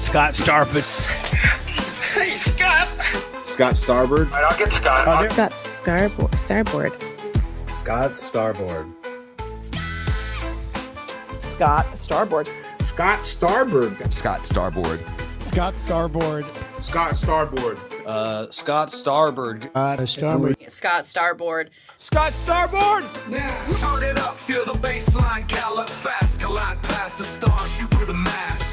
Scott Starboard. Hey, Scott. Scott Starboard. All right, I'll get Scott. Scott Starboard. Scott Starboard. Scott Starboard. Scott Starboard. Scott Starboard. Scott Starboard. Scott Starboard. Scott Starboard. Starboard. Scott Starboard. Scott Starboard! Now, turn it up, feel the baseline, gallop fast, collide past the stars, shoot through the mast.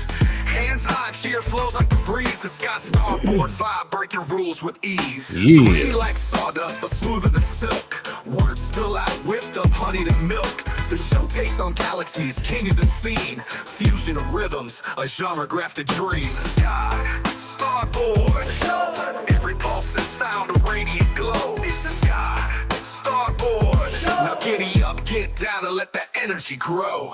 Hands high, sheer flows like the breeze. The Scott Starboard vibe, breaking rules with ease. Green like sawdust, but smoother than silk. Words spill out, whipped up honey to milk. The show takes on galaxies, king of the scene. Fusion of rhythms, a genre grafted dream. Scott Starboard. Every pulse and sound, a radiant glow. It's the Scott Starboard. Now giddy up, get down, and let that energy grow.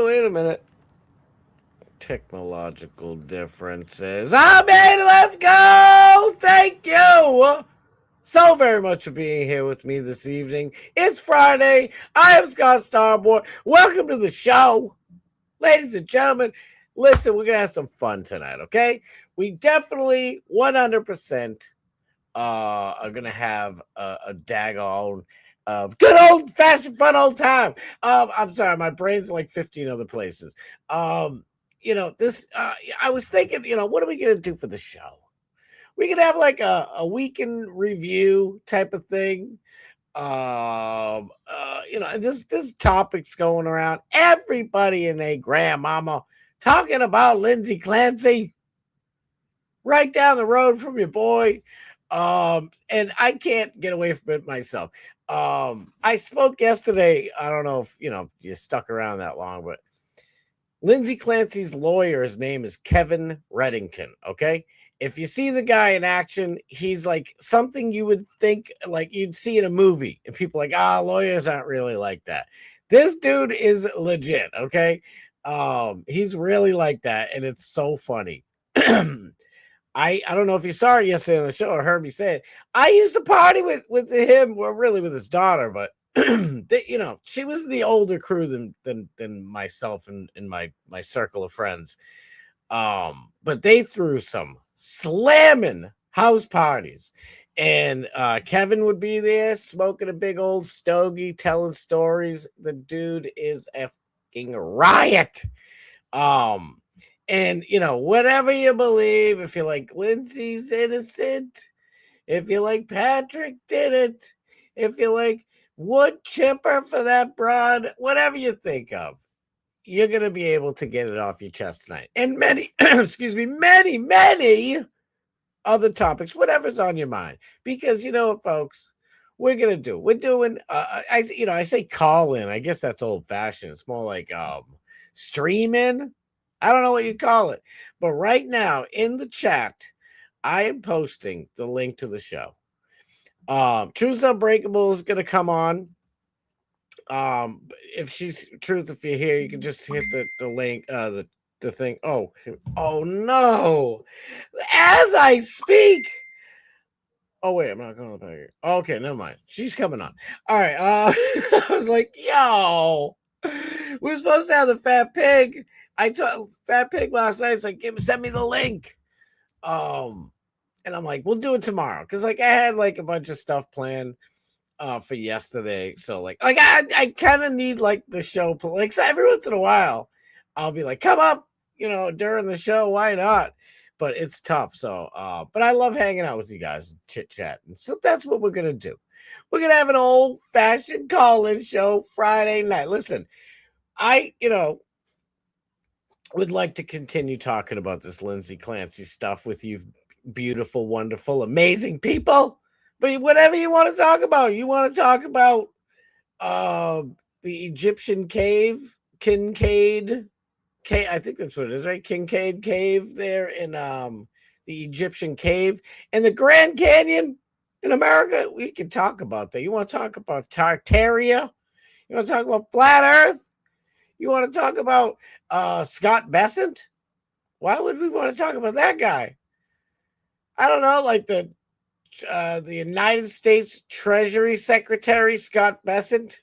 Wait a minute. Technological differences. I made it. Let's go. Thank you so very much for being here with me this evening. It's Friday. I am Scott Starboard. Welcome to the show. Ladies and gentlemen, listen, we're going to have some fun tonight, okay? We definitely 100% are going to have a daggone good old fashioned fun old time. I'm sorry, my brain's like 15 other places. You know, this, I was thinking, you know, what are we going to do for the show? We could have like a weekend review type of thing. You know, and this topic's going around. Everybody and their grandmama talking about Lindsay Clancy right down the road from your boy. And I can't get away from it myself. I spoke yesterday. I don't know if, you know, you stuck around that long, but Lindsay Clancy's lawyer's name is Kevin Reddington. Okay. If you see the guy in action, he's like something you would think like you'd see in a movie, and people are like, lawyers aren't really like that. This dude is legit. Okay. He's really like that. And it's so funny. I don't know if you saw it yesterday on the show or heard me say it. I used to party with him, well, really with his daughter, but you know, she was the older crew than myself and my circle of friends. But they threw some slamming house parties, and Kevin would be there smoking a big old stogie, telling stories. The dude is a fucking riot. And, you know, whatever you believe, if you like Lindsay's innocent, if you like Patrick did it, if you like wood chipper for that broad, whatever you think of, you're going to be able to get it off your chest tonight. And many, many other topics, whatever's on your mind. Because, you know what, folks, we're doing, I say call in. I guess that's old fashioned. It's more like stream in. I don't know what you call it, but right now in the chat, I am posting the link to the show. Truth Unbreakable is going to come on. If you're here, you can just hit the link, the thing. Oh no. As I speak. Oh wait, I'm not going to pay her. Okay, never mind. She's coming on. All right. I was like, yo, we were supposed to have the Fat Pig. I told Fat Pig last night, it's like, send me the link. And I'm like, we'll do it tomorrow. Cause like I had like a bunch of stuff planned for yesterday. So like I kind of need like the show. Like so every once in a while, I'll be like, come up, you know, during the show. Why not? But it's tough. So, but I love hanging out with you guys and chit chat. And so that's what we're going to do. We're going to have an old fashioned call-in show Friday night. Listen, would like to continue talking about this Lindsay Clancy stuff with you beautiful, wonderful, amazing people. But whatever you want to talk about, the Egyptian cave, Kincaid cave, I think that's what it is, right? Kincaid cave there in the Egyptian cave and the Grand Canyon in America. We can talk about that. You want to talk about Tartaria? You want to talk about flat earth? You want to talk about Scott Bessent? Why would we want to talk about that guy? I don't know, like the United States Treasury Secretary Scott Bessent,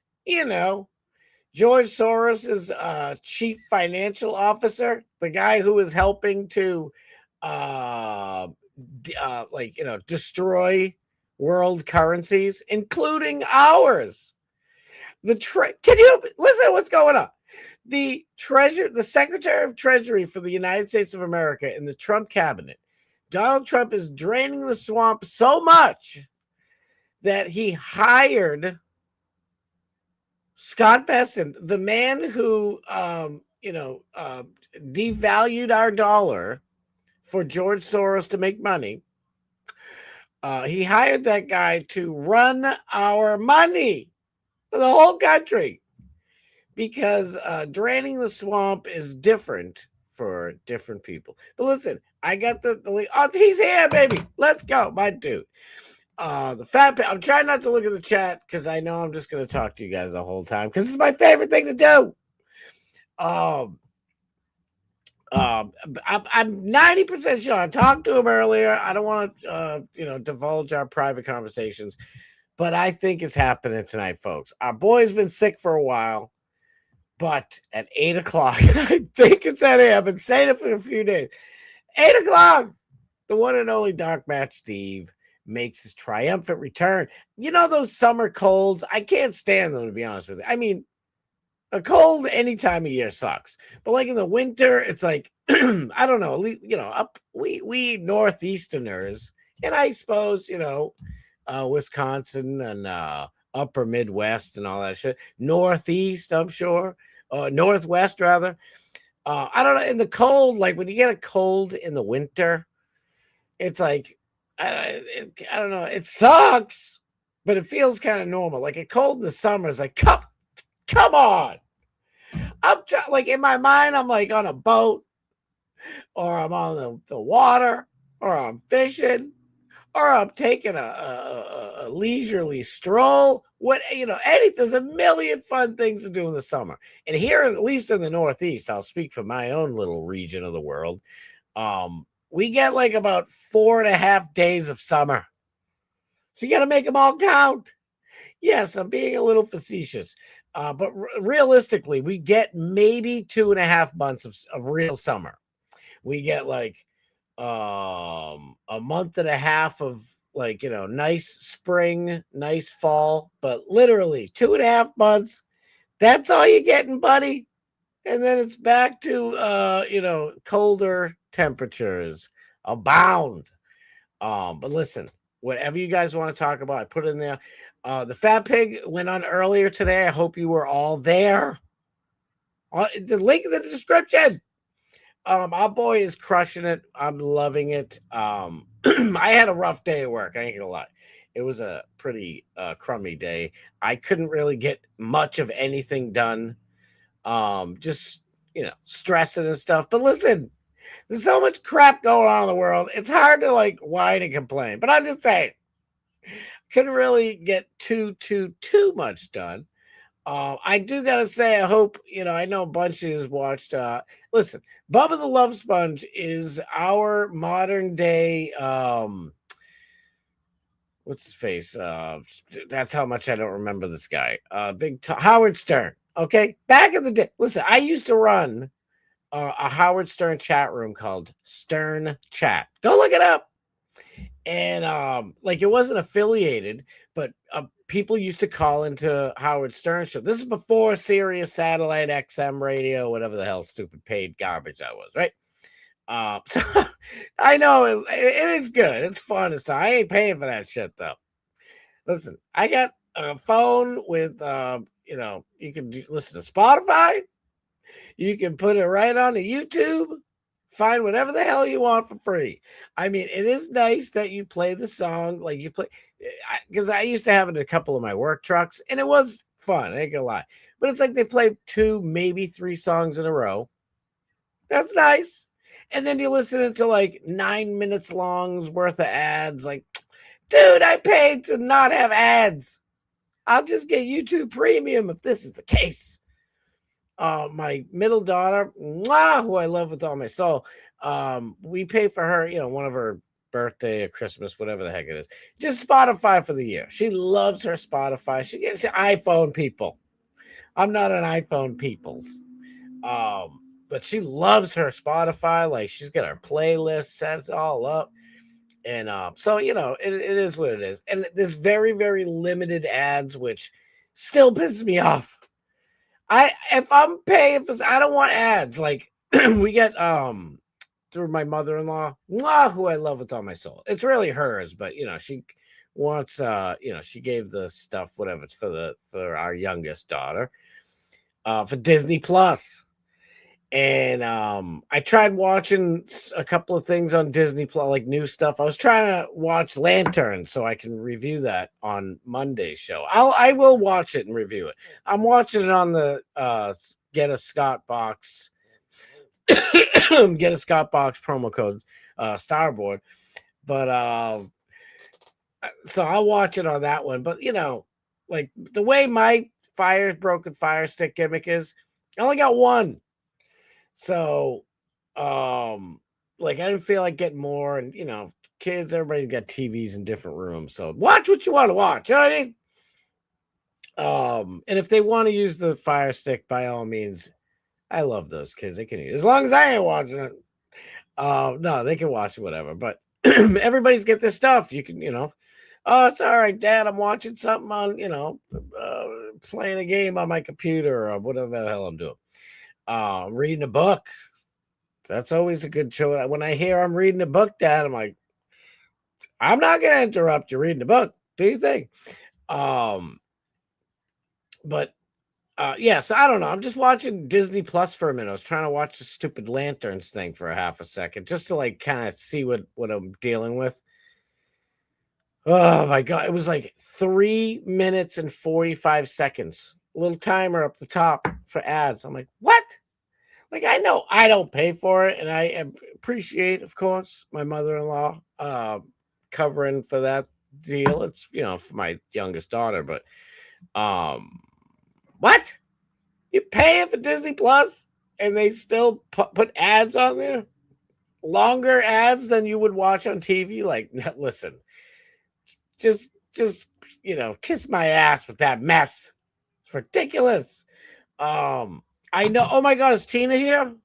George Soros's chief financial officer, the guy who is helping to destroy world currencies, including ours. Can you listen to what's going on? The Secretary of Treasury for the United States of America in the Trump cabinet, Donald Trump, is draining the swamp so much that he hired Scott Bessent, the man who devalued our dollar for George Soros to make money. He hired that guy to run our money for the whole country, because draining the swamp is different for different people. But listen, I got the link. Oh, he's here, baby. Let's go, my dude. The fat pig. I'm trying not to look at the chat because I know I'm just going to talk to you guys the whole time because it's my favorite thing to do. I'm 90% sure I talked to him earlier. I don't want to, divulge our private conversations, but I think it's happening tonight, folks. Our boy's been sick for a while, but at 8 o'clock, I think it's at 8. I've been saying it for a few days. 8 o'clock, the one and only Dark Match Steve makes his triumphant return. You know those summer colds? I can't stand them, to be honest with you. I mean, a cold any time of year sucks, but like in the winter, it's like I don't know. We Northeasterners, and I suppose Wisconsin and Upper Midwest and all that shit. Northeast, I'm sure, Northwest rather. I don't know. In the cold, like when you get a cold in the winter, it's like I don't know. It sucks, but it feels kind of normal. Like a cold in the summer is like, come on. I'm like in my mind, I'm like on a boat, or I'm on the water, or I'm fishing, or I'm taking a leisurely stroll. There's a million fun things to do in the summer. And here, at least in the Northeast, I'll speak for my own little region of the world. We get like about 4.5 days of summer. So you got to make them all count. Yes, I'm being a little facetious. But realistically, we get maybe 2.5 months of real summer. We get like a month and a half of nice spring, nice fall, but literally 2.5 months. That's all you're getting, buddy. And then it's back to, colder temperatures abound. But listen, whatever you guys want to talk about, I put it in there. The Fat Pig went on earlier today. I hope you were all there. The link in the description. Our boy is crushing it. I'm loving it. I had a rough day at work. I ain't gonna lie. It was a pretty crummy day. I couldn't really get much of anything done. Just stressing and stuff. But listen, there's so much crap going on in the world. It's hard to whine and complain. But I'm just saying, couldn't really get too much done. I do gotta say, I hope I know a bunch of you watched. Listen, Bubba the Love Sponge is our modern day. What's his face? That's how much I don't remember this guy. Howard Stern. Okay, back in the day. Listen, I used to run a Howard Stern chat room called Stern Chat. Go look it up. And it wasn't affiliated, but people used to call into Howard Stern show. This is before Sirius Satellite XM radio, whatever the hell stupid paid garbage that was, right? So I know it is good. It's fun. I ain't paying for that shit though. Listen, I got a phone with you can listen to Spotify. You can put it right on the YouTube. Find whatever the hell you want for free. I mean, it is nice that you play the song like you play, because I used to have it in a couple of my work trucks, and it was fun. I ain't gonna lie, but it's like they play 2, maybe 3 songs in a row. That's nice, and then you listen to 9 minutes long's worth of ads. Like, dude, I paid to not have ads. I'll just get YouTube Premium if this is the case. My middle daughter, who I love with all my soul, we pay for her, one of her birthday or Christmas, whatever the heck it is. Just Spotify for the year. She loves her Spotify. She gets iPhone people. I'm not an iPhone peoples. But she loves her Spotify. Like she's got her playlist, sets all up. And so it is what it is. And there's very, very limited ads, which still pisses me off. If I'm paying for, I don't want ads. Like we get through my mother-in-law, who I love with all my soul. It's really hers, but she wants she gave the stuff, whatever, for our youngest daughter, for Disney Plus. And I tried watching a couple of things on Disney Plus, like new stuff. I was trying to watch Lantern so I can review that on Monday's show. I will watch it and review it. I'm watching it on the Get a Scott Box promo code Starboard. But so I'll watch it on that one. But like the way my broken fire stick gimmick is, I only got one. So, like I didn't feel like getting more, and kids, everybody's got TVs in different rooms, so watch what you want to watch. You know what I mean? And if they want to use the Fire Stick, by all means, I love those kids. They can use, as long as I ain't watching it. No, they can watch whatever, but everybody's get this stuff. You can, oh, it's all right, Dad. I'm watching something on, playing a game on my computer or whatever the hell I'm doing. Reading a book. That's always a good show. When I hear I'm reading a book, Dad, I'm like, I'm not gonna interrupt you reading a book. Do you think? But yeah, so I don't know. I'm just watching Disney Plus for a minute. I was trying to watch the stupid Lanterns thing for a half a second, just to like kind of see what I'm dealing with. Oh my God. It was like 3 minutes and 45 seconds. A little timer up the top for ads. I'm like, what? Like, I know I don't pay for it, and I appreciate, of course, my mother-in-law covering for that deal. It's for my youngest daughter, but what? You paying for Disney Plus, and they still put ads on there? Longer ads than you would watch on TV? Like, listen, just kiss my ass with that mess. It's ridiculous. I know. Oh my God, is Tina here?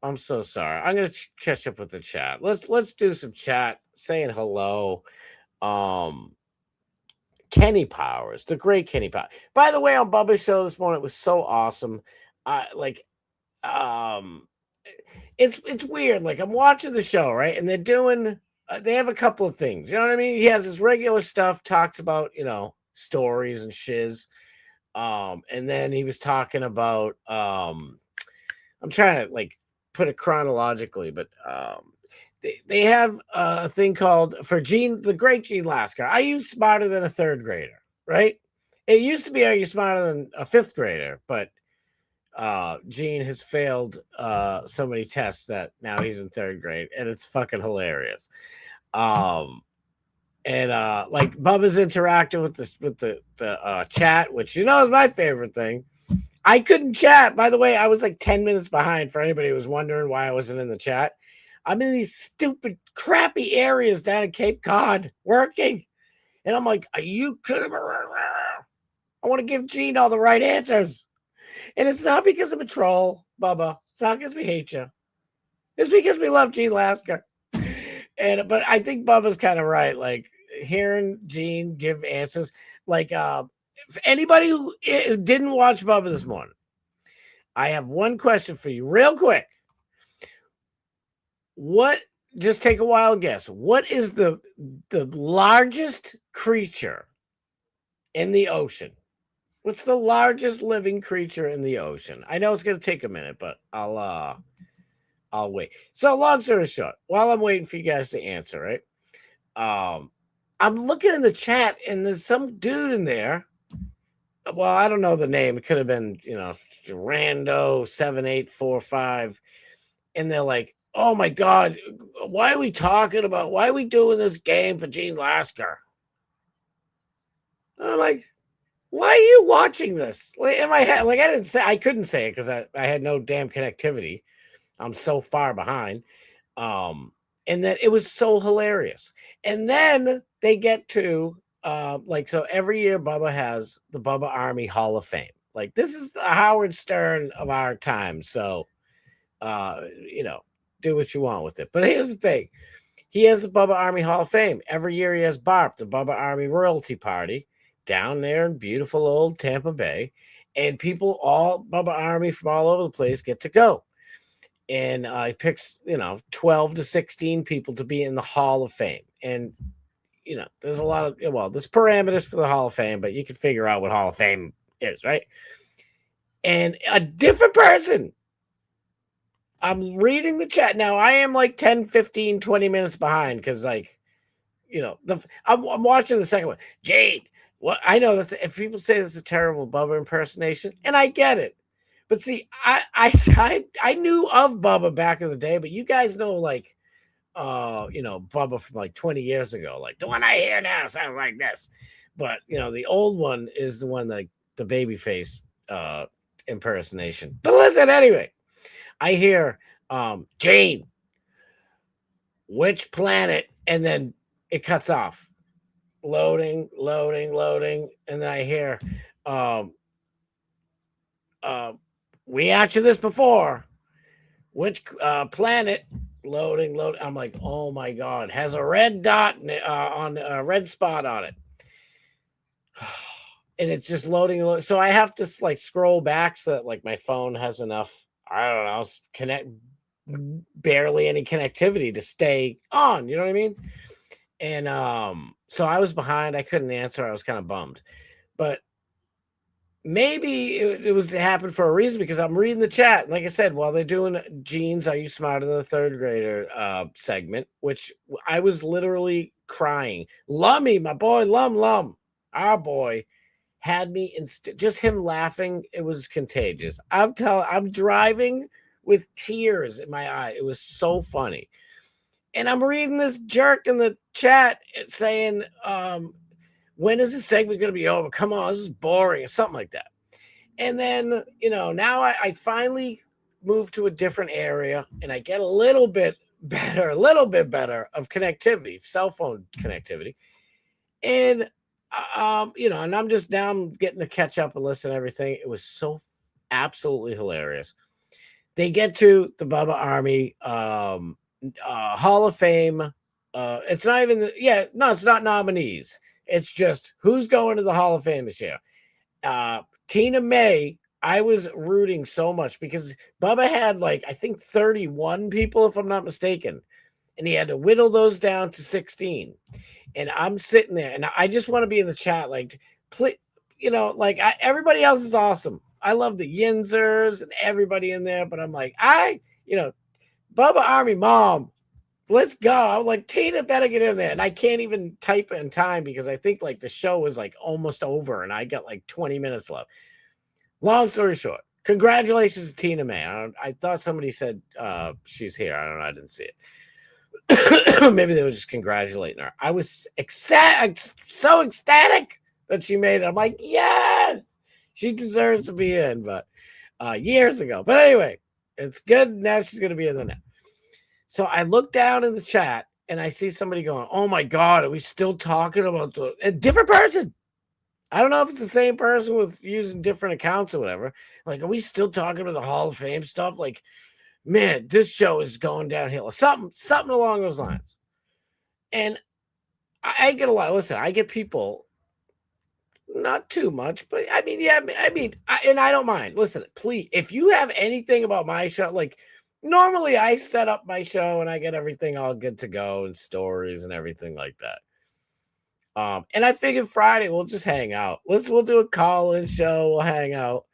I'm so sorry. I'm gonna catch up with the chat. Let's do some chat, saying hello. Kenny Powers, the great Kenny Powers. By the way, on Bubba's show this morning, it was so awesome. It's weird. Like I'm watching the show, right, and they're doing. They have a couple of things. You know what I mean? He has his regular stuff, talks about stories and shiz. And then he was talking about I'm trying to like put it chronologically, but they have a thing called for the great Gene Lasker. Are you smarter than a third grader? Right? It used to be, are you smarter than a fifth grader? But Gene has failed so many tests that now he's in third grade, and it's fucking hilarious. And like Bubba's interacting with the chat, which is my favorite thing. I couldn't chat. By the way, I was like 10 minutes behind for anybody who was wondering why I wasn't in the chat. I'm in these stupid, crappy areas down at Cape Cod working. And I'm like, are you kidding me? I want to give Gene all the right answers. And it's not because I'm a troll, Bubba. It's not because we hate you. It's because we love Gene Lasker. But I think Bubba's kind of right. Like hearing Gene give answers, like if anybody who didn't watch Bubba this morning, I have one question for you, real quick. Just take a wild guess. What is the largest creature in the ocean? What's the largest living creature in the ocean? I know it's going to take a minute, but I'll wait. So long story short, while I'm waiting for you guys to answer, right? I'm looking in the chat, and there's some dude in there. Well, I don't know the name. It could have been, Rando7845. And they're like, oh my God, why are we doing this game for Gene Lasker? I'm like, why are you watching this? Like, in my head, like I couldn't say it because I had no damn connectivity. I'm so far behind. And then it was so hilarious. And then they get to so every year Bubba has the Bubba Army Hall of Fame. Like this is the Howard Stern of our time. So do what you want with it. But here's the thing. He has the Bubba Army Hall of Fame. Every year he has BARP, the Bubba Army Royalty Party, down there in beautiful old Tampa Bay. And people, all Bubba Army from all over the place get to go. And he picks, 12 to 16 people to be in the Hall of Fame. And, there's a lot of, there's parameters for the Hall of Fame, but you can figure out what Hall of Fame is, right? And a different person. I'm reading the chat. Now, I am like 10, 15, 20 minutes behind because, I'm watching the second one. Jade, what I know that's if people say this is a terrible Bubba impersonation, and I get it. But see, I knew of Bubba back in the day, but you guys know, Bubba from like 20 years ago. Like the one I hear now sounds like this. But, the old one is the one like the babyface impersonation. But listen, anyway. I hear Jane, which planet? And then it cuts off. Loading. And then I hear we answered this before. Which planet? Loading. I'm like, oh my God, has a red dot on a red spot on it. And it's just loading. So I have to scroll back so that my phone has enough, I don't know, barely any connectivity to stay on. You know what I mean? And so I was behind. I couldn't answer. I was kind of bummed. But maybe it happened for a reason because I'm reading the chat. Like I said, while they're doing Genes, Are You Smarter Than a Third Grader segment, which I was literally crying. Lummy, my boy, Lum, our boy, had me just him laughing. It was contagious. I'm driving with tears in my eye. It was so funny. And I'm reading this jerk in the chat saying, when is this segment going to be over? Come on, this is boring, or something like that. And then, now I finally moved to a different area and I get a little bit better of connectivity, cell phone connectivity. And and I'm getting to catch up and listen to everything. It was so absolutely hilarious. They get to the Bubba Army Hall of Fame. It's not even it's not nominees. It's just who's going to the Hall of Fame this year. Tina May, I was rooting so much because Bubba had I think 31 people, if I'm not mistaken. And he had to whittle those down to 16. And I'm sitting there, and I just want to be in the chat, please, everybody else is awesome. I love the Yinzers and everybody in there, but I'm like, Bubba Army Mom, let's go. I'm like, Tina better get in there. And I can't even type it in time because I think the show is almost over, and I got 20 minutes left. Long story short, congratulations to Tina May. I thought somebody said she's here. I don't know. I didn't see it. Maybe they were just congratulating her. I was so ecstatic that she made it. I'm like, yes, she deserves to be in, but years ago. But anyway, it's good. Now she's going to be in the net. So I look down in the chat and I see somebody going, oh my God, are we still talking about a different person? I don't know if it's the same person with using different accounts or whatever. Are we still talking about the Hall of Fame stuff? Man, this show is going downhill. Something along those lines. And I get a lot. Listen, I get people, not too much, but I don't mind. Listen, please, if you have anything about my show, normally I set up my show and I get everything all good to go and stories and everything like that. And I figured Friday we'll just hang out. We'll do a call-in show. We'll hang out.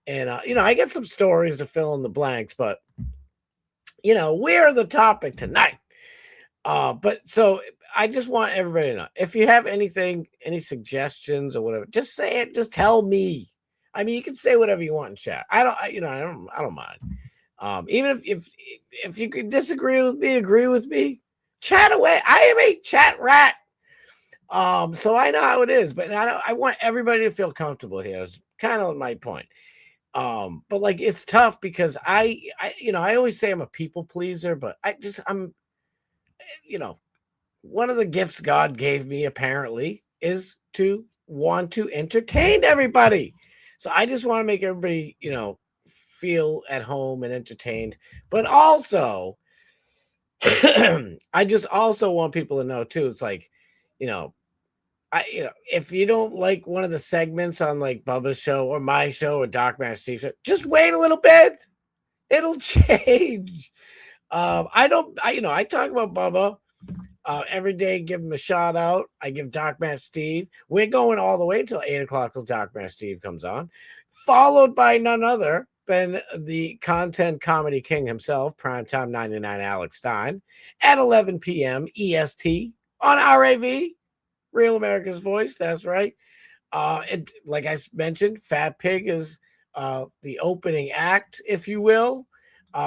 And, I get some stories to fill in the blanks, but we're the topic tonight. But so I just want everybody to know, if you have anything, any suggestions or whatever, just say it. Just tell me. I mean, you can say whatever you want in chat. I don't mind. Even if you could disagree with me, agree with me, chat away. I am a chat rat. So I know how it is, but I want everybody to feel comfortable here. It's kind of my point. But it's tough because I always say I'm a people pleaser, but you know, one of the gifts God gave me apparently is to want to entertain everybody. So I just want to make everybody, feel at home and entertained. But also, I just also want people to know too. It's like, if you don't like one of the segments on like Bubba's show or my show or Doc Man Steve's show, just wait a little bit. It'll change. I talk about Bubba every day, give him a shout out. I give Doc Man Steve. We're going all the way till 8 o'clock till Doc Man Steve comes on, followed by none other than the content comedy king himself, Primetime 99 Alex Stein, at 11 p.m. EST on RAV, Real America's Voice. That's right. And like I mentioned, Fat Pig is the opening act, if you will.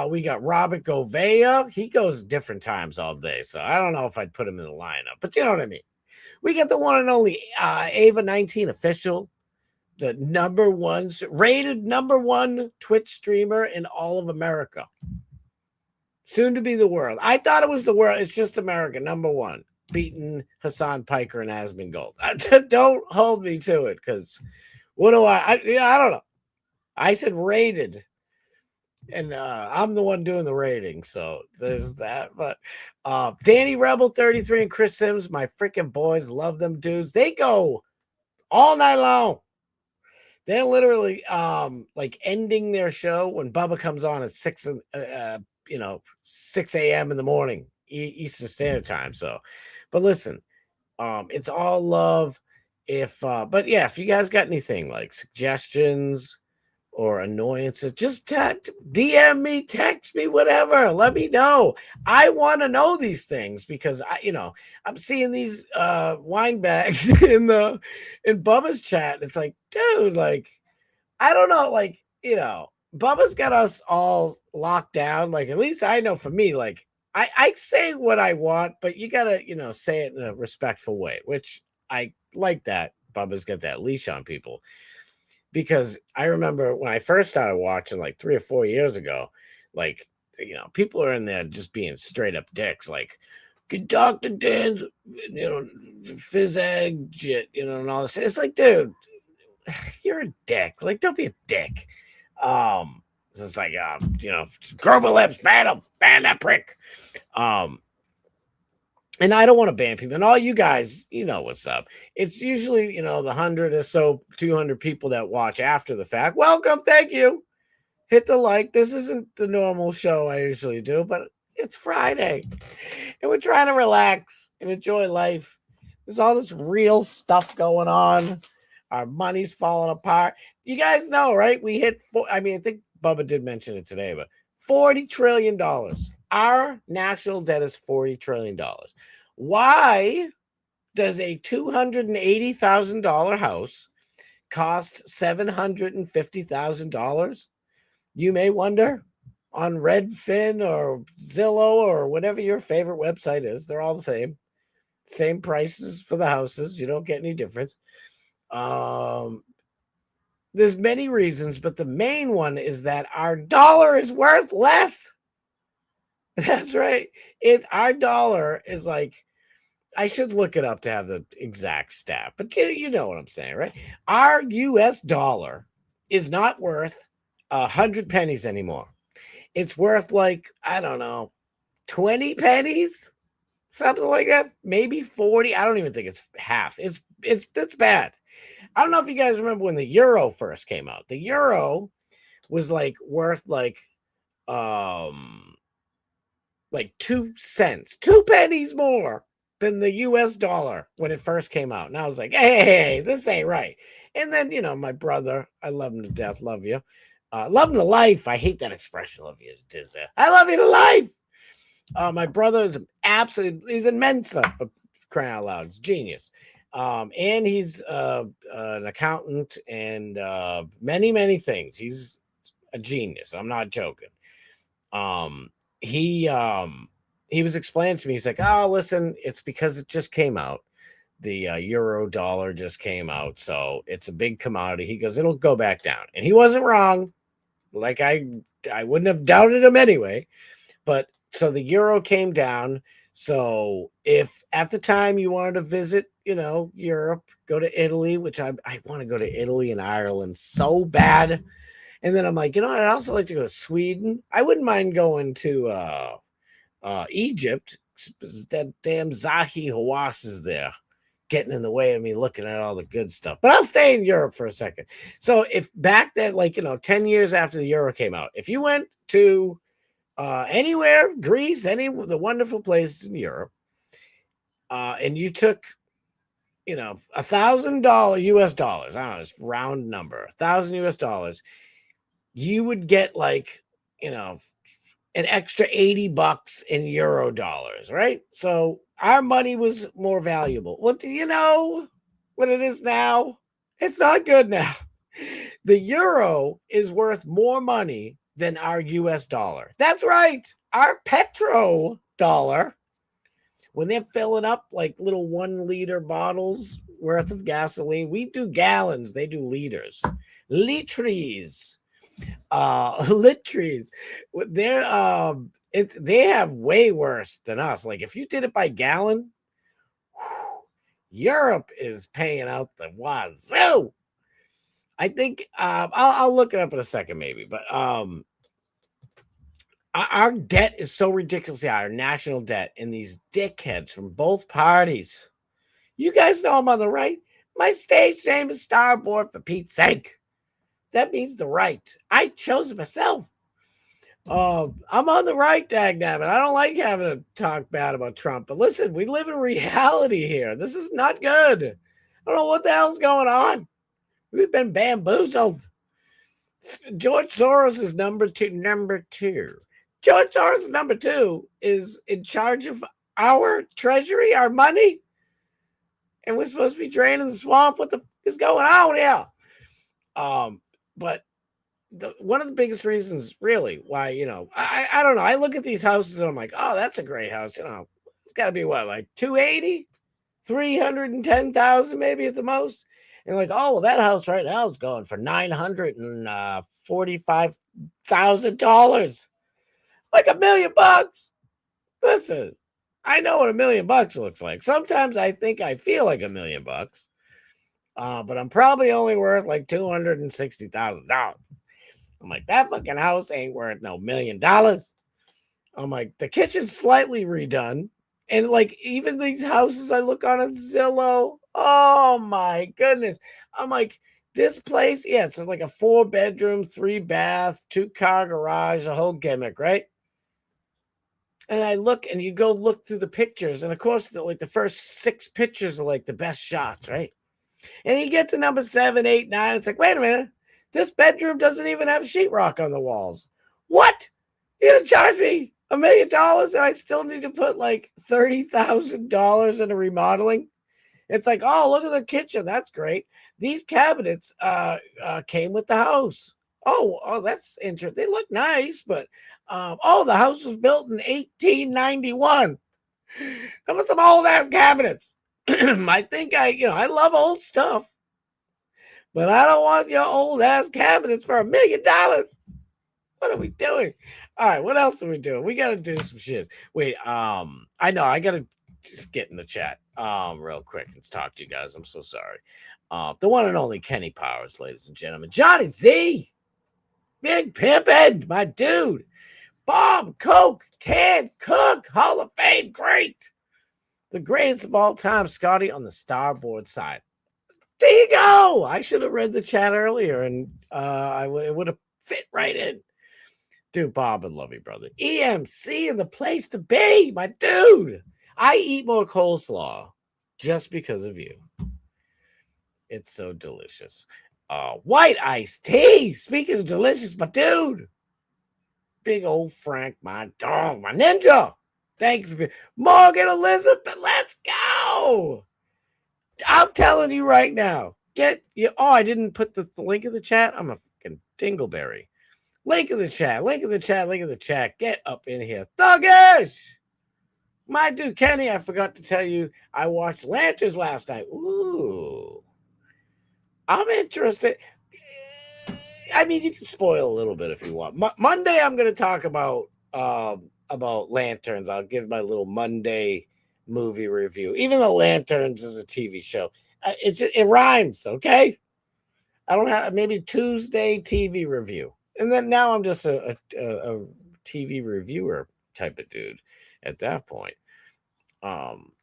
We got Robert Govea. He goes different times all day, so I don't know if I'd put him in the lineup, but you know what I mean. We got the one and only Ava 19 official, the rated number one Twitch streamer in all of America. Soon to be the world. I thought it was the world. It's just America, number one, beating Hassan Piker and Asmongold. Don't hold me to it, because what do I don't know. I said rated. And I'm the one doing the rating, so there's that. But Danny Rebel 33 and Chris Sims, my freaking boys, love them dudes. They go all night long. They're literally like ending their show when Bubba comes on at 6 a.m. in the morning Eastern Standard Time. So, but listen, it's all love. But yeah, if you guys got anything like suggestions or annoyances, just DM me, text me, whatever. Let me know. I want to know these things because I'm seeing these wine bags in Bubba's chat. It's like, dude, like, I don't know, like, Bubba's got us all locked down. Like, at least I know for me, like, I say what I want, but you gotta, say it in a respectful way, which I like that Bubba's got that leash on people. Because I remember when I first started watching like 3 or 4 years ago, like, people are in there just being straight up dicks, like, Dr. Dan's, phys ed, shit, and all this. It's like, dude, you're a dick. Like, don't be a dick. It's like, grow my lips, ban that prick. And I don't want to ban people. And all you guys, what's up. It's usually, the 100 or so, 200 people that watch after the fact. Welcome. Thank you. Hit the like. This isn't the normal show I usually do, but it's Friday. And we're trying to relax and enjoy life. There's all this real stuff going on. Our money's falling apart. You guys know, right? We hit, I think Bubba did mention it today, but $40 trillion. Our national debt is $40 trillion. Why does a $280,000 house cost $750,000? You may wonder. On Redfin or Zillow or whatever your favorite website is, they're all the same. Same prices for the houses. You don't get any difference. There's many reasons, but the main one is that our dollar is worth less. That's right. Our dollar is like, I should look it up to have the exact stat, but you know what I'm saying, right? Our US dollar is not worth 100 pennies anymore. It's worth like, I don't know, 20 pennies, something like that, maybe 40. I don't even think it's half. It's bad. I don't know if you guys remember when the euro first came out. The euro was like worth like 2 cents, 2 pennies more than the US dollar when it first came out. And I was like, hey, this ain't right. And then, my brother, I love him to death. Love you. Love him to life. I hate that expression. Love you to death. I love you to life. My brother is he's in Mensa, for crying out loud. It's genius. And he's an accountant and many, many things. He's a genius. I'm not joking. He was explaining to me, he's like, oh, listen, it's because it just came out. The euro dollar just came out, so it's a big commodity. He goes, it'll go back down. And he wasn't wrong. Like, I wouldn't have doubted him anyway. But so the euro came down. So if at the time you wanted to visit, Europe, go to Italy, which I want to go to Italy and Ireland so bad. And then I'm like, I'd also like to go to Sweden. I wouldn't mind going to Egypt. That damn Zahi Hawass is there, getting in the way of me looking at all the good stuff. But I'll stay in Europe for a second. So if back then, 10 years after the Euro came out, if you went to anywhere, Greece, any of the wonderful places in Europe, and you took, $1,000 US dollars, I don't know, it's round number, 1,000 US dollars, you would get an extra $80 in euro dollars, right? So our money was more valuable. Well, do you know what it is now? It's not good now. The euro is worth more money than our US dollar. That's right. Our petro dollar, when they're filling up like little 1 liter bottles worth of gasoline, we do gallons, they do liters. Litries. Litries. They have way worse than us. Like if you did it by gallon, Europe is paying out the wazoo. I think I'll look it up in a second, maybe. But our debt is so ridiculously high, our national debt, and these dickheads from both parties. You guys know I'm on the right. My stage name is Starboard, for Pete's sake. That means the right. I chose it myself. I'm on the right, dagnabbit. I don't like having to talk bad about Trump. But listen, we live in reality here. This is not good. I don't know what the hell's going on. We've been bamboozled. George Soros is number two. George Soros, number 2, is in charge of our treasury, our money. And we're supposed to be draining the swamp. What the is going on here? But one of the biggest reasons, really, why, I don't know. I look at these houses and I'm like, oh, that's a great house. It's got to be what, like 280, 310,000 maybe at the most. And like, oh, well, that house right now is going for $945,000, like $1 million. Listen, I know what $1 million looks like. Sometimes I think I feel like $1 million. But I'm probably only worth like $260,000. I'm like, that fucking house ain't worth no $1 million. I'm like, the kitchen's slightly redone. And like, even these houses I look on Zillow, oh my goodness. I'm like, this place, yeah, it's like a 4-bedroom, 3-bath, 2-car garage, a whole gimmick, right? And I look, and you go look through the pictures. And of course, the first 6 pictures are like the best shots, right? And you get to number 7, 8, 9. It's like, wait a minute. This bedroom doesn't even have sheetrock on the walls. What? You're going to charge me $1 million and I still need to put like $30,000 into remodeling? It's like, oh, look at the kitchen. That's great. These cabinets came with the house. Oh, that's interesting. They look nice, but the house was built in 1891. That was some old-ass cabinets. I think I love old stuff, but I don't want your old ass cabinets for $1 million. What are we doing? All right, what else are we doing? We got to do some shit. Wait, I know I got to just get in the chat real quick and talk to you guys. I'm so sorry. The one and only Kenny Powers, ladies and gentlemen. Johnny Z, Big Pimpin', my dude. Bob Coke, Can Cook, Hall of Fame, great. The greatest of all time, Scotty, on the Starboard side. There you go. I should have read the chat earlier, and it would have fit right in. Dude, Bob, I love you, brother. EMC and the place to be, my dude. I eat more coleslaw just because of you. It's so delicious. White iced tea. Speaking of delicious, my dude. Big old Frank, my dog, my ninja. Thank you for being Morgan Elizabeth. Let's go. I'm telling you right now. I didn't put the link in the chat. I'm a fucking dingleberry. Link in the chat. Get up in here. Thuggish. My dude, Kenny, I forgot to tell you, I watched Lanterns last night. Ooh. I'm interested. I mean, you can spoil a little bit if you want. Monday, I'm going to talk about about Lanterns. I'll give my little Monday movie review. Even though Lanterns is a TV show, it rhymes. Okay, I don't have maybe Tuesday TV review, and then now I'm just a TV reviewer type of dude at that point.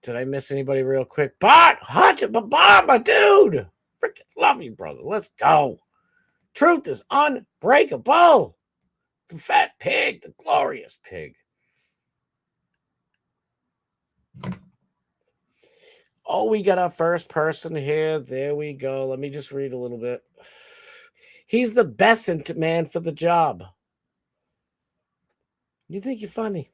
Did I miss anybody real quick? Bob, my dude. Freaking love you, brother. Let's go. Truth is unbreakable. The fat pig, the glorious pig. Oh, we got our first person here. There we go. Let me just read a little bit. He's the best man for the job. You think you're funny?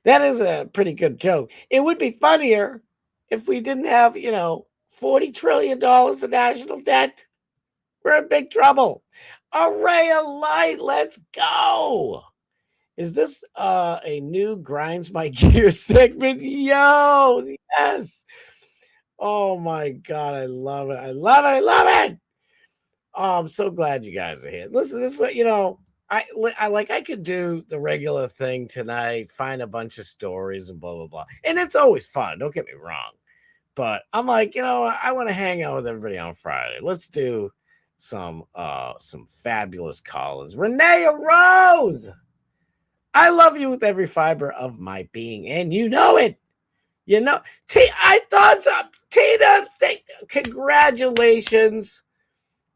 That is a pretty good joke. It would be funnier if we didn't have, $40 trillion in national debt. We're in big trouble. A ray of light. Let's go. Is this a new Grinds My Gear segment? Yo, yes. Oh, my God. I love it. I love it. I love it. Oh, I'm so glad you guys are here. Listen, this is what, I could do the regular thing tonight, find a bunch of stories and blah, blah, blah. And it's always fun. Don't get me wrong. But I'm like, I want to hang out with everybody on Friday. Let's do some fabulous callers. Renee Rose. I love you with every fiber of my being. And you know it. I thought so. Tina, congratulations.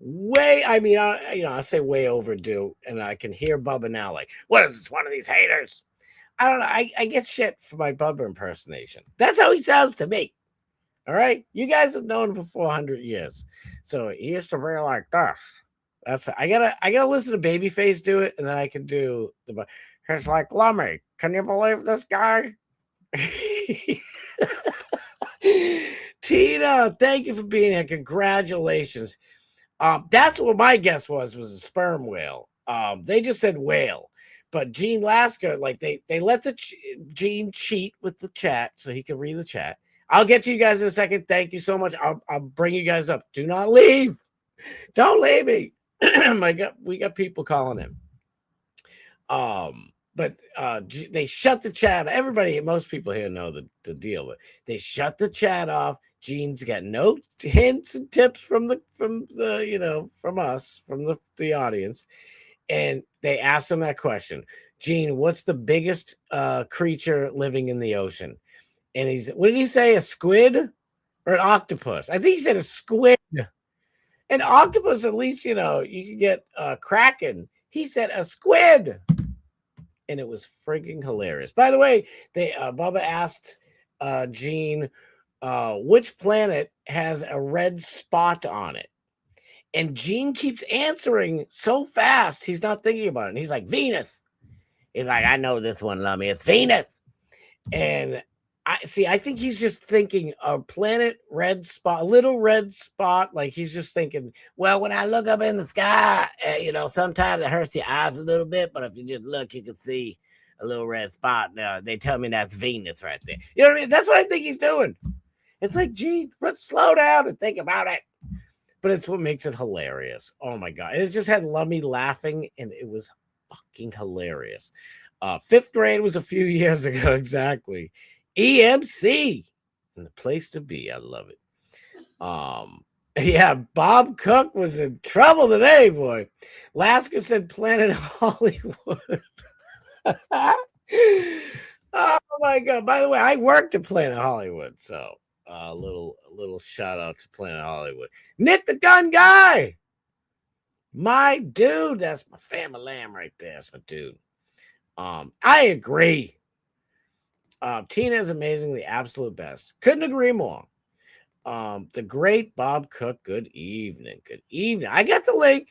I say way overdue, and I can hear Bubba now like, what is this, one of these haters? I don't know. I get shit for my Bubba impersonation. That's how he sounds to me. All right? You guys have known him for 400 years. So he used to be like this. I gotta listen to Babyface do it, and then I can do the he's like, Lummy, can you believe this guy? Tina, thank you for being here. Congratulations. That's what my guess was a sperm whale. They just said whale, but Gene Lasker, they let the Gene cheat with the chat so he can read the chat. I'll get to you guys in a second. Thank you so much. I'll bring you guys up. Do not leave. Don't leave me. My God, we got people calling in. But they shut the chat. Most people here know the deal, but they shut the chat off. Gene's got no hints and tips from us, from the audience. And they asked him that question. Gene, what's the biggest creature living in the ocean? And what did he say? A squid or an octopus? I think he said a squid. An octopus, at least, you can get Kraken. He said a squid. And it was frigging hilarious. By the way, Bubba asked Gene which planet has a red spot on it. And Gene keeps answering so fast, he's not thinking about it. And he's like, Venus. He's like, I know this one, Lummy. It's Venus. And I think he's just thinking a planet red spot, a little red spot. Like he's just thinking, well, when I look up in the sky, sometimes it hurts your eyes a little bit, but if you just look, you can see a little red spot. Now they tell me that's Venus right there. You know what I mean? That's what I think he's doing. It's like, gee, let's slow down and think about it. But it's what makes it hilarious. Oh my God. It just had Lummy laughing and it was fucking hilarious. 5th grade was a few years ago. Exactly. EMC and the place to be. I love it. Yeah, Bob Cook was in trouble today, boy. Lasker said Planet Hollywood. Oh my God. By the way, I worked at Planet Hollywood, so a little shout out to Planet Hollywood. Nick the Gun Guy. My dude, that's my family lamb right there. That's my dude. I agree. Tina is amazing, the absolute best. Couldn't agree more. The great Bob Cook. Good evening. Good evening. I got the link.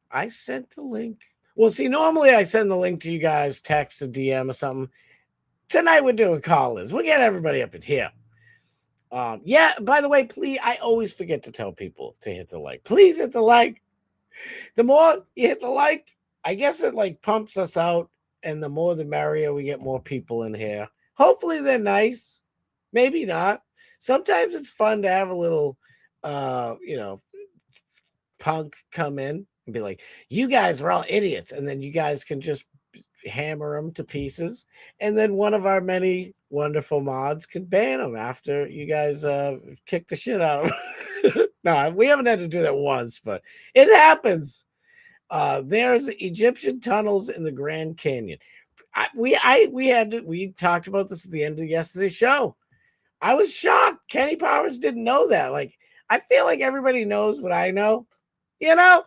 I sent the link. Well, see, normally I send the link to you guys, text a DM or something. Tonight we're doing call-ins. We'll get everybody up in here. Yeah, by the way, please, I always forget to tell people to hit the like. Please hit the like. The more you hit the like, I guess it pumps us out, and the more the merrier. We get more people in here. Hopefully they're nice. Maybe not. Sometimes it's fun to have a little, punk come in and be like, you guys are all idiots. And then you guys can just hammer them to pieces, and then one of our many wonderful mods can ban them after you guys kick the shit out of them. No, we haven't had to do that once, but it happens. There's Egyptian tunnels in the Grand Canyon. We talked about this at the end of yesterday's show. I was shocked. Kenny Powers didn't know that. Like, I feel like everybody knows what I know, you know?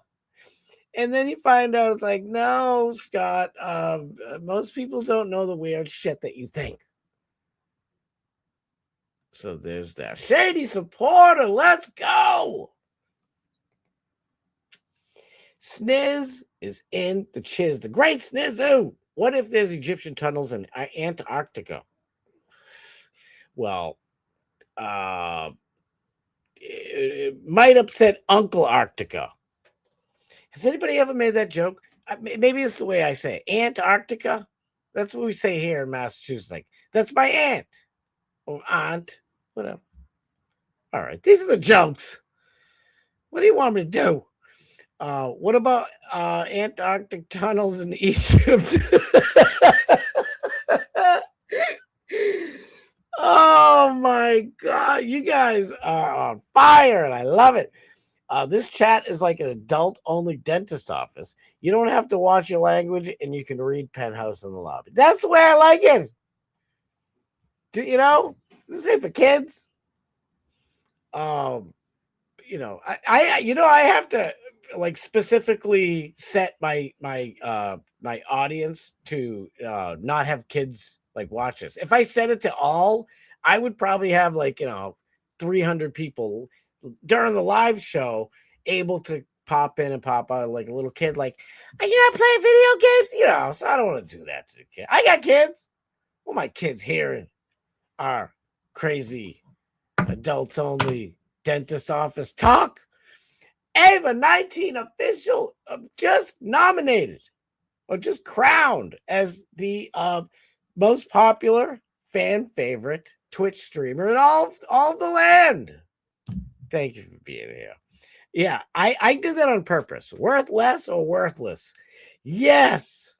And then you find out it's like, no, Scott, most people don't know the weird shit that you think. So there's that. Shady supporter, let's go. Sniz is in the chiz. The great Snizoo. What if there's Egyptian tunnels in Antarctica? Well, it might upset Uncle Arctica. Has anybody ever made that joke? Maybe it's the way I say it. Antarctica. That's what we say here in Massachusetts. Like, that's my aunt or aunt, whatever. All right, these are the jokes. What do you want me to do? What about Antarctic tunnels in Egypt? Oh my God, you guys are on fire, and I love it. This chat is like an adult-only dentist office. You don't have to watch your language, and you can read Penthouse in the lobby. That's the way I like it. You know, this ain't for kids. You know, I have to like specifically set my audience to not have kids like watch this. If I set it to all, I would probably have 300 people during the live show able to pop in and pop out like a little kid, like, are you not playing video games? You know, so I don't want to do that to the kid. I got kids. What my kids hearing are crazy adults only dentist office talk. Ava 19 official just nominated or just crowned as the most popular fan favorite Twitch streamer in all of the land. Thank you for being here. Yeah, I did that on purpose. Worth less or worthless? Yes,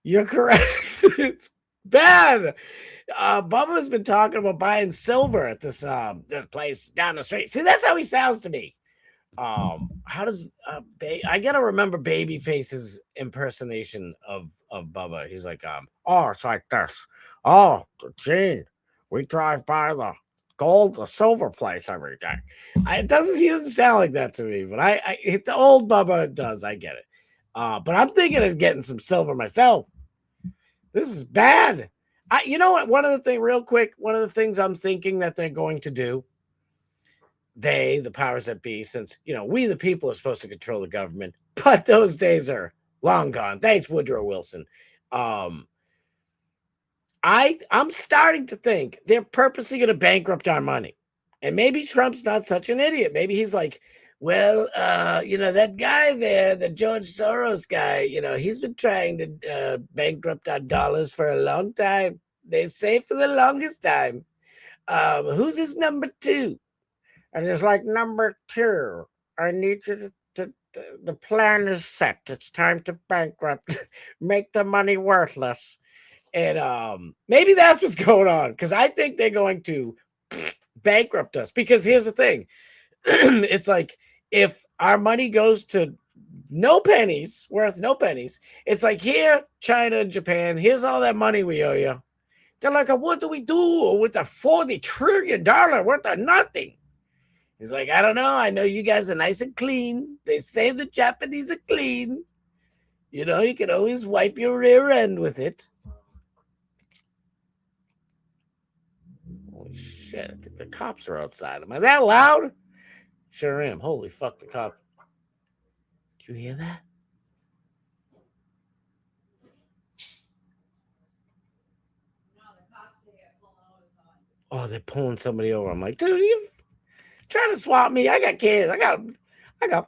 you're correct. It's bad. Bubba's been talking about buying silver at this place down the street. See, that's how he sounds to me. How does I gotta remember Babyface's impersonation of Bubba. He's like, oh, it's like this. Oh, Gene, we drive by the gold, the silver place every day. He doesn't sound like that to me, but I the old Bubba does. I get it. But I'm thinking of getting some silver myself. This is bad. You know what? One of the things I'm thinking that they're going to do, the powers that be, since, we the people are supposed to control the government, but those days are long gone. Thanks, Woodrow Wilson. I'm starting to think they're purposely going to bankrupt our money. And maybe Trump's not such an idiot. Maybe he's like, well, that guy there, the George Soros guy, he's been trying to bankrupt our dollars for a long time. They say for the longest time. Who's his number two? And it's like, number two, I need you to the plan is set. It's time to bankrupt, make the money worthless. And maybe that's what's going on, because I think they're going to bankrupt us. Because here's the thing. It's like, if our money goes to worth no pennies, it's like, here, China and Japan, here's all that money we owe you. They're like, what do we do with the $40 trillion worth of nothing? He's like, I don't know. I know you guys are nice and clean. They say the Japanese are clean. You can always wipe your rear end with it. Holy shit, I think the cops are outside. Am I that loud? Sure am. Holy fuck, the cop. Did you hear that? No, the cops are here pulling over someone. Oh, they're pulling somebody over. I'm like, dude, you trying to swap me? I got kids. I got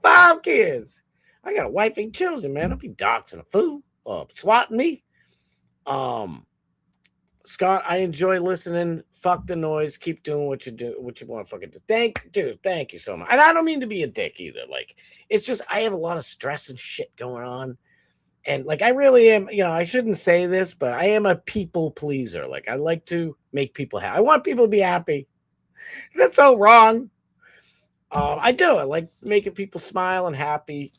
5 kids. I got a wife and children, man. Don't be doxing a fool or swatting me. Scott, I enjoy listening. Fuck the noise. Keep doing what you do, what you want to fucking do. Thank you so much. And I don't mean to be a dick either. Like, it's just I have a lot of stress and shit going on. And like I really am, I shouldn't say this, but I am a people pleaser. Like I like to make people happy. I want people to be happy. That's so wrong. I do. I like making people smile and happy.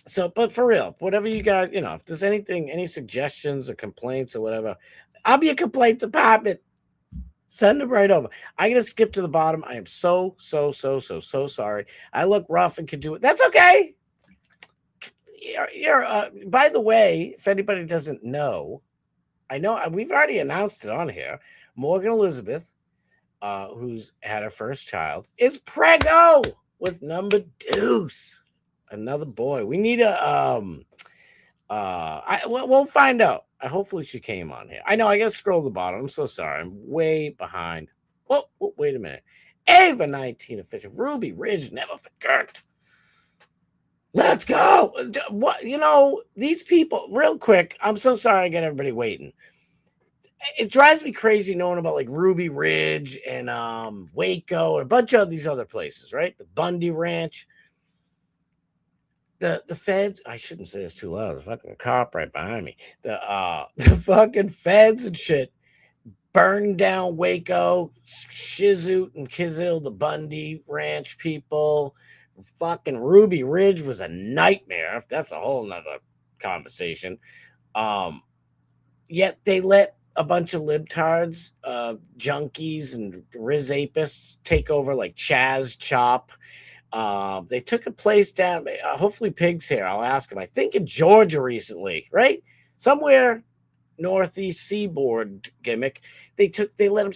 So, but for real, whatever you got, if there's any suggestions or complaints or whatever, I'll be a complaint department. Send them right over. I'm gonna skip to the bottom. I am so sorry. I look rough and can do it. That's okay. By the way, if anybody doesn't know, I know we've already announced it on here. Morgan Elizabeth, who's had her first child, is preggo with number Deuce, another boy. We need we'll find out. Hopefully she came on here. I know I gotta scroll to the bottom. I'm so sorry. I'm way behind. Well, wait a minute. Ava 19 official. Ruby Ridge, never forget. Let's go. What these people, real quick. I'm so sorry I got everybody waiting. It drives me crazy knowing about like Ruby Ridge and Waco and a bunch of these other places, right? The Bundy Ranch. The feds, I shouldn't say this too loud. There's a fucking cop right behind me. The fucking feds and shit burned down Waco, Shizoot and Kizil, the Bundy Ranch people. Fucking Ruby Ridge was a nightmare. That's a whole nother conversation. Yet they let a bunch of libtards, junkies and Riz apists take over like Chaz Chop. They took a place down, hopefully Pig's here. I'll ask him. I think in Georgia recently, right? Somewhere northeast seaboard gimmick. They let him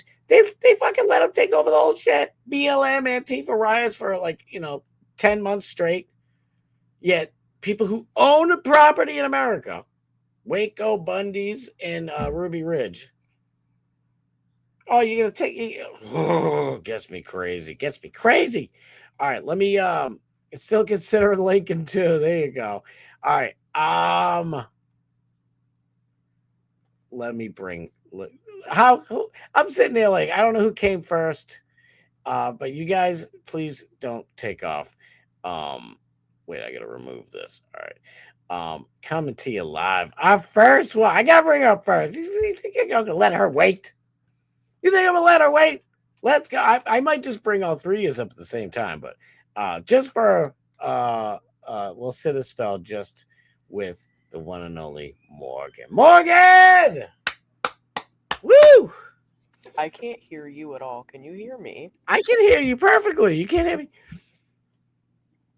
fucking let him take over the whole shit. BLM Antifa riots for 10 months straight. Yet people who own a property in America, Waco, Bundy's, and Ruby Ridge. Oh, you're gonna take gets me crazy. All right, let me still consider Lincoln too. There you go. All right. Let me bring I'm sitting there like I don't know who came first. But you guys please don't take off. Wait, I gotta remove this. All right. Coming to you live. Our first one. I gotta bring her up first. You think I'm gonna let her wait? You think I'm gonna let her wait? Let's go. I might just bring all three of us up at the same time, but just for we'll sit a spell just with the one and only Morgan. Morgan! Woo! I can't hear you at all. Can you hear me? I can hear you perfectly. You can't hear me.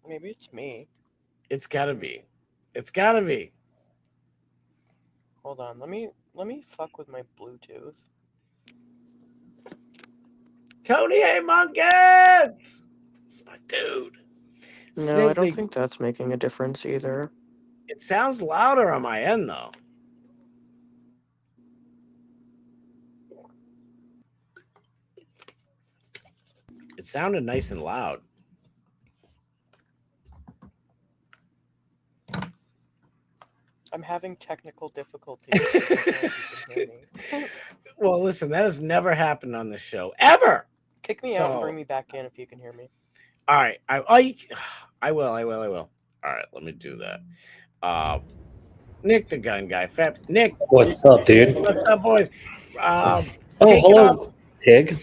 Maybe it's me. It's gotta be. Hold on. Let me fuck with my Bluetooth. Tony, hey, Monkey's! It's my dude. No, I don't think that's making a difference either. It sounds louder on my end, though. It sounded nice and loud. I'm having technical difficulties. I don't know if you can hear me. Well, listen, that has never happened on this show ever. Kick me out and bring me back in if you can hear me. All right, I will. All right, let me do that. Nick, the gun guy, Nick. What's up, dude? What's up, boys? Hello, Pig.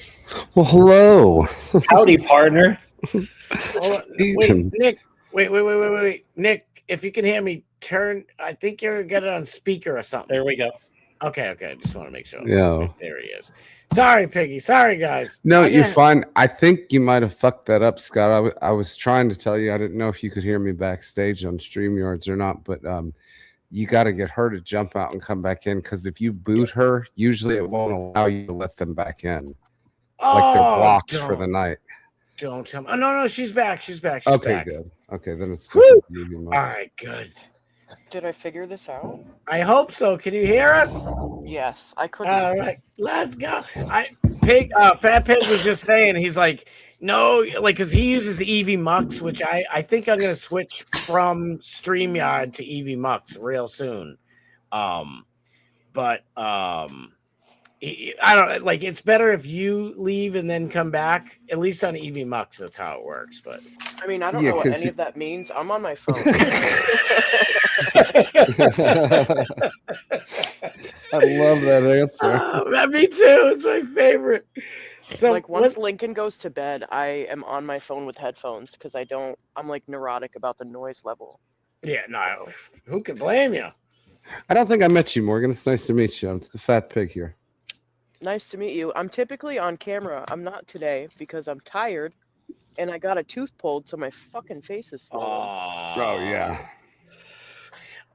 Well, hello. Howdy, partner. Wait, Nick. Wait. Nick, if you can hear me, I think you're going to get it on speaker or something. There we go. Okay. I just want to make sure. Yeah. There he is. Sorry, Piggy. Sorry, guys. No, you're fine. I think you might have fucked that up, Scott. I was trying to tell you. I didn't know if you could hear me backstage on StreamYards or not, but you got to get her to jump out and come back in, because if you boot her, usually it won't allow you to let them back in. Like they're blocked for the night. Don't tell me. Oh, no, she's back. She's back. Okay, good. Okay, then it's all right, good. Did I figure this out? I hope so. Can you hear us? Yes, I couldn't. All right, let's go. Fat Pig was just saying, he's like, no, like, because he uses Eevee Mux, which I think I'm gonna switch from StreamYard to Eevee Mux real soon. But I don't like. It's better if you leave and then come back. At least on EV Mux, that's how it works. But I mean, I don't know what any of that means. I'm on my phone. I love that answer. Me too. It's my favorite. So like once Lincoln goes to bed, I am on my phone with headphones because I'm like neurotic about the noise level. Yeah, no, who can blame you? I don't think I met you, Morgan. It's nice to meet you. I'm the fat pig here. Nice to meet you. I'm typically on camera. I'm not today because I'm tired and I got a tooth pulled, so my fucking face is swollen. Oh yeah.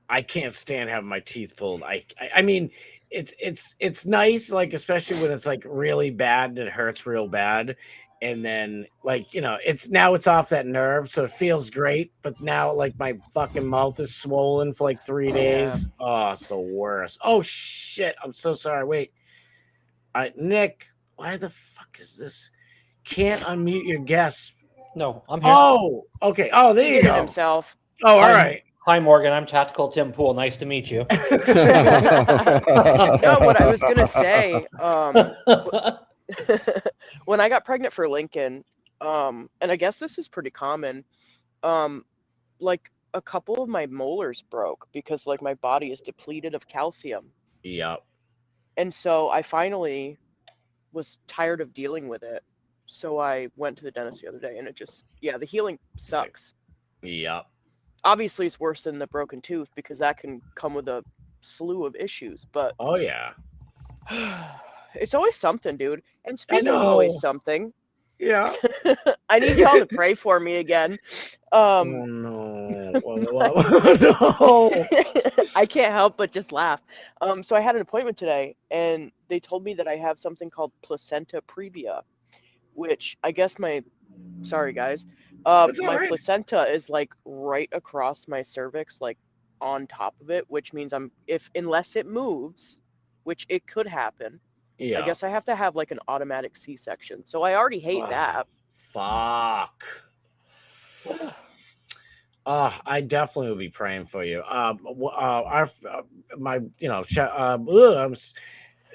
I can't stand having my teeth pulled. I mean, it's nice, like especially when it's like really bad and it hurts real bad. And then like, you know, it's off that nerve, so it feels great. But now like my fucking mouth is swollen for like 3 days. Yeah. Oh, it's the worst. Oh shit. I'm so sorry. Wait. Nick, why the fuck is this? Can't unmute your guest. No, I'm here. Oh, okay. Oh, there you go. Himself. Oh, all right. Hi, Morgan. I'm Tactical Tim Pool. Nice to meet you. No, what I was gonna say, when I got pregnant for Lincoln, and I guess this is pretty common, like a couple of my molars broke because like my body is depleted of calcium. Yep. And so I finally was tired of dealing with it. So I went to the dentist the other day and it just, the healing sucks. Yep. Obviously it's worse than the broken tooth because that can come with a slew of issues, but oh yeah. It's always something, dude. And speaking of always something, yeah, I need y'all to pray for me again. Oh no. No. I can't help but just laugh. So I had an appointment today and they told me that I have something called placenta previa, which I guess sorry guys, my placenta is like right across my cervix, like on top of it, which means unless it moves, which it could happen. Yeah. I guess I have to have like an automatic C-section. So I already hate that. Fuck. I definitely will be praying for you.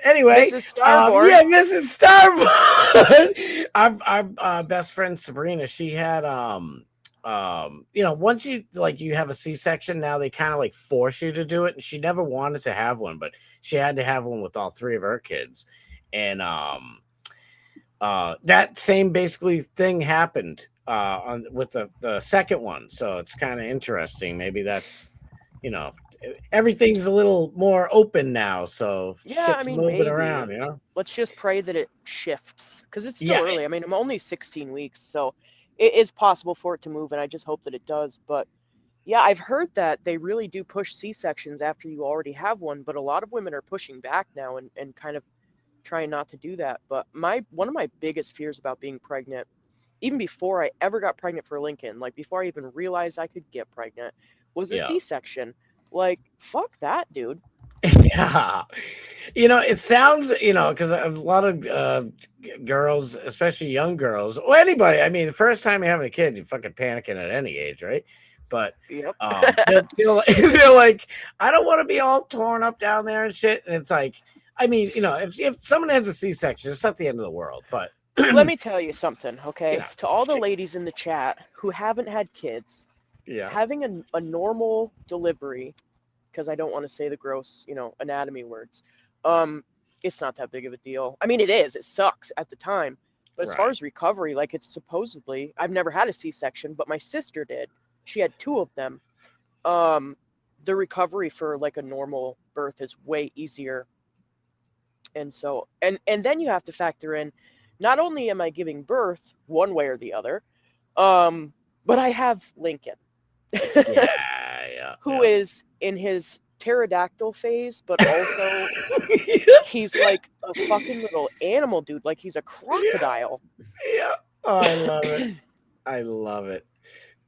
Anyway, Mrs. Starboard. Mrs. Starboard. Our best friend Sabrina, she had once you have a C-section, now they kind of like force you to do it, and she never wanted to have one, but she had to have one with all 3 of her kids. And that same basically thing happened with the second one. So it's kind of interesting. Maybe that's, everything's a little more open now, so shit's moving around, Let's just pray that it shifts because it's still early. I mean, I'm only 16 weeks, so it's possible for it to move, and I just hope that it does. But yeah, I've heard that they really do push C-sections after you already have one, but a lot of women are pushing back now and kind of trying not to do that. But one of my biggest fears about being pregnant, even before I ever got pregnant for Lincoln, like before I even realized I could get pregnant, was a C-section. Like, fuck that, dude. Yeah. It sounds, because a lot of girls, especially young girls, or anybody, I mean, the first time you're having a kid, you're fucking panicking at any age, right? But yep. they're like, I don't want to be all torn up down there and shit. And it's like, I mean, if someone has a C-section, it's not the end of the world. But let me tell you something, okay? Yeah. To all the ladies in the chat who haven't had kids, having a normal delivery, because I don't want to say the gross, anatomy words, it's not that big of a deal. I mean, it is. It sucks at the time. But as far as recovery, like it's supposedly, I've never had a C-section, but my sister did. She had 2 of them. The recovery for like a normal birth is way easier. And so, and then you have to factor in, not only am I giving birth one way or the other, but I have Lincoln. Who is in his pterodactyl phase, but also he's like a fucking little animal, dude. Like he's a crocodile. Yeah. Oh, I love it. I love it.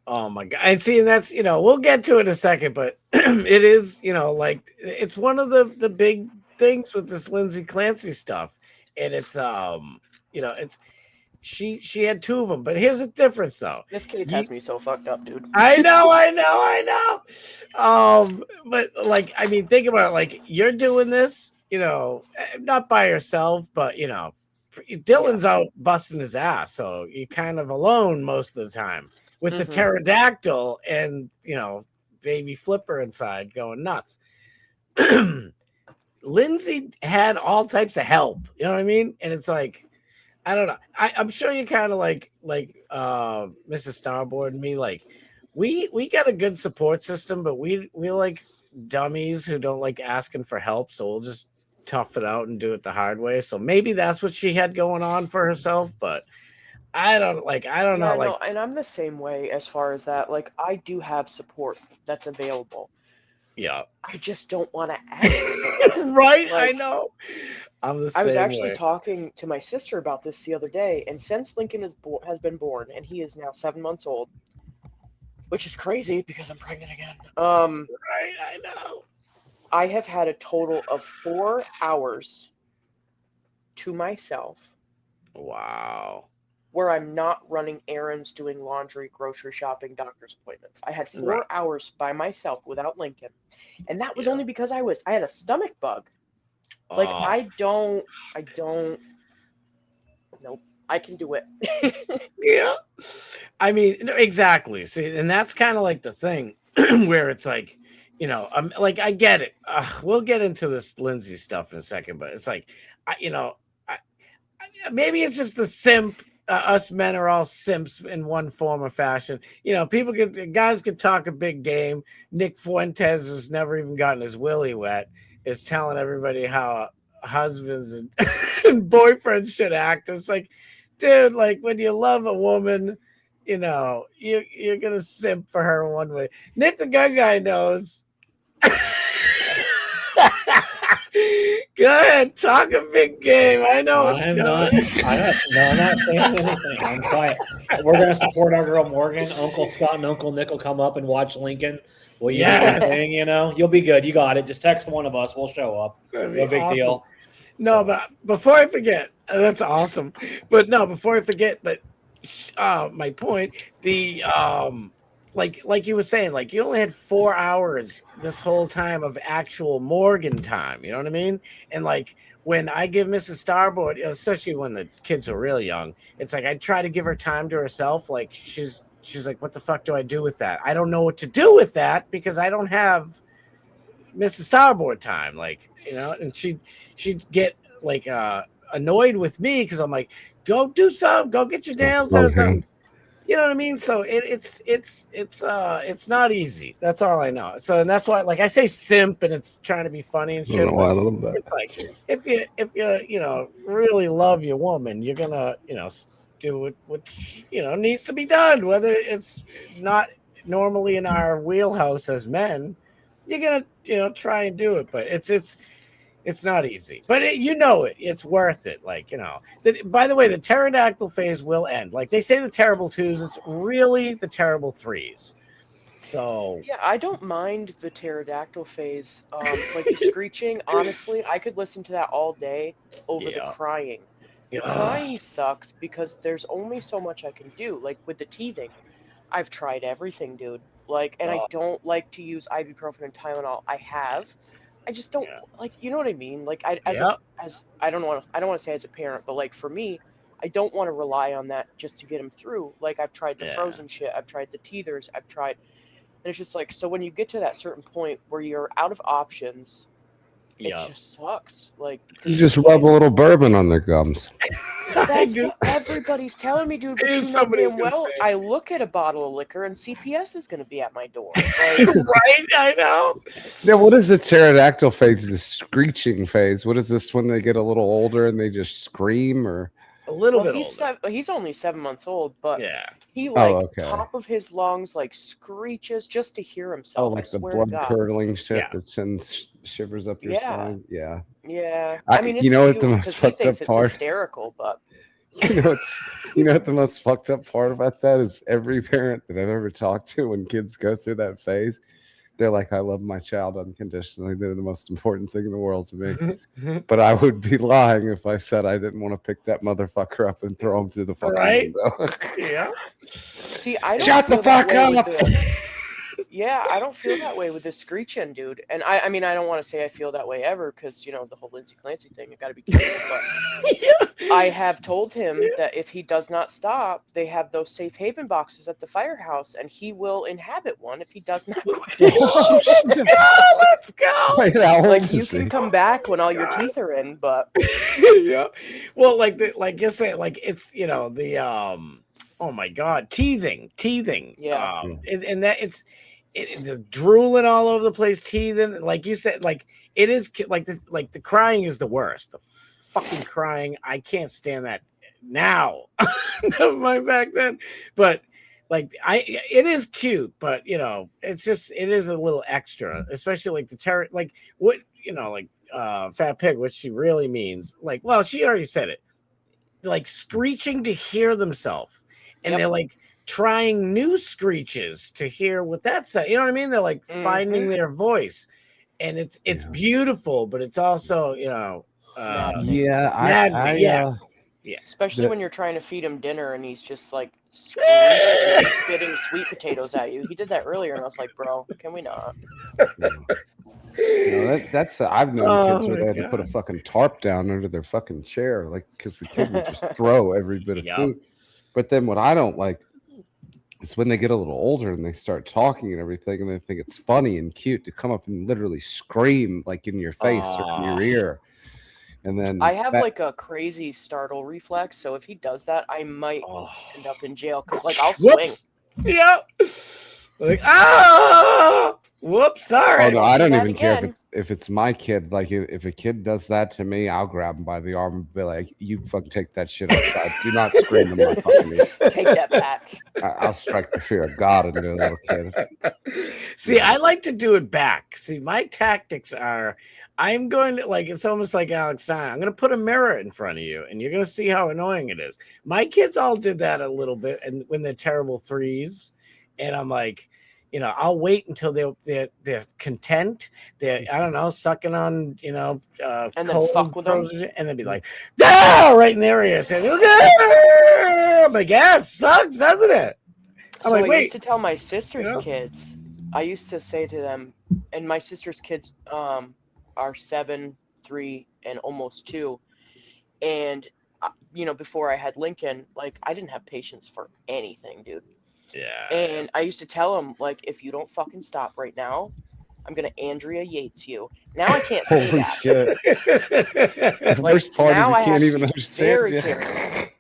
Oh my God. And see, and that's, we'll get to it in a second, but it is, like it's one of the big things with this Lindsay Clancy stuff. And it's, it's, she had 2 of them, but here's the difference though. This case has me so fucked up, dude. I know. But like, I mean, think about it. Like you're doing this not by herself, but Dylan's out busting his ass, so you're kind of alone most of the time with the pterodactyl and baby Flipper inside going nuts. Lindsay had all types of help, you know what I mean? And it's like, I don't know. I'm sure you kind of like Mrs. Starboard and me, like we got a good support system, but we like dummies who don't like asking for help, so we'll just tough it out and do it the hard way. So maybe that's what she had going on for herself, but I don't know. No, and I'm the same way as far as that. Like, I do have support that's available. Yeah. I just don't want to ask. Right? Like, I know. I'm the same I was actually way. talking to my sister about this the other day, and since Lincoln has been born, and he is now 7 months old, which is crazy because I'm pregnant again. Right, I know. I have had a total of 4 hours to myself. Wow. Where I'm not running errands, doing laundry, grocery shopping, doctor's appointments. I had 4 hours by myself without Lincoln. And that was only because I had a stomach bug. Like, I don't, nope, I can do it. Yeah. I mean, exactly. See, and that's kind of like the thing where it's like, like, I get it. We'll get into this Lindsay stuff in a second, but it's like, maybe it's just the simp. Us men are all simps in one form or fashion. Guys could talk a big game. Nick Fuentes, who's never even gotten his willy wet, is telling everybody how husbands and boyfriends should act. It's like, dude, like when you love a woman, you're gonna simp for her one way. Nick the gun guy knows. Go ahead, talk a big game. I know it's I'm not saying anything. I'm quiet. We're gonna support our girl Morgan. Uncle Scott and Uncle Nick will come up and watch Lincoln. Well, thing, you'll be good. You got it. Just text one of us. We'll show up. No big deal. No, but before I forget, that's awesome. But no, before I forget, my point, the like you were saying, like you only had 4 hours this whole time of actual Morgan time. You know what I mean? And like when I give Mrs. Starboard, especially when the kids were real young, it's like I try to give her time to herself. Like she's like, what the fuck do I do with that? I don't know what to do with that because I don't have Mrs. Starboard time. Like, and she'd get like annoyed with me because I'm like, go do something, go get your nails done. Something. You know what I mean? So it's not easy. That's all I know. So and that's why, like I say, simp, and it's trying to be funny and shit. I love that. It's like if you really love your woman, you're gonna do what needs to be done, whether it's not normally in our wheelhouse as men. You're gonna try and do it, but it's not easy, but it's worth it. Like, by the way, the pterodactyl phase will end. Like they say the terrible twos, it's really the terrible threes. So yeah, I don't mind the pterodactyl phase. Like the screeching, honestly, I could listen to that all day over the crying. The crying sucks because there's only so much I can do. Like with the teething, I've tried everything, dude. Like, and I don't like to use ibuprofen and Tylenol. I just don't like, you know what I mean? Like I don't want to say as a parent, but like for me, I don't want to rely on that just to get him through. Like I've tried the frozen shit, I've tried the teethers, and it's just like, so when you get to that certain point where you're out of options, it just sucks. Like you just rub a little bourbon on their gums. That's what everybody's telling me, dude. But you know damn well, I look at a bottle of liquor and CPS is going to be at my door. Like, right? I know. Yeah. What is the pterodactyl phase? The screeching phase. What is this when they get a little older and they just scream or? A little bit older. He's only 7 months old, but he top of his lungs like screeches just to hear himself. Oh, like the blood curdling shit that sends shivers up your spine. Yeah. Yeah. I mean, it's what the most fucked up part? It's hysterical, but you know what the most fucked up part about that is? Every parent that I've ever talked to when kids go through that phase, they're like, I love my child unconditionally. They're the most important thing in the world to me. But I would be lying if I said I didn't want to pick that motherfucker up and throw him through the fucking window. Yeah. See, I don't shut the fuck up. Yeah, I don't feel that way with this screeching, dude. And I mean, I don't want to say I feel that way ever because, you know, the whole Lindsay Clancy thing, you got to be careful. But I have told him that if he does not stop, they have those safe haven boxes at the firehouse, and he will inhabit one if he does not quit. Let's go. Wait, how old Like, you is can he? come back when all your teeth are in, but Yeah. Well, like you say, like it's, you know, the oh my god, teething. Yeah. And that the drooling all over the place, teething, like you said, like it is like this, like the crying is the worst. The fucking crying, I can't stand that now. Never mind back then. But like it is cute, but you know, it is a little extra, especially like the like what, you know, like Fat Pig, what she really means, like, well, she already said it, like screeching to hear themselves, and they're like trying new screeches to hear what that said. You know what I mean? They're like finding their voice, and it's beautiful, but it's also, you know, Yeah. Especially when you're trying to feed him dinner and he's just like spitting sweet potatoes at you. He did that earlier, and I was like, bro, can we not? You know, that's I've known kids where they had to put a fucking tarp down under their fucking chair, like, because the kid would just throw every bit of food. But then what I don't like is when they get a little older and they start talking and everything, and they think it's funny and cute to come up and literally scream like in your face or in your ear. And then I have like a crazy startle reflex, so if he does that, I might end up in jail because, like, I'll swing. Yeah. Like, whoops, sorry. Oh, no, I don't even care if it's my kid. Like, if a kid does that to me, I'll grab him by the arm and be like, "You fucking take that shit outside. Do not scream in my fucking ear." Take that back. I'll strike the fear of God into a little kid. See, I like to do it back. See, my tactics are, I'm going to, like, it's almost like Alex Stein. I'm going to put a mirror in front of you, and you're going to see how annoying it is. My kids all did that a little bit, and when they're terrible threes, and I'm like, you know, I'll wait until they're content. They're, I don't know, sucking on, you know, and then fuck with them, and then be like, right in their ears, and I'm like, yeah, it sucks, doesn't it? So like, I used to tell my sister's kids. I used to say to them, and my sister's kids are 7, 3, and almost 2, and you know, before I had Lincoln, like, I didn't have patience for anything, dude. Yeah. And I used to tell him, like, if you don't fucking stop right now, I'm gonna Andrea Yates you. Now I can't say Holy that. Shit. The Like, worst part is now you I can't have even to be very understand. careful.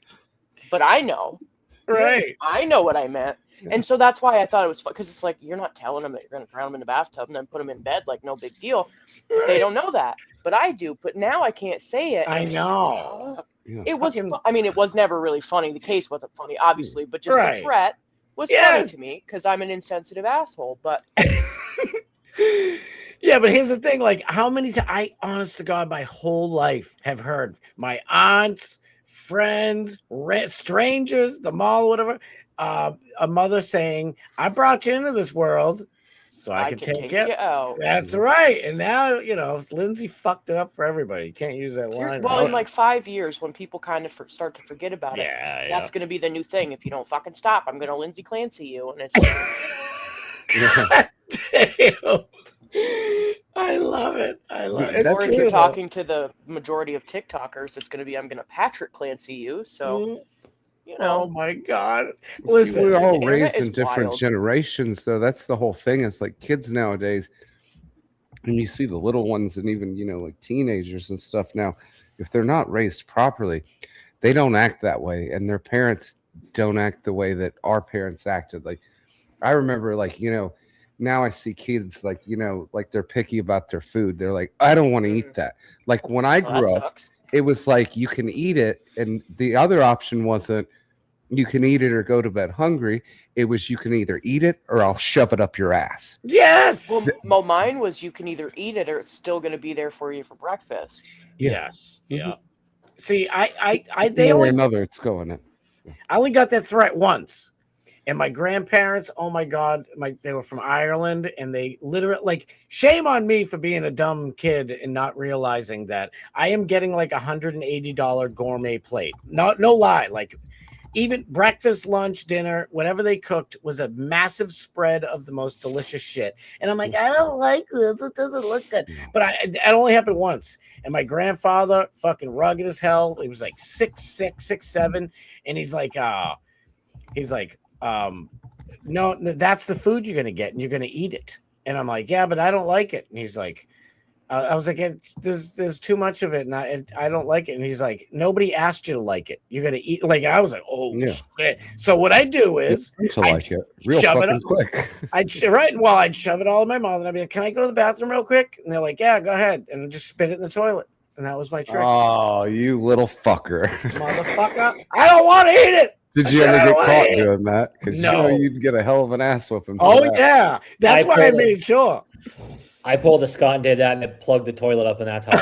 But I know. Right. I know what I meant. And so that's why I thought it was fun, because it's like, you're not telling them that you're going to drown them in the bathtub and then put them in bed, like, no big deal. Right. They don't know that. But I do. But now I can't say it. I know. It was, I mean, it was never really funny. The case wasn't funny, obviously, but just the threat was funny to me because I'm an insensitive asshole. But yeah, but here's the thing, like, how many times, I, honest to God, my whole life have heard my aunts, friends, strangers, the mall, whatever, a mother saying, I brought you into this world so I can take you out. That's right. And now, you know, Lindsay fucked it up for everybody. You can't use that line. Well, in like 5 years, when people kind of start to forget about it, that's going to be the new thing. If you don't fucking stop, I'm going to Lindsay Clancy you. And it's Damn. I love it. I love it. Or if you're talking to the majority of TikTokers, it's going to be, I'm going to Patrick Clancy you. So, you know. Oh my God. Listen, we're all raised in different generations, though. That's the whole thing. It's like kids nowadays, and you see the little ones and even, you know, like teenagers and stuff now, if they're not raised properly, they don't act that way. And their parents don't act the way that our parents acted. Like, I remember, like, you know, now I see kids, like, you know, like they're picky about their food. They're like, I don't want to eat that. Like when I grew up, it was like, you can eat it. And the other option wasn't, you can eat it or go to bed hungry. It was, you can either eat it or I'll shove it up your ass. Yes. Well, mine was, you can either eat it or it's still going to be there for you for breakfast. Yes. Mm-hmm. Yeah. See, it's going in. I only got that threat once. And my grandparents, oh my God, they were from Ireland, and they literally, like, shame on me for being a dumb kid and not realizing that I am getting like $180 gourmet plate. No lie. Like, even breakfast, lunch, dinner, whatever they cooked was a massive spread of the most delicious shit. And I'm like, I don't like this. It doesn't look good. But it only happened once. And my grandfather, fucking rugged as hell. He was like 6'6", 6'7", and he's like, no, that's the food you're gonna get, and you're gonna eat it. And I'm like, yeah, but I don't like it. And he's like, I was like, there's too much of it, and I don't like it. And he's like, nobody asked you to like it. You're gonna eat. Like, I was like, oh yeah. Shit. So what I do is like it real fucking quick. I'd shove it all in my mouth, and I'd be like, can I go to the bathroom real quick? And they're like, yeah, go ahead, and I'd just spit it in the toilet. And that was my trick. Oh, you little fucker. Motherfucker. I don't want to eat it. Did you ever get caught doing that? Because no. You'd get a hell of an ass whooping. Oh, yeah. That's why I made sure. I pulled a Scott and did that, and it plugged the toilet up, and that's how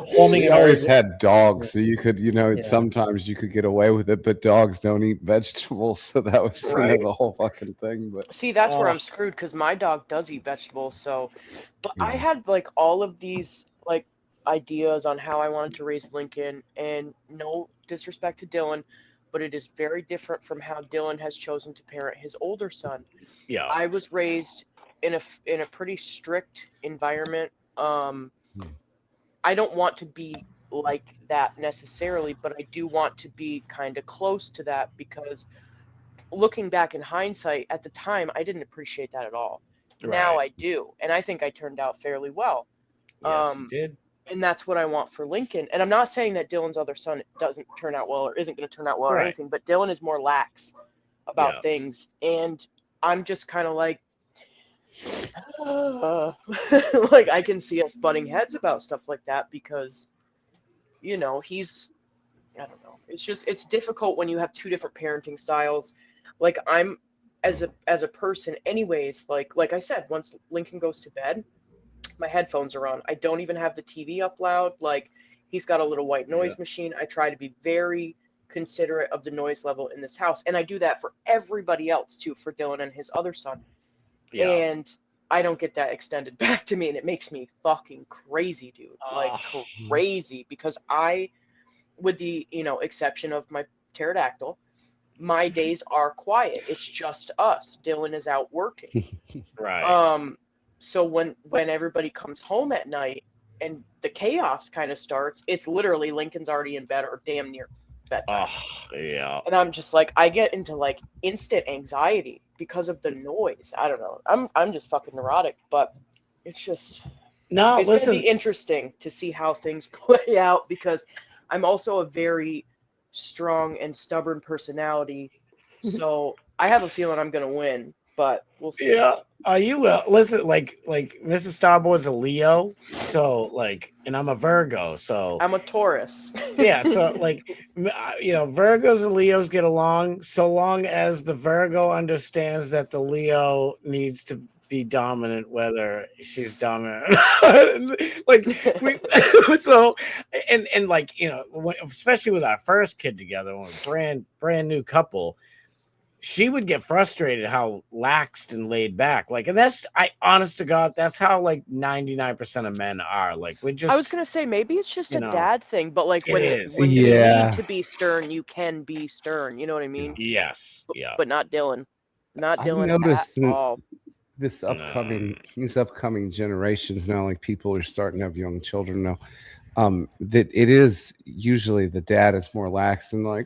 plumbing. You always had dogs, so you could, sometimes you could get away with it, but dogs don't eat vegetables, so that was the whole fucking thing. But see, that's where I'm screwed because my dog does eat vegetables. So, but I had like all of these like ideas on how I wanted to raise Lincoln, and no disrespect to Dylan, but it is very different from how Dylan has chosen to parent his older son. Yeah, I was raised in a pretty strict environment. I don't want to be like that necessarily, but I do want to be kind of close to that because looking back in hindsight, at the time, I didn't appreciate that at all. Right. Now I do, and I think I turned out fairly well. Yes, you did. And that's what I want for Lincoln. And I'm not saying that Dylan's other son doesn't turn out well or isn't going to turn out well or anything, but Dylan is more lax about things. And I'm just kind of like, like I can see us butting heads about stuff like that because, he's, I don't know. It's difficult when you have two different parenting styles. Like I'm as a person anyways, like I said, once Lincoln goes to bed, my headphones are on. I don't even have the TV up loud. Like he's got a little white noise machine. I try to be very considerate of the noise level in this house. And I do that for everybody else too, for Dylan and his other son. Yeah. And I don't get that extended back to me. And it makes me fucking crazy, dude. Like crazy because with the, exception of my pterodactyl, my days are quiet. It's just us. Dylan is out working. Right. So when everybody comes home at night and the chaos kind of starts, it's literally Lincoln's already in bed or damn near bedtime. Yeah. And I'm just like, I get into like instant anxiety because of the noise. I don't know. I'm just fucking neurotic, but it's just it's gonna be interesting to see how things play out because I'm also a very strong and stubborn personality. So I have a feeling I'm gonna win, but we'll see. Yeah. You listen, like Mrs. Starboard's a Leo, so and I'm a Virgo, so I'm a Taurus. Yeah, so Virgos and Leos get along so long as the Virgo understands that the Leo needs to be dominant, whether she's dominant. Especially with our first kid together, when a brand new couple. She would get frustrated how laxed and laid back. And that's, honest to God, that's how 99% of men are. We're just. I was gonna say maybe it's just a dad thing, but when you need to be stern, you can be stern. You know what I mean? Yes. But not Dylan. Not Dylan at all. These upcoming generations now, people are starting to have young children now. That it is usually the dad is more lax and I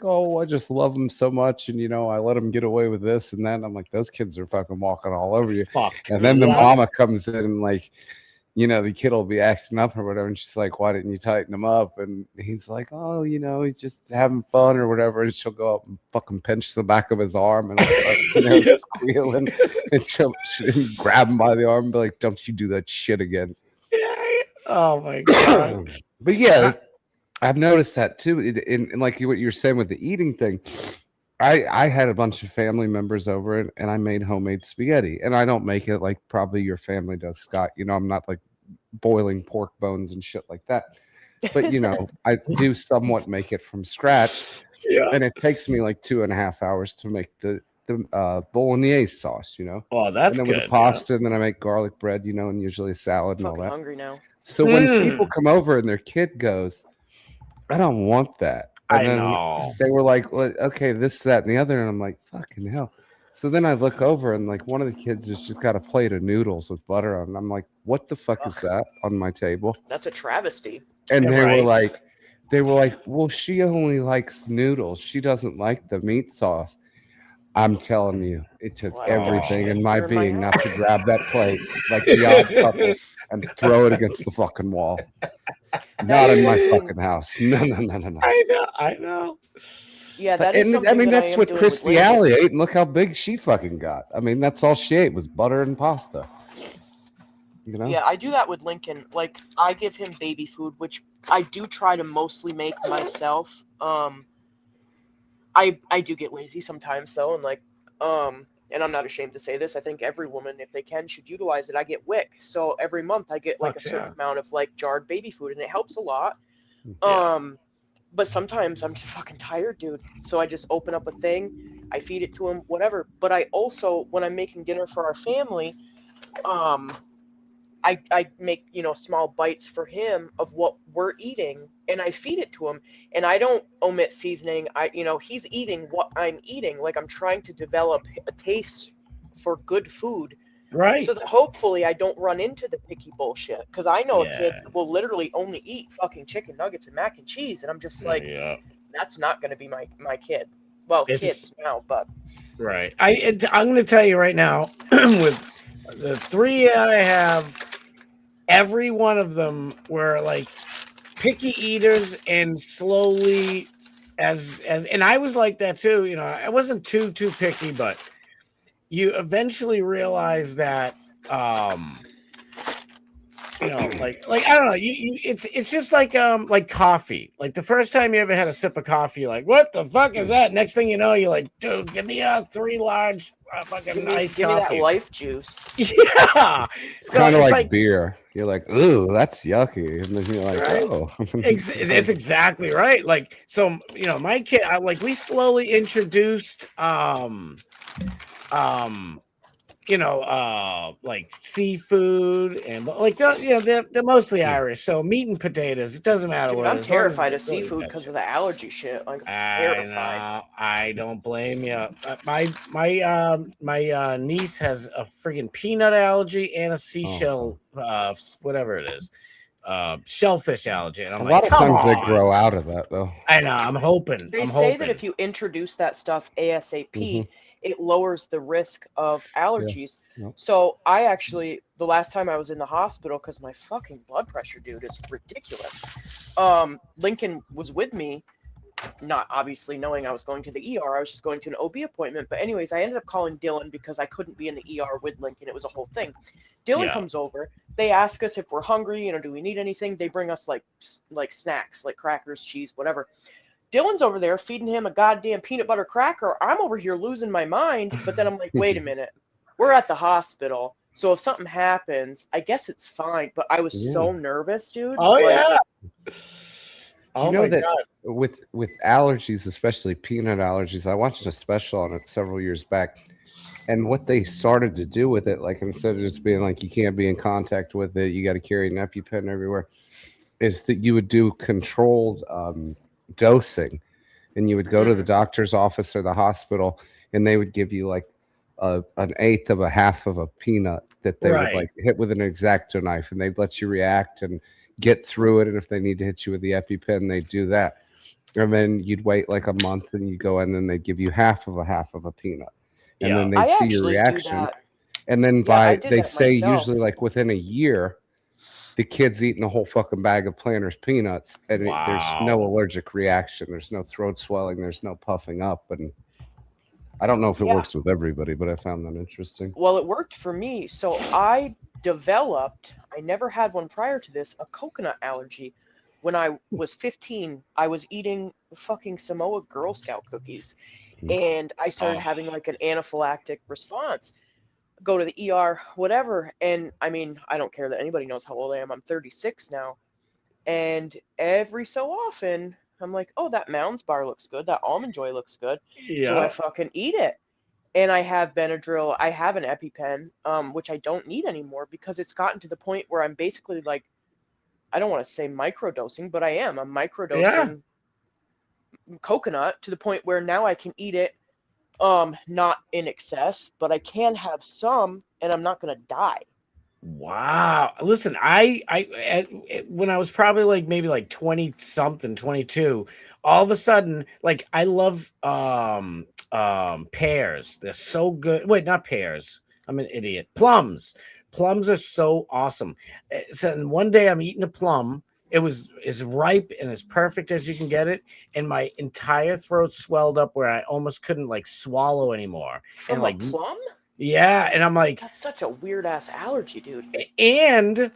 just love him so much and I let him get away with this and that. And I'm like, those kids are fucking walking all over you. And then the mama comes in and the kid will be acting up or whatever, and she's like, why didn't you tighten him up? And he's like, he's just having fun or whatever. And she'll go up and fucking pinch the back of his arm and squealing, and she'll grab him by the arm and be like, don't you do that shit again. Oh my God. But yeah, I've noticed that too. In like what you're saying with the eating thing, I had a bunch of family members over and I made homemade spaghetti. And I don't make it like probably your family does, Scott. I'm not boiling pork bones and shit like that. But I do somewhat make it from scratch. Yeah. And it takes me 2.5 hours to make the bolognese sauce. Oh, that's and then good. With the pasta, and then I make garlic bread. And usually a salad and all that. Hungry now. So when people come over and their kid goes, I don't want that. And then they were like, well, okay, this, that, and the other. And I'm like, fucking hell. So then I look over and like one of the kids has just got a plate of noodles with butter on. And I'm like, what the fuck is that on my table? That's a travesty. And they were like, well, she only likes noodles. She doesn't like the meat sauce. I'm telling you, it took everything in my being not to grab that plate like the odd couple and throw it against the fucking wall. Not in my fucking house. No. I know. Yeah, that is something I mean, that that's I am what doing Christy with Alley Lincoln. ate, and look how big she fucking got. I mean, that's all she ate was butter and pasta. You know? Yeah, I do that with Lincoln. Like, I give him baby food, which I do try to mostly make myself. I do get lazy sometimes though, and like, and I'm not ashamed to say this. I think every woman, if they can, should utilize it. I get WIC, so every month I get like a certain amount of like jarred baby food, and it helps a lot. But sometimes I'm just fucking tired, dude. So I just open up a thing, I feed it to him, whatever. But I also, when I'm making dinner for our family, I make, small bites for him of what we're eating, and I feed it to him, and I don't omit seasoning. He's eating what I'm eating. Like, I'm trying to develop a taste for good food. Right. So that hopefully I don't run into the picky bullshit, because I know a kid that will literally only eat fucking chicken nuggets and mac and cheese, and I'm just like, that's not going to be my kid. Well, kids now, but right. I'm going to tell you right now, with the 3 I have, every one of them were like picky eaters, and slowly and I was like that too. I wasn't too picky, but you eventually realize that like I don't know, it's just like coffee. Like the first time you ever had a sip of coffee, you're like, what the fuck is that? Next thing you know, you're like, dude, give me a 3 large fucking iced give coffee. me that life juice. Yeah. So kind of like beer. You're like, ooh, that's yucky. And then you're like, oh. It's exactly right. Like, so, my kid, we slowly introduced, like seafood, and like they're mostly Irish, so meat and potatoes. It doesn't matter. Dude, what I'm it is, terrified of seafood because of the allergy shit. Like, I'm terrified. I don't blame you. My niece has a friggin' peanut allergy and a seashell, whatever it is, shellfish allergy. And I'm a lot of times they on. grow out of that, though. I know. I'm hoping. They say that if you introduce that stuff ASAP, it lowers the risk of allergies. Yeah. Yep. So I actually, the last time I was in the hospital, because my fucking blood pressure, dude, is ridiculous. Lincoln was with me, not obviously knowing I was going to the ER. I was just going to an OB appointment. But anyways, I ended up calling Dylan because I couldn't be in the ER with Lincoln. It was a whole thing. Dylan comes over. They ask us if we're hungry, do we need anything? They bring us like snacks, like crackers, cheese, whatever. Dylan's over there feeding him a goddamn peanut butter cracker. I'm over here losing my mind, but then I'm like, wait a minute. We're at the hospital, so if something happens, I guess it's fine. But I was so nervous, dude. Oh, yeah. Do you know that with allergies, especially peanut allergies, I watched a special on it several years back, and what they started to do with it, like instead of just being like you can't be in contact with it, you got to carry an EpiPen everywhere, is that you would do controlled dosing, and you would go to the doctor's office or the hospital, and they would give you like an eighth of a half of a peanut that they would like hit with an X-Acto knife, and they'd let you react and get through it. And if they need to hit you with the EpiPen, they do that. And then you'd wait like a month, and you go, and then they'd give you half of a peanut, and then they'd see your reaction. And then they say usually like within a year, the kid's eating a whole fucking bag of Planters peanuts, and there's no allergic reaction. There's no throat swelling. There's no puffing up. And I don't know if it works with everybody, but I found that interesting. Well, it worked for me. So I developed, I never had one prior to this, a coconut allergy. When I was 15, I was eating fucking Samoa Girl Scout cookies, and I started having like an anaphylactic response. Go to the ER, whatever. And I mean, I don't care that anybody knows how old I am. I'm 36 now. And every so often, I'm like, oh, that Mounds bar looks good. That Almond Joy looks good. Yeah. So I fucking eat it. And I have Benadryl. I have an EpiPen, which I don't need anymore because it's gotten to the point where I'm basically like, I don't want to say microdosing, but I am. I'm microdosing coconut to the point where now I can eat it, not in excess, but I can have some, and I'm not gonna die. Wow. Listen, I when I was probably like maybe like 20 something, 22, all of a sudden, like I love pears. They're so good. Wait, not pears. I'm an idiot. Plums. Plums are so awesome. So one day I'm eating a plum. It was as ripe and as perfect as you can get it, and my entire throat swelled up where I almost couldn't like swallow anymore. From and like a plum? Yeah, and I'm like, that's such a weird ass allergy, dude. And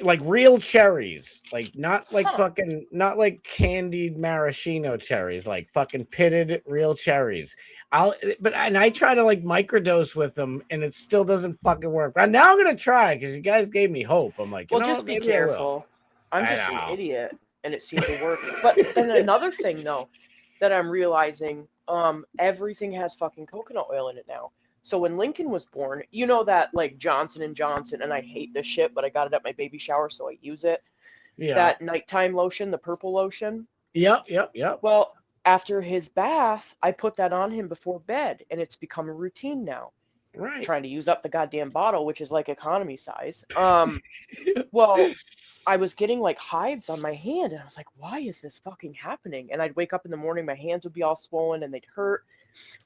like real cherries, like not like fucking, not like candied maraschino cherries, like fucking pitted real cherries. I try to like microdose with them, and it still doesn't fucking work. But now I'm gonna try because you guys gave me hope. I'm like, well, just be careful. I'm just an idiot, and it seems to work. But then another thing, though, that I'm realizing, everything has fucking coconut oil in it now. So when Lincoln was born, you know that like Johnson & Johnson, and I hate this shit, but I got it at my baby shower, so I use it. Yeah. That nighttime lotion, the purple lotion. Yep. Well, after his bath, I put that on him before bed, and it's become a routine now. Right. Trying to use up the goddamn bottle, which is like economy size. Well, I was getting like hives on my hand, and I was like, why is this fucking happening? And I'd wake up in the morning, my hands would be all swollen and they'd hurt.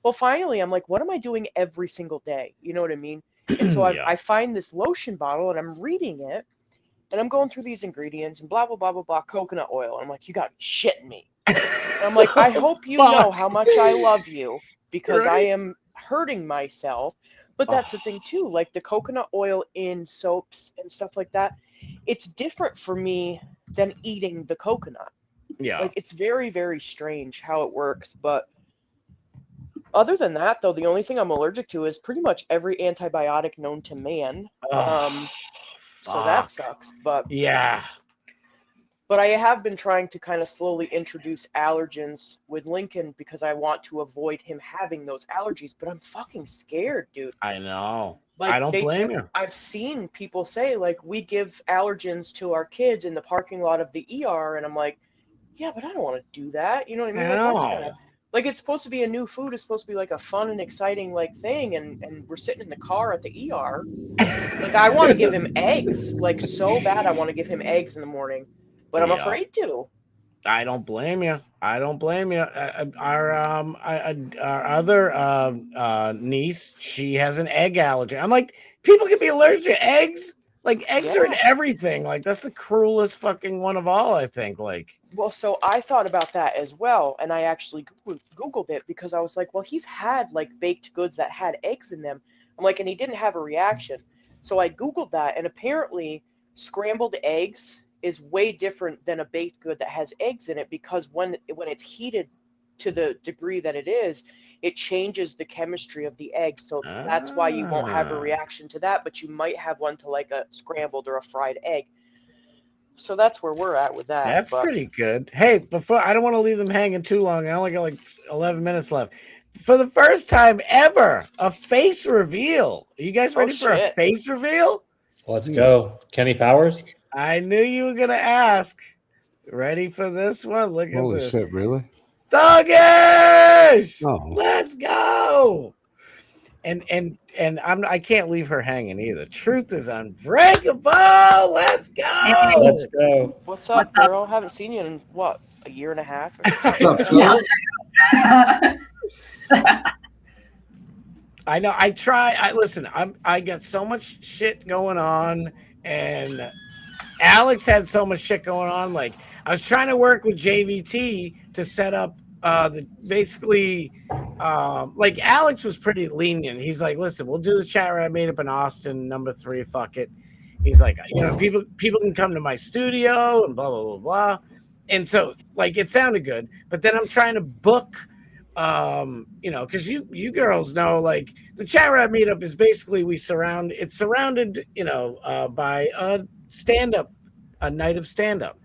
Well, finally, I'm like, what am I doing every single day? You know what I mean? And so I find this lotion bottle, and I'm reading it, and I'm going through these ingredients and blah, blah, blah, blah, blah, coconut oil. And I'm like, you got me shitting me. And I'm like, I hope you know how much I love you, because I am hurting myself. But that's the thing, too. Like the coconut oil in soaps and stuff like that, it's different for me than eating the coconut. Yeah. Like it's very, very strange how it works. But other than that, though, the only thing I'm allergic to is pretty much every antibiotic known to man. So that sucks. But yeah. But I have been trying to kind of slowly introduce allergens with Lincoln because I want to avoid him having those allergies. But I'm fucking scared, dude. I know. Like, I don't blame you. I've seen people say, like, we give allergens to our kids in the parking lot of the ER. And I'm like, yeah, but I don't want to do that. You know what I mean? Like, that's kinda, like, it's supposed to be a new food. It's supposed to be like a fun and exciting like thing. And we're sitting in the car at the ER. Like, I want to give him eggs. Like, so bad I want to give him eggs in the morning. But I'm afraid to. I don't blame you. I don't blame you. Our other niece, she has an egg allergy. I'm like, people can be allergic to eggs. Like, eggs are in everything. Like, that's the cruelest fucking one of all, I think. Like, well, so I thought about that as well, and I actually Googled it because I was like, well, he's had like baked goods that had eggs in them. I'm like, and he didn't have a reaction. So I Googled that, and apparently scrambled eggs is way different than a baked good that has eggs in it, because when it's heated to the degree that it is, it changes the chemistry of the egg. So that's why you won't have a reaction to that, but you might have one to like a scrambled or a fried egg. So that's where we're at with that. That's pretty good. Hey, before I don't want to leave them hanging too long. I only got like 11 minutes left. For the first time ever, a face reveal. Are you guys ready for a face reveal? Let's go. Kenny Powers? I knew you were going to ask. Ready for this one? Look at this. Holy shit, really? Thuggish! Oh. Let's go! And I can't leave her hanging either. Truth is unbreakable. Let's go! Let's go. What's up, girl? Haven't seen you in, what, a year and a half? I know. Listen, I got so much shit going on, and Alex had so much shit going on. Like, I was trying to work with JVT to set up like Alex was pretty lenient. He's like, listen, we'll do the chat I made up in Austin, number 3, fuck it. He's like, you know, people can come to my studio and blah, blah, blah, blah. And so, like, it sounded good. But then I'm trying to book, you know, because you girls know, like, the chat rap meetup is basically it's surrounded, you know, by a night of stand-up.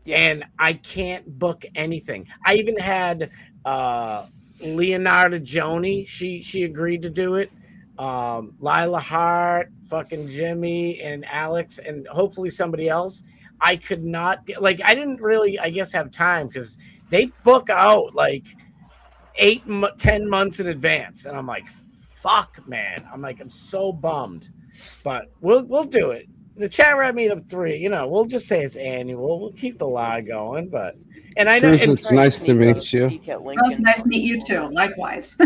Yes. And I can't book anything. I even had Leonardo Joni. She agreed to do it. Lila Hart, fucking Jimmy, and Alex, and hopefully somebody else. I could not get, like, I didn't really, I guess, have time because they book out like 10 months in advance, and I'm like, fuck, man. I'm like, I'm so bummed, but we'll do it. The chat rat meetup 3, you know, we'll just say it's annual. We'll keep the lie going, but and I know it's nice to meet you. Well, it's nice to meet you too. Likewise.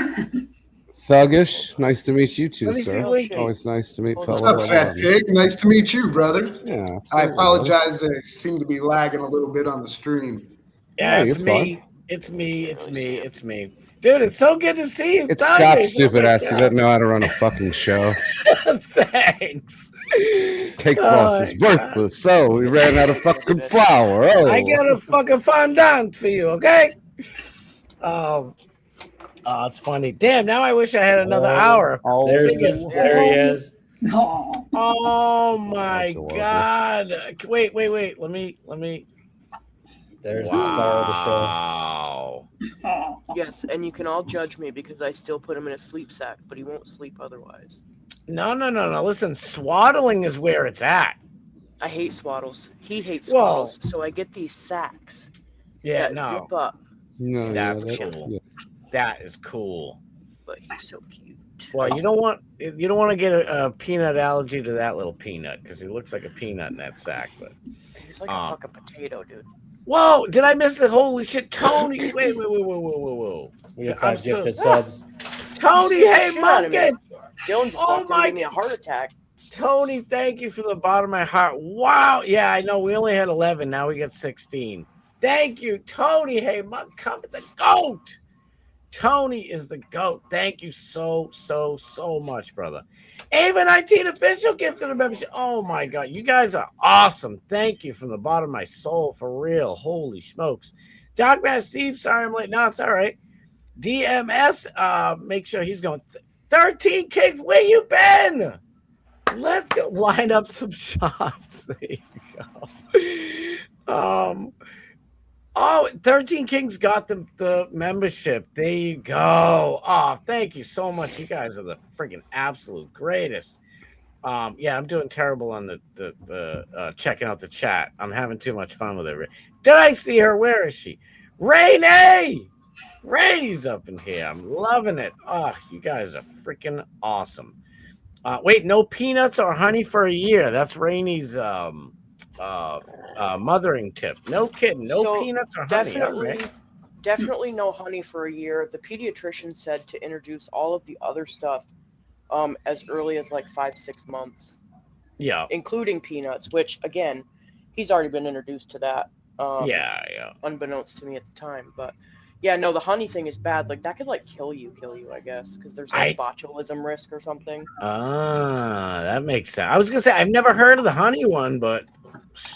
Thuggish, nice to meet you too, Let me see sir. Lincoln. Always nice to meet What's fellow. up, Fat Pig? Nice to meet you, brother. Yeah, I apologize that it seemed to be lagging a little bit on the stream. Yeah, No, it's you're me. fine. It's me. It's me. It's me. Dude, it's so good to see you. It's Thuggish. Scott's stupid Oh my ass. He doesn't know how to run a fucking show. God. Thanks. Cake Oh boss is my worthless, so we ran out of fucking flour. Oh, I got a fucking fondant for you, okay? Oh, it's funny. Damn, now I wish I had another hour. There he is. Oh my God. Wait. Let me. There's the star of the show. Wow. Yes, and you can all judge me because I still put him in a sleep sack, but he won't sleep otherwise. No. Listen, swaddling is where it's at. I hate swaddles. He hates Well- swaddles, so I get these sacks. Yeah, that no. zip up, no, That's yeah, cool. yeah. That is cool. but he's so cute. Well, you don't want to get a peanut allergy to that little peanut because he looks like a peanut in that sack. But He's like a fucking potato, dude. whoa, did I miss the holy shit, Tony? Wait. We have I'm 5 so- gifted subs. Tony, hey, Shit out of me. Munkets. Dylan just Oh walked in my and gave me a heart attack. Tony, thank you from the bottom of my heart. Wow. Yeah, I know. We only had 11. Now we got 16. Thank you, Tony. Hey, Munkets, the GOAT. Tony is the GOAT. Thank you so much, brother. Ava 19 official gifted a membership. Oh my God. You guys are awesome. Thank you from the bottom of my soul, for real. Holy smokes. Dogman Steve, sorry I'm late. No, it's all right. DMS, make sure he's going. 13 Kings, where you been? Let's go line up some shots. There you go. Oh, 13 Kings got the membership. There you go. Oh, thank you so much. You guys are the freaking absolute greatest. Yeah, I'm doing terrible on the checking out the chat. I'm having too much fun with it. Did I see her? Where is she? Rainey! Rainey's up in here. I'm loving it. Oh, you guys are freaking awesome. Wait, no peanuts or honey for a year. That's Rainey's mothering tip. No kidding. No peanuts or honey. Definitely no honey for a year. The pediatrician said to introduce all of the other stuff as early as like 5-6 months. Yeah. Including peanuts, which again, he's already been introduced to that. Yeah. Unbeknownst to me at the time, but yeah, no, the honey thing is bad. Like that could like kill you, I guess, because there's like botulism risk or something. Ah, that makes sense. I was gonna say I've never heard of the honey one, but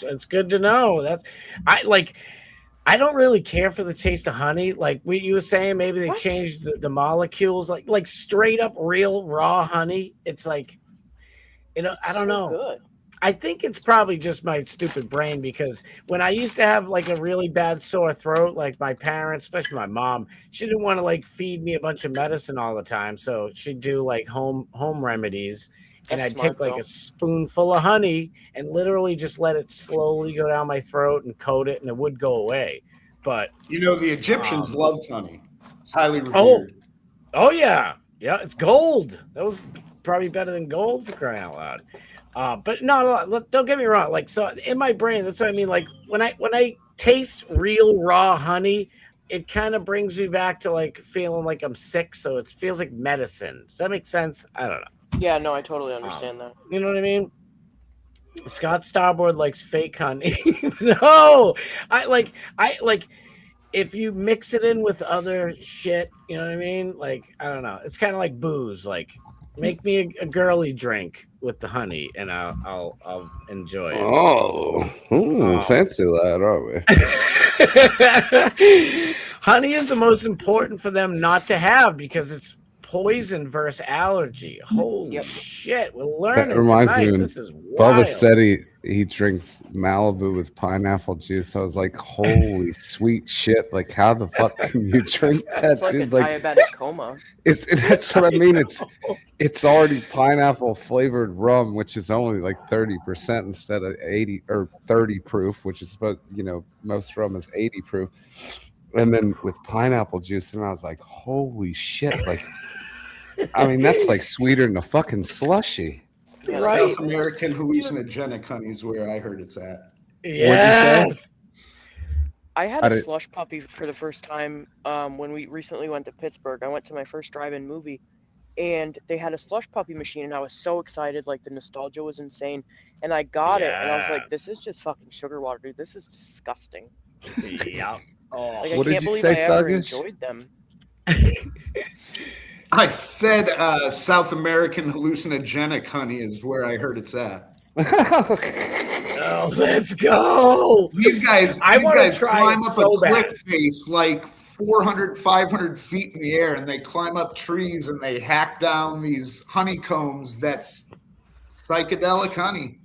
it's good to know. I don't really care for the taste of honey. Like you were saying, maybe they changed the molecules, like straight up real raw honey. It's like, I don't know. Good. I think it's probably just my stupid brain, because when I used to have like a really bad sore throat, like my parents, especially my mom, she didn't want to like feed me a bunch of medicine all the time. So she'd do like home remedies, and I'd take like a spoonful of honey and literally just let it slowly go down my throat and coat it, and it would go away. But the Egyptians loved honey. It's highly revered. Oh yeah. Yeah, it's gold. That was probably better than gold, for crying out loud. But no, don't get me wrong. Like, so in my brain, that's what I mean. Like when I taste real raw honey, it kind of brings me back to like feeling like I'm sick. So it feels like medicine. Does that make sense? I don't know. Yeah, no, I totally understand that. You know what I mean? Scott Starboard likes fake honey. No, I like if you mix it in with other shit. You know what I mean? Like, I don't know. It's kind of like booze. Like, make me a girly drink with the honey, and I'll enjoy it. Oh, fancy that, are we? Honey is the most important for them not to have, because it's poison versus allergy. Holy shit, we're learning. That reminds tonight. me, This is Bubba wild. said he drinks Malibu with pineapple juice. I was like, holy sweet shit! Like, how the fuck can you drink that, It's like dude? a diabetic coma. That's what I mean. It's already pineapple flavored rum, which is only like 30% instead of 80 or 30 proof, which is what most rum is 80 proof. And then with pineapple juice, and I was like, holy shit! Like, I mean, that's like sweeter than a fucking slushy. Yeah, Right. South American hallucinogenic honey is where I heard it's at. Yes. I had a slush puppy for the first time when we recently went to Pittsburgh. I went to my first drive-in movie, and they had a slush puppy machine, and I was so excited. Like, the nostalgia was insane. And I got it, and I was like, this is just fucking sugar water, dude. This is disgusting. Yeah. Oh. Like, What I did can't you believe say, I ever Thuggish? enjoyed them. I said South American hallucinogenic honey is where I heard it's at. Oh, let's go. These guys try climb it up so a cliff bad. face like 400, 500 feet in the air, and they climb up trees and they hack down these honeycombs. That's psychedelic honey.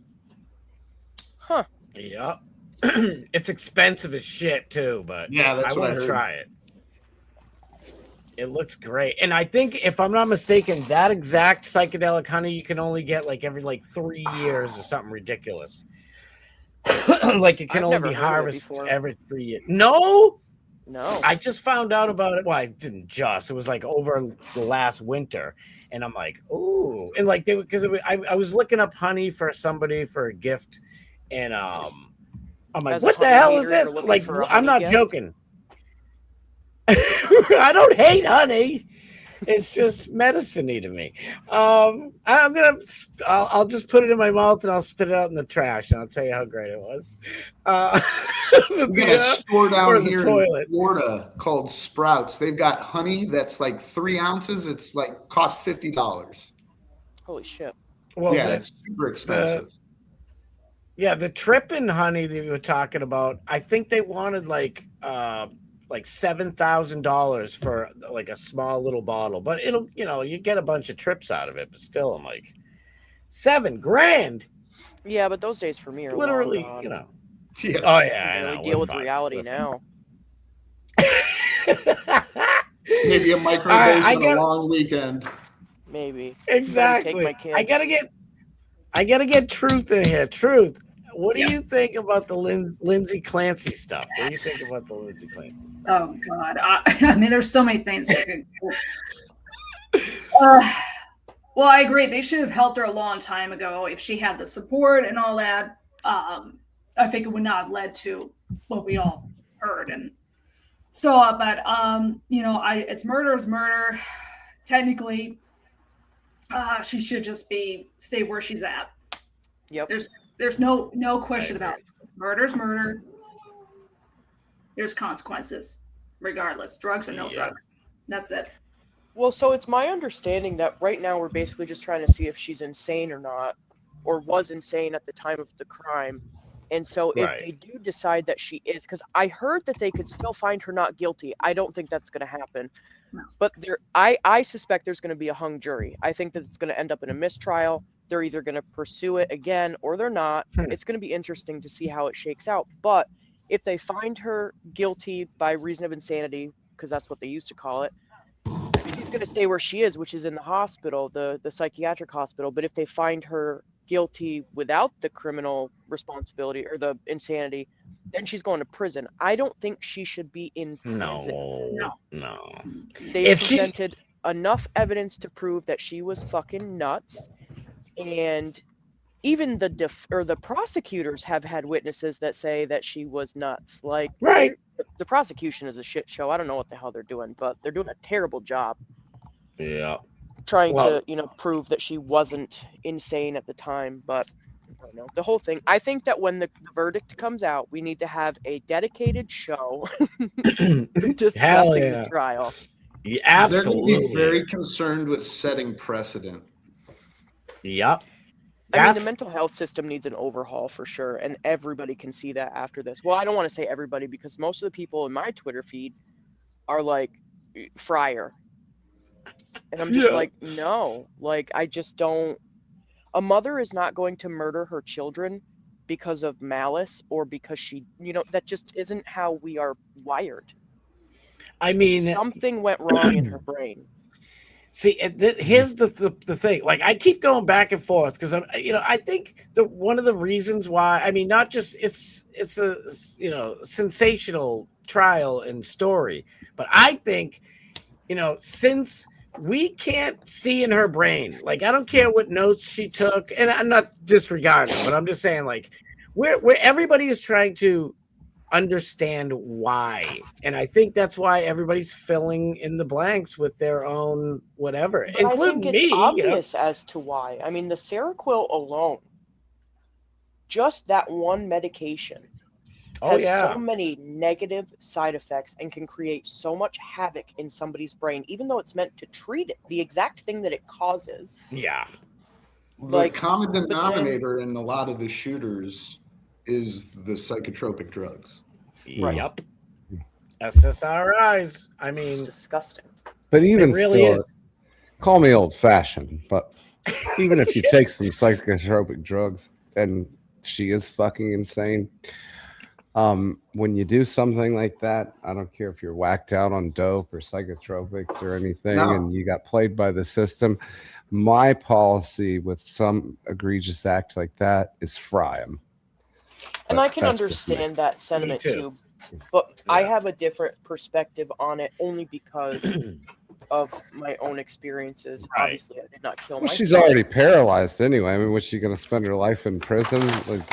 Huh. Yeah. It's expensive as shit too, but Yeah, that's I what I want to heard. try it. It looks great. And I think, if I'm not mistaken, that exact psychedelic honey you can only get like every 3 years or something ridiculous. Like, it can I've only never be heard of it harvested before. every 3 years. No? No. I just found out about it. Well, I didn't just. It was like over the last winter. And I'm like, ooh. And like, because I was looking up honey for somebody for a gift. And I'm like, As a what the honey hell hater, is you're it? looking Like, for a I'm honey not gift? joking. I don't hate honey. It's just medicine-y to me. I'll just put it in my mouth and I'll spit it out in the trash, and I'll tell you how great it was. We got a store or down the here in toilet. Florida called Sprouts. They've got honey that's like 3 ounces. It's like costs $50. Holy shit. Well, Yeah, it's super expensive. The tripping honey that you were talking about, I think they wanted like $7,000 for like a small little bottle, but it'll, you get a bunch of trips out of it, but still, I'm like, $7,000. Yeah, but those days for me are Literally, long gone. Yeah. Oh yeah, I I really know. deal We're with fucked. reality We're now. Maybe a microdose I on a long weekend. Maybe. Exactly. Take my kids. I gotta get Truth in here. Truth. What do you think about the Lindsay Clancy stuff? What do you think about the Lindsay Clancy stuff? Oh God! I mean, there's so many things that could. Well, I agree. They should have helped her a long time ago if she had the support and all that. I think it would not have led to what we all heard and saw. But it's murder is murder. Technically, she should just stay where she's at. Yep. There's no question about it. Murder's murder. There's consequences, regardless. Drugs or no drugs. That's it. Well, so it's my understanding that right now we're basically just trying to see if she's insane or not, or was insane at the time of the crime. And so if they do decide that she is, because I heard that they could still find her not guilty. I don't think that's going to happen. No. But I suspect there's going to be a hung jury. I think that it's going to end up in a mistrial. They're either going to pursue it again or they're not. It's going to be interesting to see how it shakes out. But if they find her guilty by reason of insanity, because that's what they used to call it, she's going to stay where she is, which is in the hospital, the psychiatric hospital. But if they find her guilty without the criminal responsibility or the insanity, then she's going to prison. I don't think she should be in prison. No. They presented enough evidence to prove that she was fucking nuts. And even the prosecutors have had witnesses that say that she was nuts. Like, the prosecution is a shit show. I don't know what the hell they're doing, but they're doing a terrible job. Yeah. Trying to, prove that she wasn't insane at the time. But I don't know. The whole thing. I think that when the verdict comes out, we need to have a dedicated show discussing the trial. Yeah, absolutely. They're going to be very concerned with setting precedent. Yep. I mean, the mental health system needs an overhaul for sure, and everybody can see that after this. Well, I don't want to say everybody, because most of the people in my Twitter feed are like Fryer. And I'm just like, no, like, I just don't. A mother is not going to murder her children because of malice or because she, that just isn't how we are wired. I mean, something went wrong in her brain. See, here's the thing. Like, I keep going back and forth because I think one of the reasons why, I mean, not just it's a sensational trial and story, but I think since we can't see in her brain, like, I don't care what notes she took, and I'm not disregarding, but I'm just saying, like, where everybody is trying to understand why, and I think that's why everybody's filling in the blanks with their own whatever, but including I think it's me. Obvious as to why. I mean, the Seroquel alone, just that one medication, has so many negative side effects and can create so much havoc in somebody's brain, even though it's meant to treat it, the exact thing that it causes. Yeah. The common denominator in a lot of the shooters is the psychotropic drugs. Right. Yep. SSRIs. I mean, it's disgusting. But even it really still, is. Call me old-fashioned, but even if you take some psychotropic drugs, and she is fucking insane, when you do something like that, I don't care if you're whacked out on dope or psychotropics or anything, and you got played by the system. My policy with some egregious act like that is fry them. And I can understand that sentiment too, but I have a different perspective on it only because of my own experiences. Right. Obviously, I did not kill myself. She's already paralyzed anyway. I mean, was she going to spend her life in prison,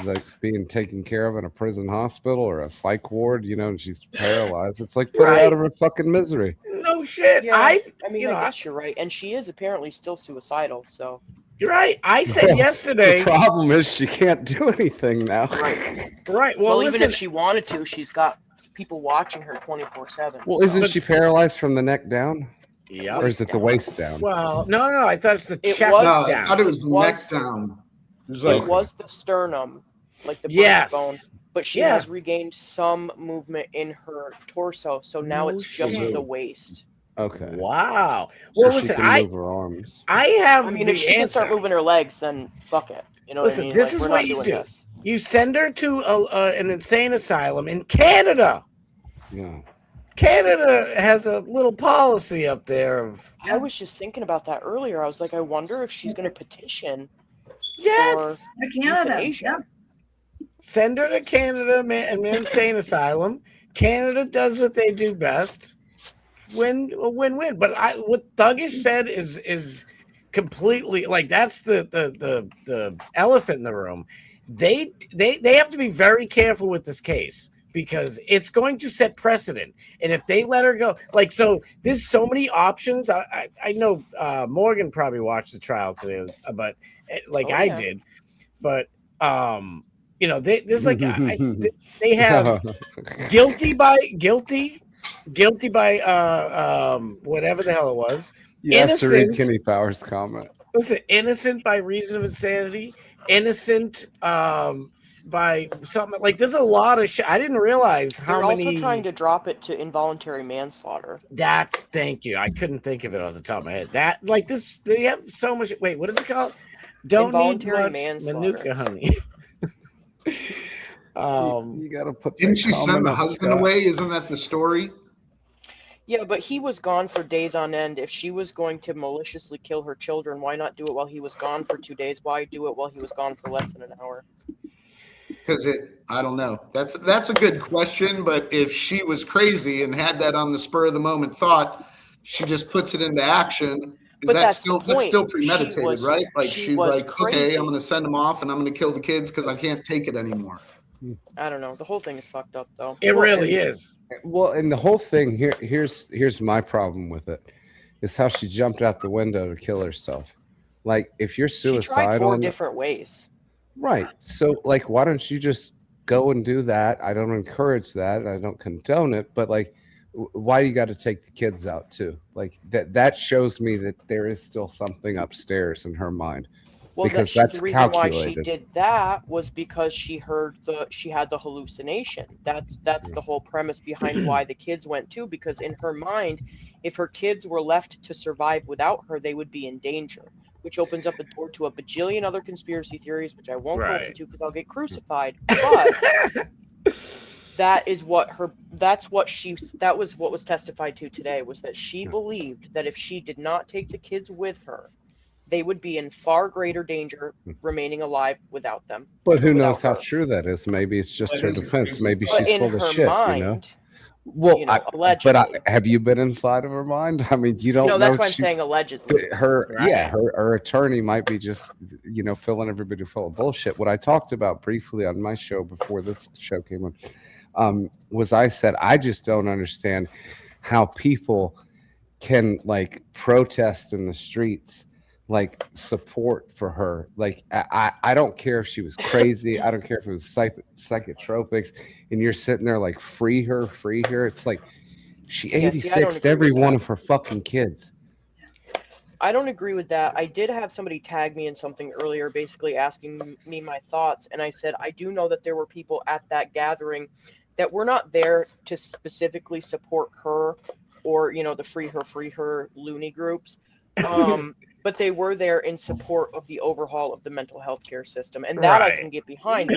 like being taken care of in a prison hospital or a psych ward? And she's paralyzed. It's like put her out of her fucking misery. No shit. Yeah, I guess you're right, and she is apparently still suicidal. So. You're right. I said yesterday. The problem is she can't do anything now. Right. Well, listen, even if she wanted to, she's got people watching her 24/7. Well, isn't she paralyzed from the neck down? Yeah. Or is it the waist down? Well, no. I thought it's the chest down. I thought it was neck down. It was the sternum, like the breastbone. But she has regained some movement in her torso, so now it's just the waist. Okay. Wow. Well, listen, she can move her arms. I have. I mean, if she can start moving her legs, then fuck it. You know listen, what I mean? This is what you do. This. You send her to an insane asylum in Canada. Yeah. Canada has a little policy up there of. I was just thinking about that earlier. I was like, I wonder if she's going to petition. Yes, for Canada. Yeah. Send her to Canada, an insane asylum. Canada does what they do best. Win-win. But what Thuggish said is completely like that's the elephant in the room. They have to be very careful with this case because it's going to set precedent. And if they let her go, like, so there's so many options. I know Morgan probably watched the trial today, but I did. But there's like they have guilty by whatever the hell it was. You have to read Kenny Powers' comment. Listen, innocent by reason of insanity, innocent by something like there's a lot of shit. I didn't realize how many. They're also trying to drop it to involuntary manslaughter. Thank you. I couldn't think of it off the top of my head. That like this, they have so much. Wait, what is it called? Don't need much Manuka honey. You gotta put. Didn't she send the husband away? Isn't that the story? Yeah, but he was gone for days on end. If she was going to maliciously kill her children, why not do it while he was gone for 2 days? Why do it while he was gone for less than an hour? Because I don't know. That's a good question. But if she was crazy and had that on the spur of the moment thought, she just puts it into action. That's still premeditated, right? Like she's like, crazy. Okay, I'm going to send them off and I'm going to kill the kids because I can't take it anymore. I don't know. The whole thing is fucked up, though. It really is. Well, and the whole thing here's my problem with it, is how she jumped out the window to kill herself. Like, if you're suicidal, she tried 4 different ways. Right. So, like, why don't you just go and do that? I don't encourage that. I don't condone it. But like, why do you got to take the kids out too? Like that shows me that there is still something upstairs in her mind. Well, because that's the reason why she did that was because she had the hallucination. That's the whole premise behind why the kids went too. Because in her mind, if her kids were left to survive without her, they would be in danger. which opens up a door to a bajillion other conspiracy theories, which I won't go into because I'll get crucified. But that was what was testified to today, was that she believed that if she did not take the kids with her, they would be in far greater danger remaining alive without them. But who knows how true that is? Maybe it's just her defense. Maybe she's full of shit, you know? Well, allegedly. Have you been inside of her mind? I mean, you don't know. No, that's why I'm saying allegedly. Her attorney might be just, filling everybody full of bullshit. What I talked about briefly on my show before this show came on, was I said, I just don't understand how people can protest in the streets, support for her. I don't care if she was crazy. I don't care if it was psychotropics, and you're sitting there free her. It's like she 86'd every one of her fucking kids. I don't agree with that. I did have somebody tag me in something earlier, basically asking me my thoughts, and I said I do know that there were people at that gathering that were not there to specifically support her or the free her loony groups. But they were there in support of the overhaul of the mental health care system. And that I can get behind. You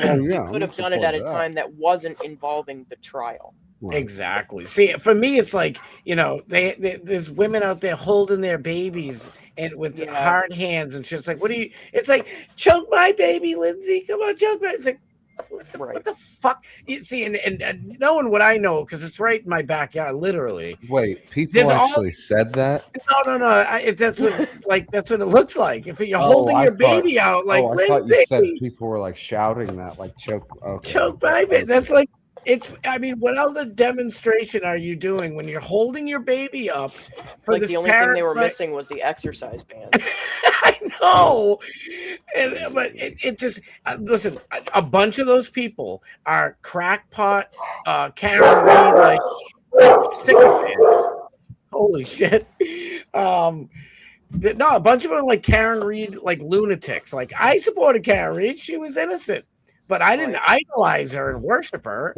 could have done it at a time that wasn't involving the trial. Exactly. See, for me, it's there's women out there holding their babies and with hard hands and shit. It's it's like, choke my baby, Lindsay. Come on, choke my. It's like, what the fuck? You see, and knowing what I know, because it's right in my backyard, literally. Wait, people actually said that? No. That's what it looks like. If you're holding your baby out, I Lindsay. thought you said people were shouting that, choke. Okay. Choke baby. That's what other demonstration are you doing when you're holding your baby up? For this the only thing they were missing was the exercise band. I know, but it just listen. A bunch of those people are crackpot, Karen Reed, sycophants. Holy shit! No, a bunch of them are Karen Reed, lunatics. I supported Karen Reed; she was innocent. But I didn't idolize her and worship her.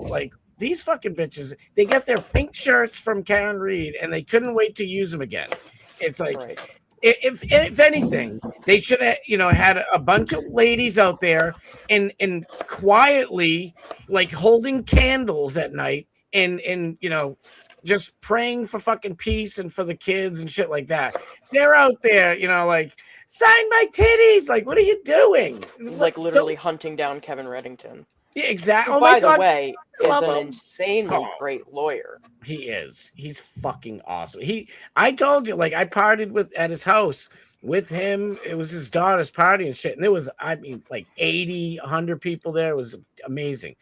These fucking bitches, they get their pink shirts from Karen Reed and they couldn't wait to use them again. It's if anything, they should have, had a bunch of ladies out there and quietly holding candles at night and just praying for fucking peace and for the kids and shit like that. They're out there, sign my titties. What are you doing? Literally hunting down Kevin Reddington. Yeah, exactly. Who, by the way, is an insanely great lawyer. He is. He's fucking awesome. I told you, I partied at his house with him. It was his daughter's party and shit. And there was, 80, 100 people there. It was amazing.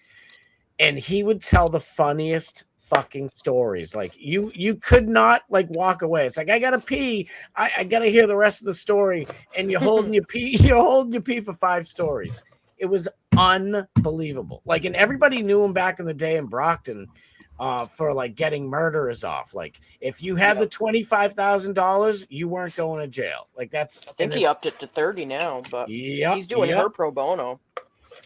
And he would tell the funniest fucking stories. You could not walk away. It's I gotta pee. I gotta hear the rest of the story. And you're holding your pee. You're holding your pee for 5 stories. It was unbelievable. And everybody knew him back in the day in Brockton for getting murderers off. If you had the $25,000, you weren't going to jail. That's. I think he upped it to 30 now, but he's doing her pro bono.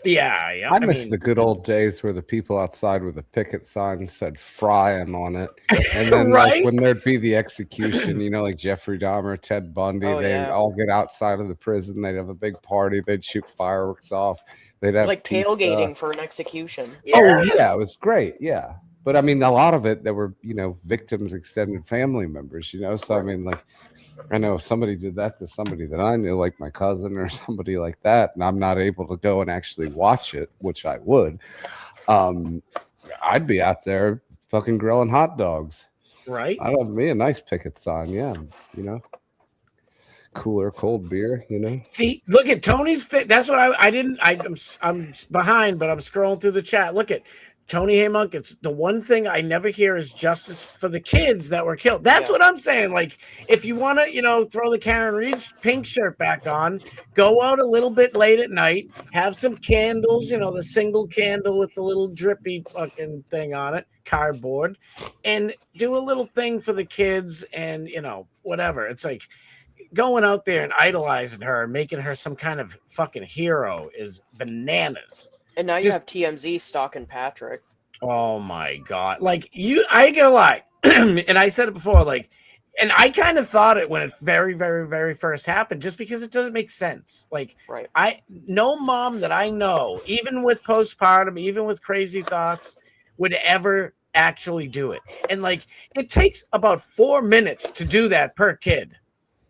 Yeah. I miss the good old days where the people outside with a picket sign said "fry him" on it, and then when there'd be the execution, Jeffrey Dahmer, Ted Bundy, they'd all get outside of the prison. They'd have a big party. They'd shoot fireworks off. They'd have tailgating for an execution. Oh yeah, it was great. Yeah, but a lot of it, there were victims' extended family members. So I know if somebody did that to somebody that I knew, like my cousin or somebody like that, and I'm not able to go and actually watch it, which I would, I'd be out there fucking grilling hot dogs. Right. I'd have me a nice picket sign. Yeah. Cooler, cold beer, See, look at Tony's. That's what I'm behind, but I'm scrolling through the chat. Look at Tony Haymonk. It's the one thing I never hear is justice for the kids that were killed. That's what I'm saying. If you want to, throw the Karen Reed pink shirt back on, go out a little bit late at night, have some candles, the single candle with the little drippy fucking thing on it, cardboard, and do a little thing for the kids and, whatever. It's going out there and idolizing her and making her some kind of fucking hero is bananas. And now you have TMZ stalking Patrick. Oh my God. I ain't gonna lie. And I said it before, And I kind of thought it when it very, very, very first happened, just because it doesn't make sense. Like, no mom that I know, even with postpartum, even with crazy thoughts, would ever actually do it. And like, it takes about 4 minutes to do that per kid.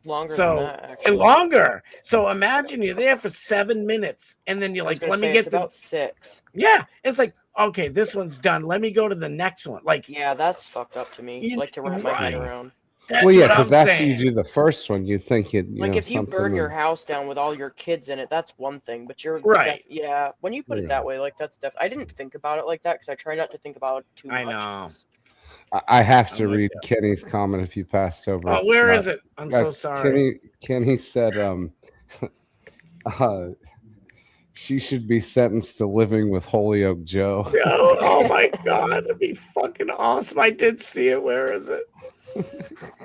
Longer than that, actually. And longer. So imagine you're there for 7 minutes, and then you're like, let me get about 6. Yeah, it's like, okay, this one's done. Let me go to the next one. Like, yeah, that's fucked up to me. Like to wrap my head around. That's well, yeah, because after you do the first one, you'd think you'd like if you burn your house down with all your kids in it, that's one thing. But you're right. Yeah, when you put it that way, like that's definitely. I didn't think about it like that because I try not to think about it too much. I know. I have to read Kenny's comment if you passed over. Oh, where is it? I'm so sorry. Kenny said, she should be sentenced to living with Holyoke Joe. Oh my God, that'd be fucking awesome. I did see it. Where is it?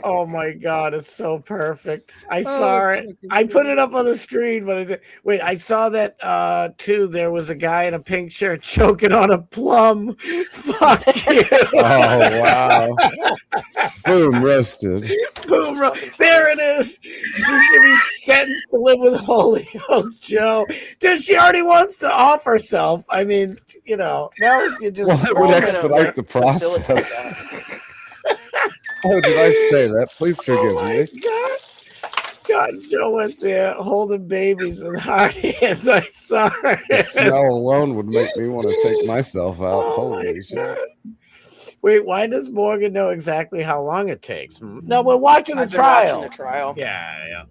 Oh my God, it's so perfect. I saw it. I put it up on the screen, but I saw that too. There was a guy in a pink shirt choking on a plum. Fuck you. Oh wow. Boom, roasted. Boom, there it is. She should be sentenced to live with Holyoke Joe. Dude, she already wants to off herself. I mean, now you just it would expedite the process. Oh, did I say that? Please forgive me. God. Scott and Joe went there holding babies with hard hands. I saw it. The smell alone would make me want to take myself out. Holy shit. Wait, why does Morgan know exactly how long it takes? No, we're watching the trial. Watching the trial. Yeah.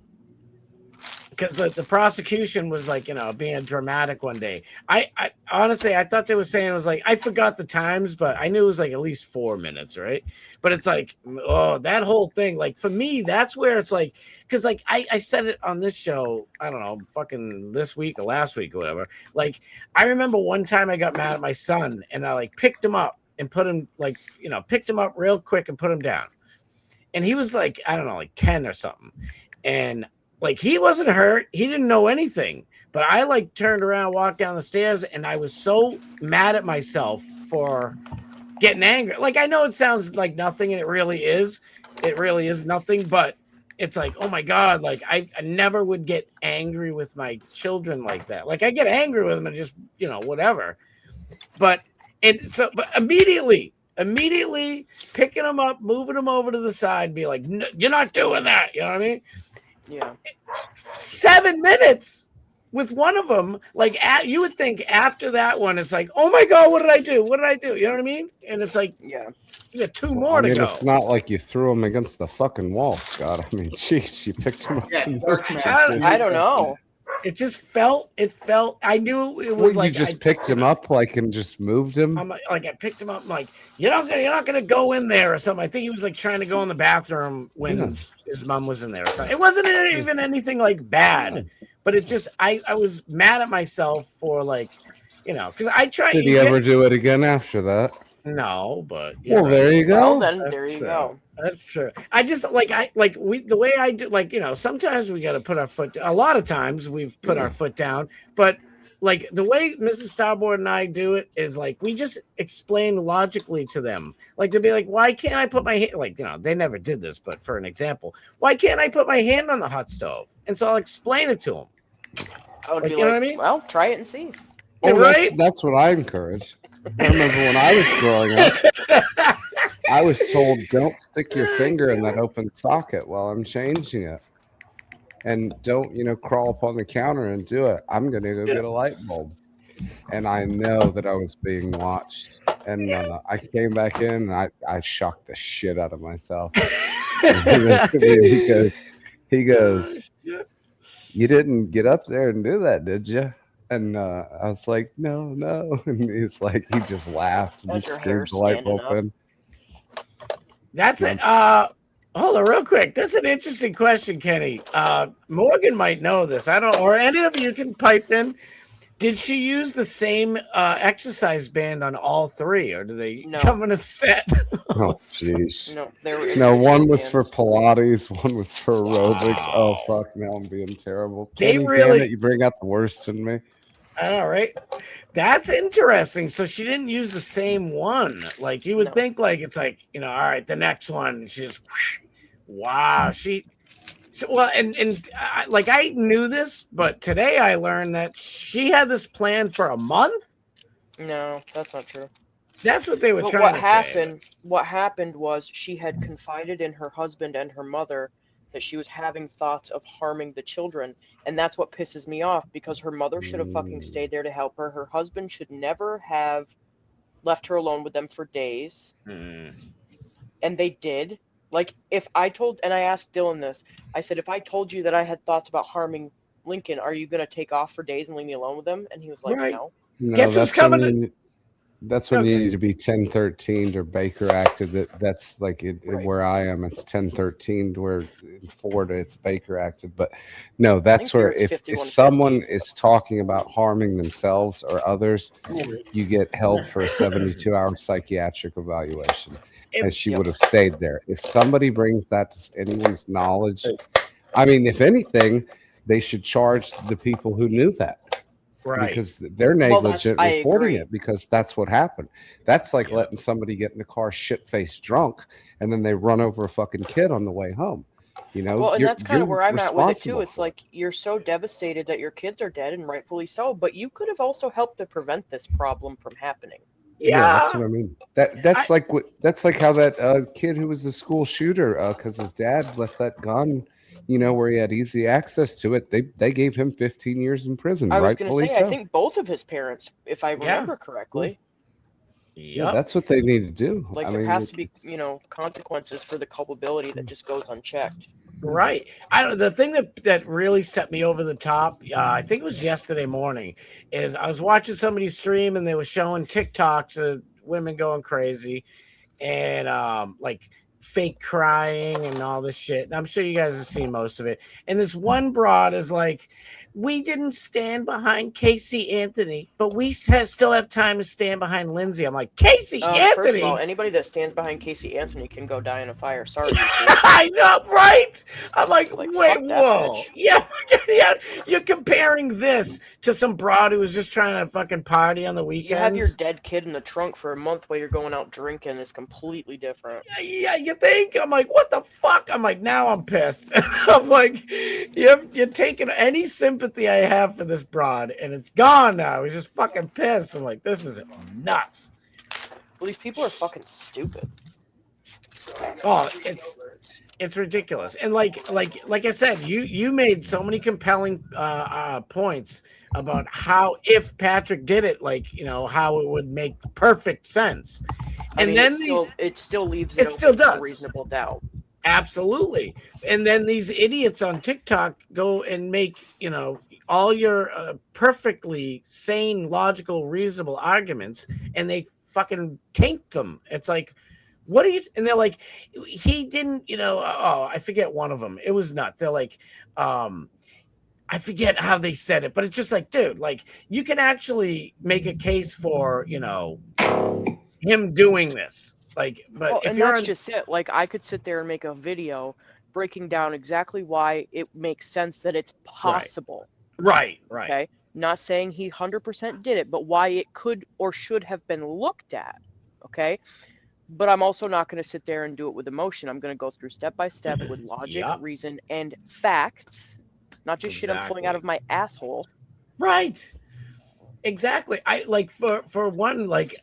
Because the prosecution was like, being dramatic one day. I honestly, I thought they were saying it was like, I forgot the times, but I knew it was like at least 4 minutes, right? But it's like, oh, that whole thing, like for me, that's where it's like, because like I said it on this show, I don't know, fucking this week or last week or whatever. Like, I remember one time I got mad at my son and I like picked him up and put him like, picked him up real quick and put him down. And he was like, I don't know, like 10 or something. And like, he wasn't hurt. He didn't know anything. But I like turned around, walked down the stairs, and I was so mad at myself for getting angry. Like, I know it sounds like nothing, and it really is. It really is nothing. But it's like, oh my God, like I never would get angry with my children like that. Like, I get angry with them and just, whatever. But immediately picking them up, moving them over to the side, be like, no, you're not doing that. You know what I mean? Yeah. 7 minutes with one of them. Like, you would think after that one, it's like, oh my God, what did I do? What did I do? You know what I mean? And it's like, you got 2 more to go. It's not like you threw him against the fucking wall, Scott. I mean, jeez, you picked him up. I don't know. It just felt. I knew it was like you just picked him up, like, and just moved him. I'm like, I picked him up. I'm like, you're not gonna go in there or something. I think he was like trying to go in the bathroom when his mom was in there or something. It wasn't even anything like bad, but it just I was mad at myself for like, because I tried. Did he ever do it again after that? No, but well, there you go. Well, then That's there you true. go. That's true. I just the way I do, like, sometimes we got to put our foot. A lot of times we've put our foot down, but like the way Mrs. Starboard and I do it is like we just explain logically to them. Like, they'll be like, why can't I put my hand? Like, they never did this, but for an example, why can't I put my hand on the hot stove? And so I'll explain it to them. I would be you like, know what I mean? Well, try it and see. Well, right? That's what I encourage. I remember when I was growing up, I was told, don't stick your finger in that open socket while I'm changing it. And don't, crawl up on the counter and do it. I'm going to go get a light bulb. And I know that I was being watched. And I came back in and I shocked the shit out of myself. He goes, you didn't get up there and do that, did you? And I was like, no. And he's like, he just laughed and screwed the light bulb in. That's it. Hold on real quick. That's an interesting question, Kenny. Morgan might know this. I don't, or any of you can pipe in. Did she use the same exercise band on all 3, or do they come in a set? Oh, jeez. No, one was for Pilates, one was for aerobics. Wow. Oh, fuck, now I'm being terrible. They Kenny, really, damn it, you bring out the worst in me. I know, right? That's interesting. So she didn't use the same one. Like, you would think, like, it's like, all right, the next one, she just Wow. Like I knew this, but today I learned that she had this plan for a month. No, that's not true. That's what they were trying to say. What happened was she had confided in her husband and her mother that she was having thoughts of harming the children, and that's what pisses me off, because her mother should have fucking stayed there to help her. Her husband should never have left her alone with them for days. And they did. Like, if I told, and I asked Dylan this, I said, if I told you that I had thoughts about harming Lincoln, are you going to take off for days and leave me alone with them? And he was like, no. Guess who's coming? That's when you need to be 1013 or Baker acted. That's like where I am. It's 1013. Where in Florida it's Baker acted. But no, that's where if someone is talking about harming themselves or others, you get held for a 72-hour psychiatric evaluation. And she would have stayed there. If somebody brings that to anyone's knowledge, I mean, if anything, they should charge the people who knew that. Right. Because they're negligent reporting it, because that's what happened. That's like letting somebody get in the car shit-faced drunk and then they run over a fucking kid on the way home. You know, well, and that's kind of where I'm at with it too. It's like you're so devastated that your kids are dead, and rightfully so, but you could have also helped to prevent this problem from happening. Yeah, that's what I mean. That's like how that kid who was the school shooter, because his dad left that gun, you know, where he had easy access to it. They gave him 15 years in prison. I was going to say, I think both of his parents, if I remember correctly. Yeah, that's what they need to do. Like, there has to be, you know, consequences for the culpability that just goes unchecked. Right. The thing that really set me over the top, I think it was yesterday morning, is I was watching somebody stream and they were showing TikToks of women going crazy and like fake crying and all this shit. And I'm sure you guys have seen most of it. And this one broad is like, we didn't stand behind Casey Anthony, but we still have time to stand behind Lindsay. I'm like, Casey Anthony? First of all, anybody that stands behind Casey Anthony can go die in a fire. Sorry. I know, right? I'm like wait, whoa. Yeah, you're comparing this to some broad who was just trying to fucking party on the weekends. You have your dead kid in the trunk for a month while you're going out drinking. It's completely different. Yeah, you think? I'm like, what the fuck? I'm like, now I'm pissed. I'm like, you're taking any sympathy I have for this broad, and it's gone now. He's just fucking pissed. I'm like, this is nuts. Well, these people are fucking stupid. Oh, it's ridiculous. And like I said, you made so many compelling points about how if Patrick did it, like, you know, how it would make perfect sense. And then it still leaves a reasonable doubt. Absolutely. And then these idiots on TikTok go and make, you know, all your perfectly sane, logical, reasonable arguments, and they fucking taint them. It's like, what are you? And they're like, he didn't, you know, oh, I forget one of them. It was nuts. They're like, I forget how they said it, but it's just like, dude, like, you can actually make a case for, you know, him doing this. Like, but if that's just it. Like, I could sit there and make a video breaking down exactly why it makes sense that it's possible. Right. Okay. Not saying he 100% did it, but why it could or should have been looked at. Okay. But I'm also not going to sit there and do it with emotion. I'm going to go through step by step with logic, reason, and facts, not just shit I'm pulling out of my asshole. Right. Exactly. I like for one, like,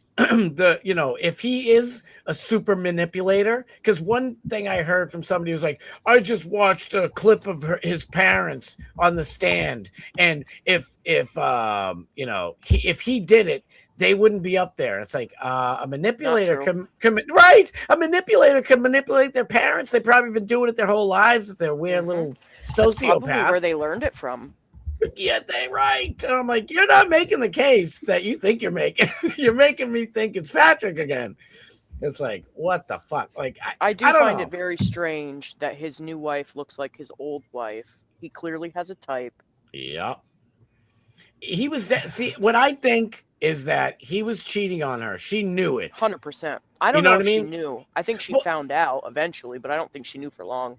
you know, if he is a super manipulator, because one thing I heard from somebody was like, I just watched a clip of his parents on the stand, and if you know, if he did it, they wouldn't be up there. It's like a manipulator a manipulator can manipulate their parents. They've probably been doing it their whole lives with their weird little sociopaths. That's probably where they learned it from. Yeah, they right. And I'm like, you're not making the case that you think you're making. You're making me think it's Patrick again. It's like, what the fuck? Like, I find it very strange that his new wife looks like his old wife. He clearly has a type. Yeah. He was see, what I think is that he was cheating on her. She knew it. 100%. I don't know if she knew. I think she found out eventually, but I don't think she knew for long.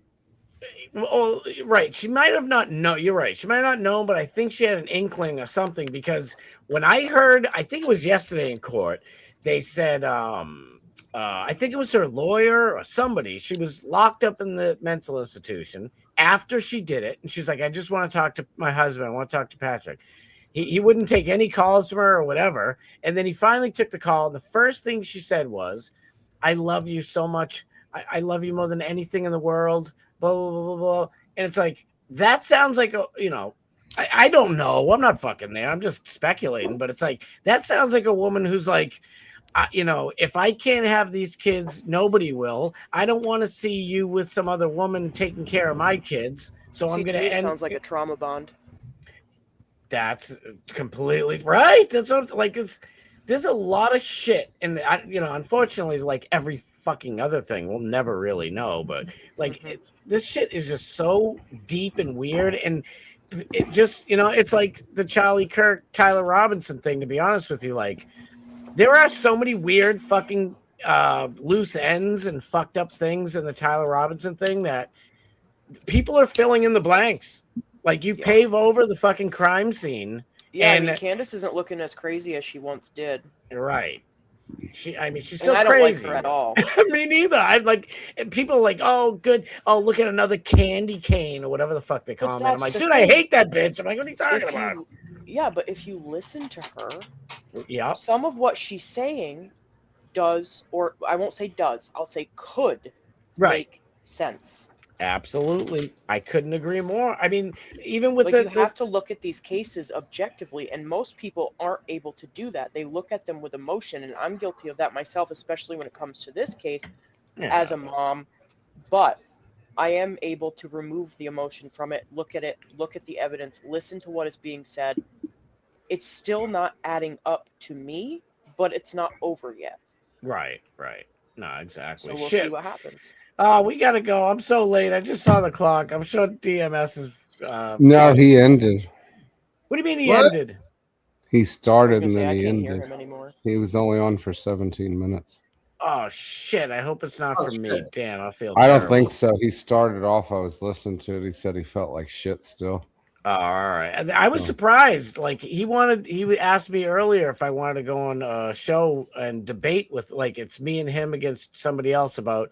Well, right. She might have not known. You're right. She might have not known, but I think she had an inkling or something, because when I heard, I think it was yesterday in court, they said I think it was her lawyer or somebody. She was locked up in the mental institution after she did it. And she's like, I just want to talk to my husband. I want to talk to Patrick. He wouldn't take any calls from her or whatever. And then he finally took the call. And the first thing she said was, I love you so much. I love you more than anything in the world. Blah, blah, blah, blah, blah. And it's like, that sounds like, I don't know. I'm not fucking there. I'm just speculating. But it's like, that sounds like a woman who's like, if I can't have these kids, nobody will. I don't want to see you with some other woman taking care of my kids. So I'm going to end. Sounds like a trauma bond. That's completely right. That's what there's a lot of shit. And, unfortunately, like every fucking other thing, we'll never really know. But this shit is just so deep and weird. And it just, it's like the Charlie Kirk, Tyler Robinson thing, to be honest with you. Like, there are so many weird fucking loose ends and fucked up things in the Tyler Robinson thing that people are filling in the blanks. Like, you pave over the fucking crime scene. Yeah, and Candace isn't looking as crazy as she once did. Right. She's still I crazy. Don't like her at all. Me neither. I'm like, and people are like, oh, good. Oh, look at another candy cane or whatever the fuck they call me. I'm like, dude, I hate that bitch. I'm like, what are you talking about? Yeah, but if you listen to her, yeah, some of what she's saying does, or I won't say does, I'll say could make sense. Absolutely. I couldn't agree more. I mean, even with you have to look at these cases objectively, and most people aren't able to do that. They look at them with emotion, and I'm guilty of that myself, especially when it comes to this case as a mom. But I am able to remove the emotion from it, look at the evidence, listen to what is being said. It's still not adding up to me, but it's not over yet. Right. No, exactly. So we'll see what happens. Oh, we gotta go. I'm so late. I just saw the clock. I'm sure DMS is. No, he ended. What do you mean he ended? He started and I then he can't hear ended. him anymore. He was only on for 17 minutes. Oh shit! I hope it's not for me. Damn, I feel. I don't terrible. think so. He started off. I was listening to it. He said he felt like shit still. Oh, all right. I was surprised. Like he asked me earlier if I wanted to go on a show and debate with, like, it's me and him against somebody else about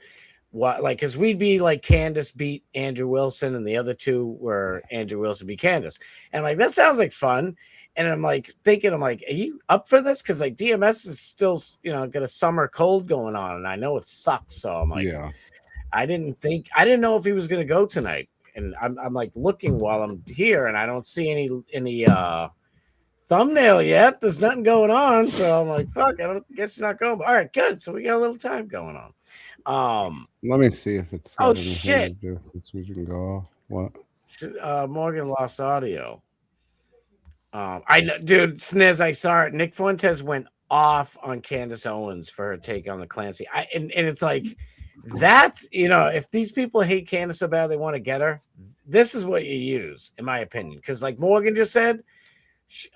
what, like, because we'd be like Candace beat Andrew Wilson and the other two were Andrew Wilson beat Candace. And I'm like, that sounds like fun. And I'm like thinking, are you up for this? Because like DMS is still, got a summer cold going on, and I know it sucks. So I'm like, yeah. I didn't know if he was going to go tonight. And I'm like looking while I'm here, and I don't see any thumbnail yet. There's nothing going on, so I'm like, fuck. I guess it's not going. All right, good. So we got a little time going on. Let me see if it's. Oh shit! To do since we can go off. What? Morgan lost audio. I know, dude. Sniz, I saw it. Nick Fuentes went off on Candace Owens for her take on the Clancy. And it's like. That's, if these people hate Candace so bad they want to get her, this is what you use, in my opinion. Because like Morgan just said,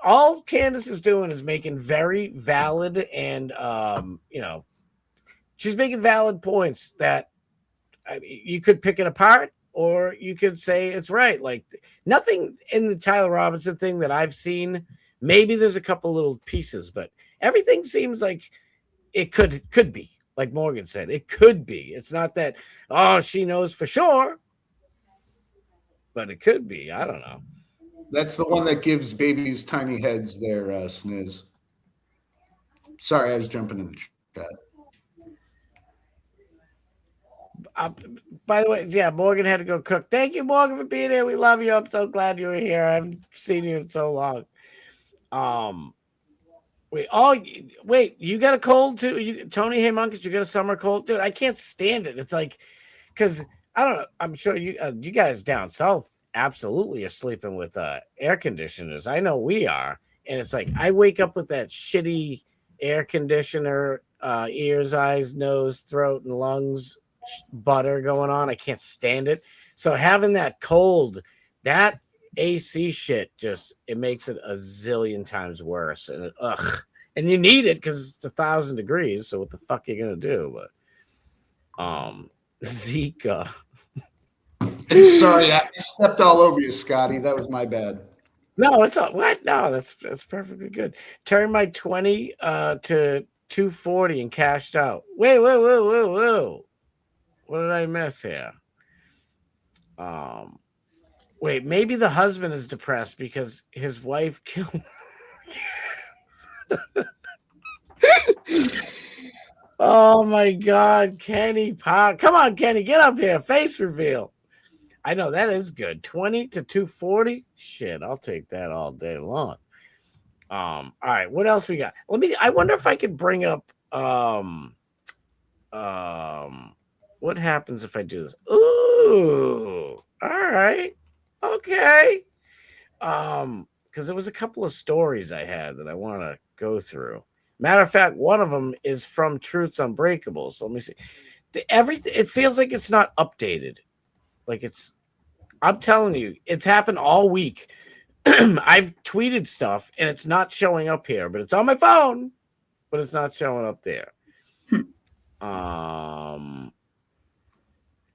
all Candace is doing is making very valid and, she's making valid points that you could pick it apart or you could say it's right. Like nothing in the Tyler Robinson thing that I've seen. Maybe there's a couple little pieces, but everything seems like it could be. Like Morgan said, it could be. It's not that, she knows for sure, but it could be. I don't know. That's the one that gives babies tiny heads there, Sniz. Sorry, I was jumping in the chat. By the way, yeah, Morgan had to go cook. Thank you, Morgan, for being here. We love you. I'm so glad you were here. I haven't seen you in so long. Wait, you got a cold too? Tony, hey, Monkeys, you got a summer cold? Dude, I can't stand it. It's like, because I don't know. I'm sure you guys down south absolutely are sleeping with air conditioners. I know we are. And it's like, I wake up with that shitty air conditioner, ears, eyes, nose, throat, and lungs butter going on. I can't stand it. So having that cold, that AC shit it makes it a zillion times worse, and and you need it because it's 1,000 degrees. So what the fuck are you gonna do? But Zika. Sorry, I stepped all over you, Scotty. That was my bad. No, it's not. What? No, that's perfectly good. Turn my 20 to 240 and cashed out. Wait. What did I miss here? Wait, maybe the husband is depressed because his wife killed. Oh my God, Kenny Pop. Come on, Kenny, get up here. Face reveal. I know that is good. 20 to 240. Shit, I'll take that all day long. All right, what else we got? I wonder if I could bring up what happens if I do this? Ooh, all right. Okay. Because there was a couple of stories I had that I want to go through. Matter of fact, one of them is from Truth's Unbreakable. So let me see. Everything, it feels like it's not updated. Like I'm telling you, it's happened all week. I've tweeted stuff and it's not showing up here, but it's on my phone, but it's not showing up there.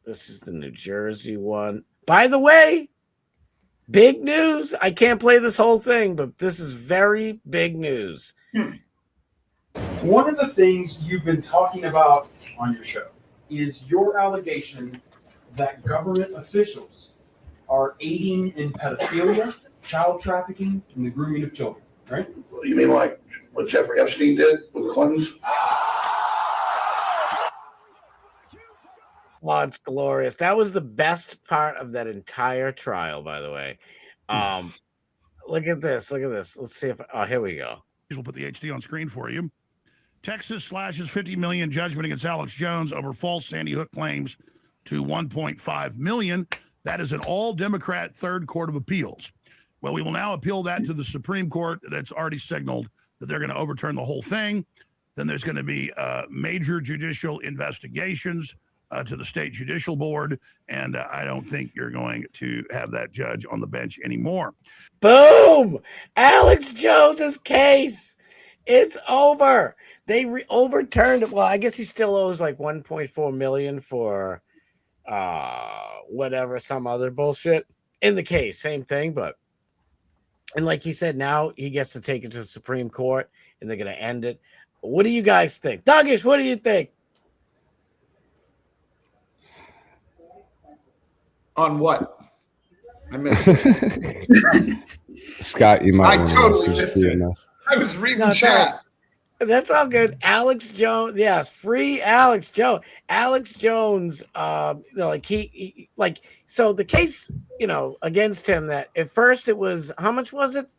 This is the New Jersey one. By the way, big news. I can't play this whole thing, but this is very big news. One of the things you've been talking about on your show is your allegation that government officials are aiding in pedophilia, child trafficking, and the grooming of children, right? You mean like what Jeffrey Epstein did with the Clintons? Oh, it's glorious. That was the best part of that entire trial, by the way. Look at this. Let's see if here we go. We'll put the HD on screen for you. Texas slashes $50 million judgment against Alex Jones over false Sandy Hook claims to $1.5 million. That is an all-Democrat third court of appeals. Well, we will now appeal that to the Supreme Court. That's already signaled that they're going to overturn the whole thing. Then there's going to be major judicial investigations to the state judicial board, and I don't think you're going to have that judge on the bench anymore. Boom! Alex Jones's case. It's over. They overturned it. Well, I guess he still owes like $1.4 million for whatever, some other bullshit in the case. Same thing, but and like he said, now he gets to take it to the Supreme Court, and they're going to end it. What do you guys think, Dougish? What do you think? On what? I missed it. Scott, you might. I totally missed it. I was reading chat. That's all good. Alex Jones, yes, free Alex Jones. Alex Jones, so the case, against him. That at first it was how much was it?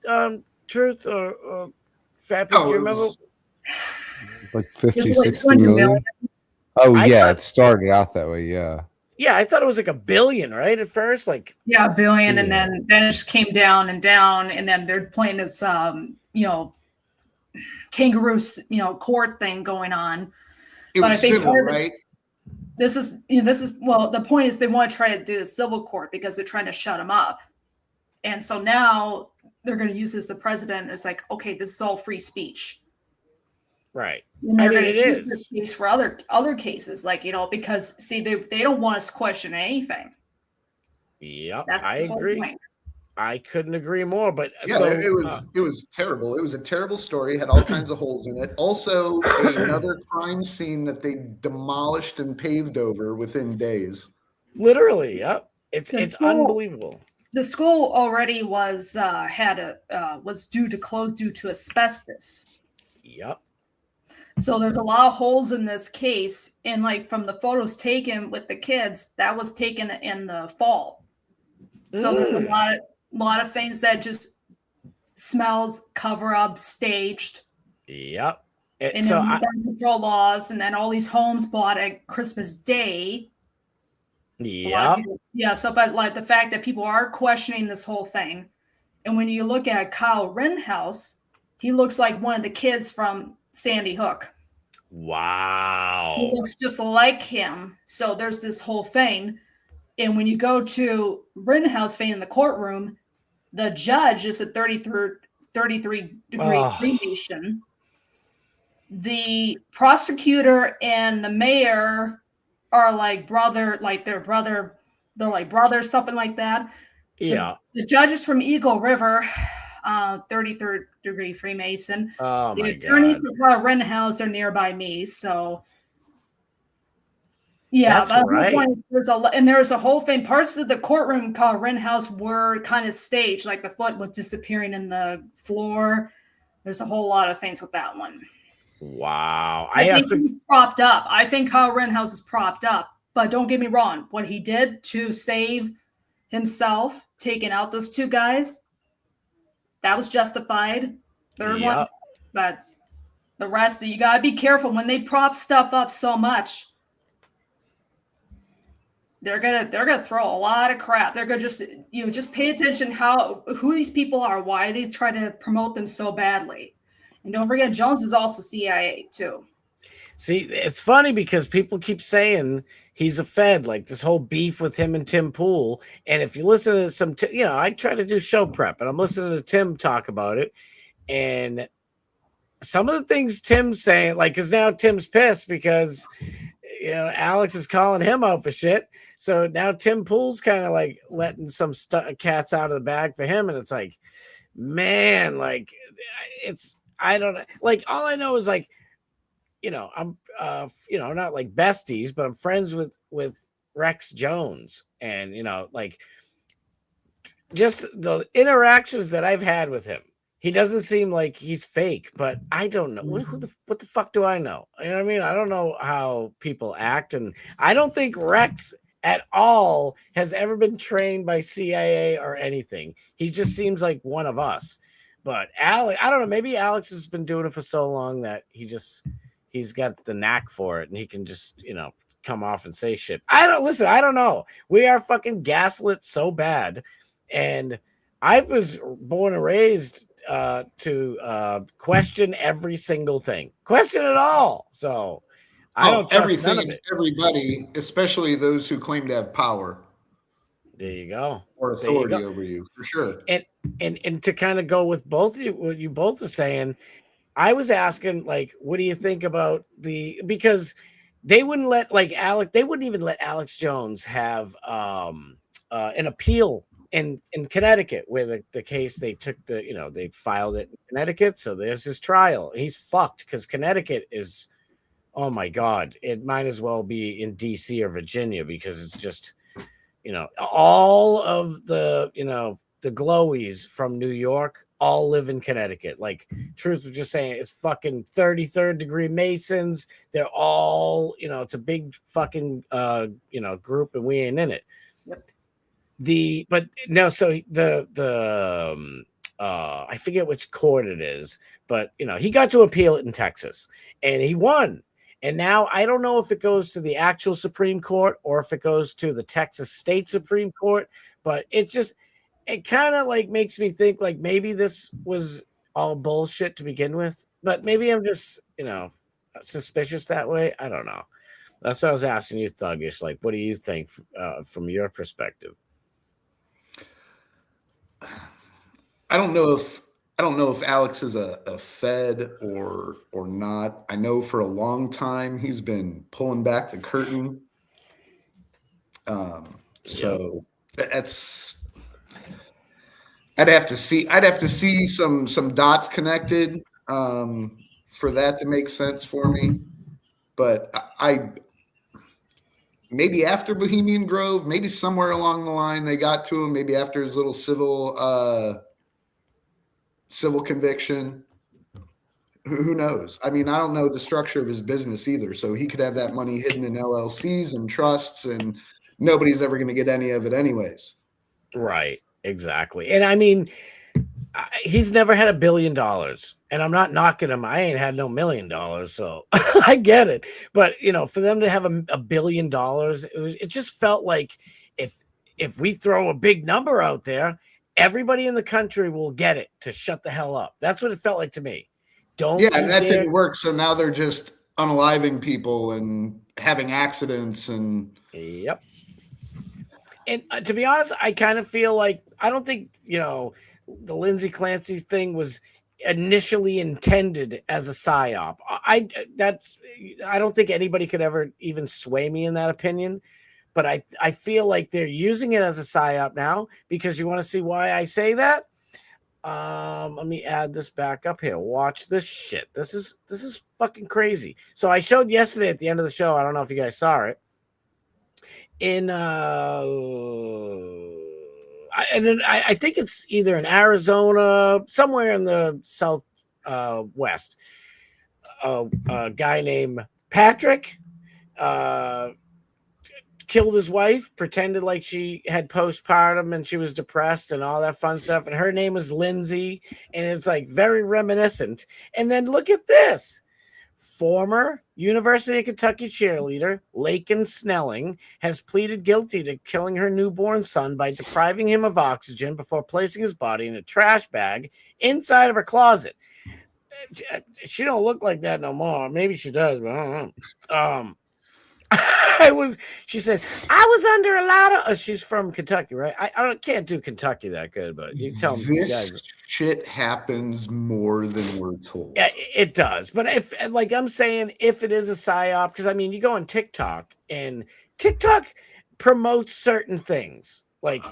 Truth or Fat? Do you remember? Like 50, 60 million. Oh yeah, it started out that way. Yeah. Yeah, I thought it was like $1 billion, right? At first, like $1 billion, and then it just came down, and then they're playing this, kangaroo, court thing going on. But I think civil, right? This is the point is they want to try to do the civil court because they're trying to shut him up, and so now they're going to use this. The president is like, okay, this is all free speech. Right. I mean, it is case for other cases, because see, they don't want us to question anything. Yep, I agree. Point. I couldn't agree more. But yeah, it was terrible. It was a terrible story. It had all kinds of holes in it. Also, another crime scene that they demolished and paved over within days. Literally, yep. It's unbelievable. The school already was due to close due to asbestos. Yep. So there's a lot of holes in this case, and from the photos taken with the kids, that was taken in the fall. So there's a lot of things that just smells, cover up, staged. Yep. And then gun control laws, and then all these homes bought at Christmas Day. Yep. Yeah. So, but the fact that people are questioning this whole thing, and when you look at Kyle Rittenhouse, he looks like one of the kids from Sandy Hook. Wow. He looks just like him. So there's this whole thing. And when you go to Rittenhouse in the courtroom, the judge is a 33 degree Freemason. The prosecutor and the mayor are they're brothers, something like that. Yeah. The judge is from Eagle River. 33rd degree Freemason. Oh the my attorneys God. for Rittenhouse are nearby me, so yeah, That's but right. point, there's a whole thing. Parts of the courtroom called Rittenhouse were kind of staged, like the foot was disappearing in the floor. There's a whole lot of things with that one. Wow. I think he's propped up. I think Kyle Rittenhouse is propped up. But don't get me wrong. What he did to save himself, taking out those two guys, that was justified. Third one. But the rest, you got to be careful. When they prop stuff up so much, they're gonna throw a lot of crap. They're gonna just pay attention who these people are, why they try to promote them so badly. And don't forget, Jones is also CIA too. See, it's funny because people keep saying he's a Fed, like this whole beef with him and Tim Pool. And if you listen to some, I try to do show prep, and I'm listening to Tim talk about it. And some of the things Tim's saying, like, because now Tim's pissed because, Alex is calling him out for shit. So now Tim Pool's kind of like letting some cats out of the bag for him. And it's like, man, like, I don't know. Like, all I know is like, I'm, not like besties, but I'm friends with Rex Jones. And, like, just the interactions that I've had with him, he doesn't seem like he's fake, but I don't know. What the fuck do I know? You know what I mean? I don't know how people act. And I don't think Rex at all has ever been trained by CIA or anything. He just seems like one of us. But Alex, I don't know. Maybe Alex has been doing it for so long that he's got the knack for it, and he can just, come off and say shit. I don't know. We are fucking gaslit so bad. And I was born and raised to question every single thing. Question it all. So I don't trust everything none of and it. everybody, especially those who claim to have power. There you go. Or authority over you, for sure. And to kind of go with both of you, what you both are saying, I was asking, like, what do you think about because they wouldn't let they wouldn't even let Alex Jones have an appeal in Connecticut, where the case they took they filed it in Connecticut. So there's his trial. He's fucked because Connecticut is, oh my God, it might as well be in DC or Virginia because it's just, all of the, the glowies from New York all live in Connecticut. Like Truth was just saying, it's fucking 33rd degree Masons. They're all, it's a big fucking, group, and we ain't in it. Yep. I forget which court it is, but he got to appeal it in Texas and he won. And now I don't know if it goes to the actual Supreme Court or if it goes to the Texas State Supreme Court, but it kind of like makes me think like maybe this was all bullshit to begin with, but maybe I'm just, suspicious that way. I don't know. That's what I was asking you, Thuggish. Like, what do you think from your perspective? I don't know if Alex is a Fed or not. I know for a long time he's been pulling back the curtain. So that's I'd have to see some dots connected for that to make sense for me. But I maybe after Bohemian Grove, maybe somewhere along the line they got to him. Maybe after his little civil conviction. Who knows? I mean, I don't know the structure of his business either. So he could have that money hidden in LLCs and trusts, and nobody's ever going to get any of it anyways. Right. Exactly. And I mean, he's never had $1 billion, and I'm not knocking him. I ain't had no $1 million. So I get it. But, for them to have $1 billion, it just felt like if we throw a big number out there, everybody in the country will get it to shut the hell up. That's what it felt like to me. And that didn't work. So now they're just unaliving people and having accidents and. Yep. And to be honest, I kind of feel like I don't think, the Lindsay Clancy thing was initially intended as a psyop. I don't think anybody could ever even sway me in that opinion. But I feel like they're using it as a psyop now because you want to see why I say that. Let me add this back up here. Watch this shit. This is fucking crazy. So I showed yesterday at the end of the show. I don't know if you guys saw it. I think it's either in Arizona, somewhere in the south west. A guy named Patrick killed his wife, pretended like she had postpartum and she was depressed and all that fun stuff. And her name was Lindsay, and it's like very reminiscent. And then look at this. Former University of Kentucky cheerleader Laken Snelling has pleaded guilty to killing her newborn son by depriving him of oxygen before placing his body in a trash bag inside of her closet. She don't look like that no more. Maybe she does, but I don't know. She said, I was under a lot of, she's from Kentucky, right? I can't do Kentucky that good, but you tell me. This shit happens more than we're told. Yeah, it does. But if, like I'm saying, if it is a psyop, because I mean, you go on TikTok and TikTok promotes certain things. Like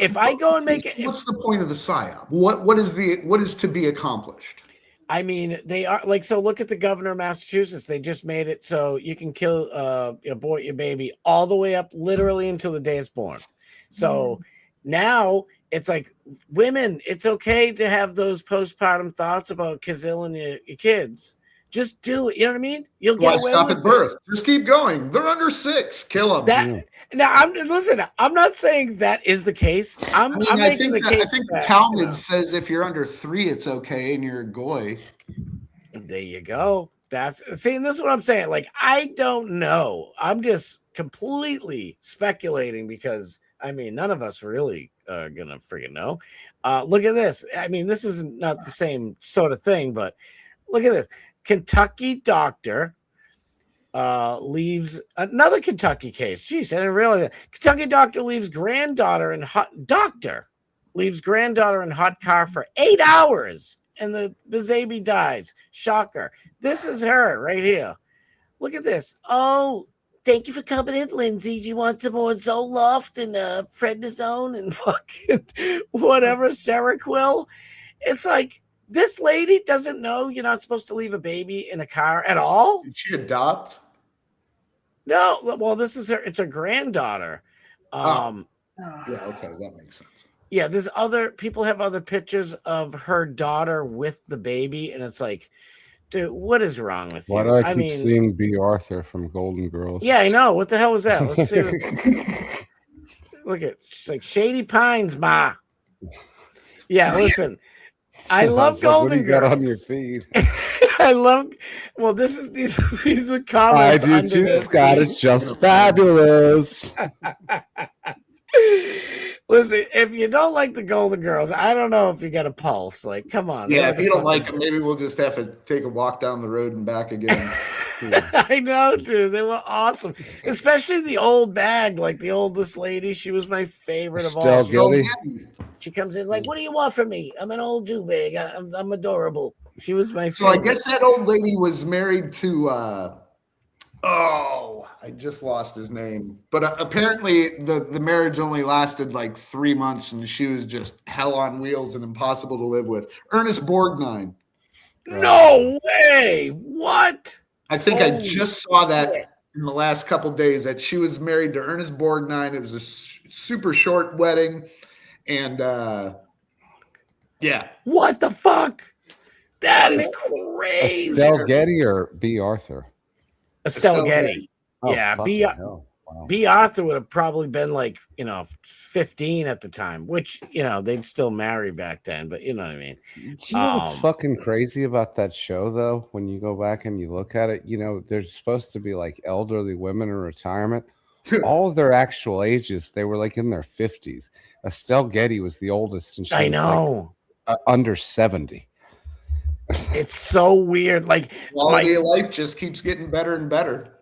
if I go and make it. What's the point of the psyop? What is to be accomplished? I mean, they are like, so look at the governor of Massachusetts. They just made it so you can kill, abort your baby all the way up literally until the day it's born. So now it's like women, it's okay to have those postpartum thoughts about killing your kids. Just do it. You know what I mean? You'll get away stop with at birth. Just keep going. They're under 6. Kill them. Now, I'm not saying that is the case. I think the Talmud says if you're under 3, it's okay, and you're a goy. There you go. And this is what I'm saying. Like, I don't know. I'm just completely speculating because I mean, none of us really are gonna freaking know. Look at this. I mean, this is not the same sort of thing, but look at this. Kentucky doctor leaves another Kentucky case. Jeez, I didn't realize that. Kentucky doctor leaves granddaughter in hot car for 8 hours, and the baby dies. Shocker. This is her right here. Look at this. Oh, thank you for coming in, Lindsay. Do you want some more Zoloft and prednisone and fucking whatever, Seroquel? It's like, this lady doesn't know you're not supposed to leave a baby in a car at all. Did she adopt? No. Well, this is her. It's her granddaughter. Yeah. Okay, that makes sense. Yeah. There's other people have other pictures of her daughter with the baby, and it's like, dude, what is wrong with you? Why do I keep seeing B. Arthur from Golden Girls? Yeah, I know. What the hell was that? Let's see. Look at, she's like Shady Pines, ma. Yeah, listen. I love Golden Girls. What do you got on your feed? I love. Well, this is these are the comments. I do too, Scott. It's just fabulous. Listen, if you don't like the Golden Girls, I don't know if you got a pulse. Like, come on. Yeah, if you don't like them, maybe we'll just have to take a walk down the road and back again. I know, dude. They were awesome. Especially the old bag, like the oldest lady. She was my favorite of all. She comes in like, what do you want from me? I'm an old Jew bag. I'm adorable. She was my favorite. So I guess that old lady was married to I just lost his name. But apparently the marriage only lasted like 3 months, and she was just hell on wheels and impossible to live with. Ernest Borgnine. No way. What? I think I just saw that in the last couple days that she was married to Ernest Borgnine. It was a super short wedding. And yeah. What the fuck? That is crazy. Estelle Getty or B. Arthur? Estelle Getty. Yeah, B. Arthur would have probably been like, 15 at the time, which, they'd still marry back then, but you know what I mean? You know what's fucking crazy about that show, though? When you go back and you look at it, they're supposed to be like elderly women in retirement. All of their actual ages, they were like in their 50s. Estelle Getty was the oldest, and she was like, under 70. It's so weird. Like, quality of life just keeps getting better and better.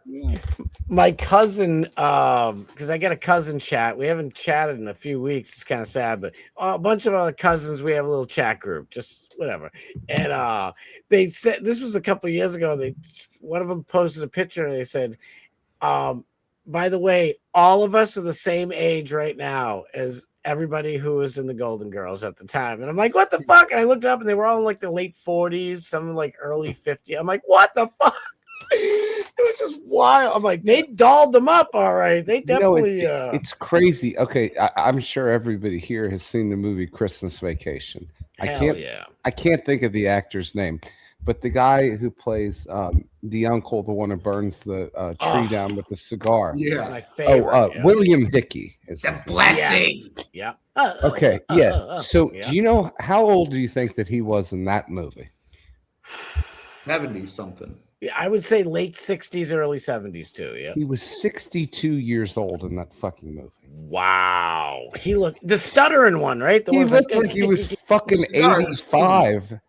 My cousin, because I got a cousin chat. We haven't chatted in a few weeks. It's kind of sad, but a bunch of other cousins, we have a little chat group, just whatever. And they said, this was a couple of years ago. One of them posted a picture, and they said, by the way, all of us are the same age right now as everybody who was in the Golden Girls at the time. And I'm like, what the fuck? And I looked up and they were all in like the late 40s, some like early 50s. I'm like, what the fuck? It was just wild. I'm like, they dolled them up, all right. They definitely. It's crazy. Okay, I'm sure everybody here has seen the movie Christmas Vacation. I can't think of the actor's name, but the guy who plays the uncle, the one who burns the tree down with the cigar. Yeah, my favorite. William Hickey is the blessing. Yes. Yeah. Okay. So, do you know how old do you think that he was in that movie? 70 something. Yeah, I would say late 60s, early 70s too. Yeah. He was 62 years old in that fucking movie. Wow. He looked the stuttering one, right? The He one looked like he was fucking 85.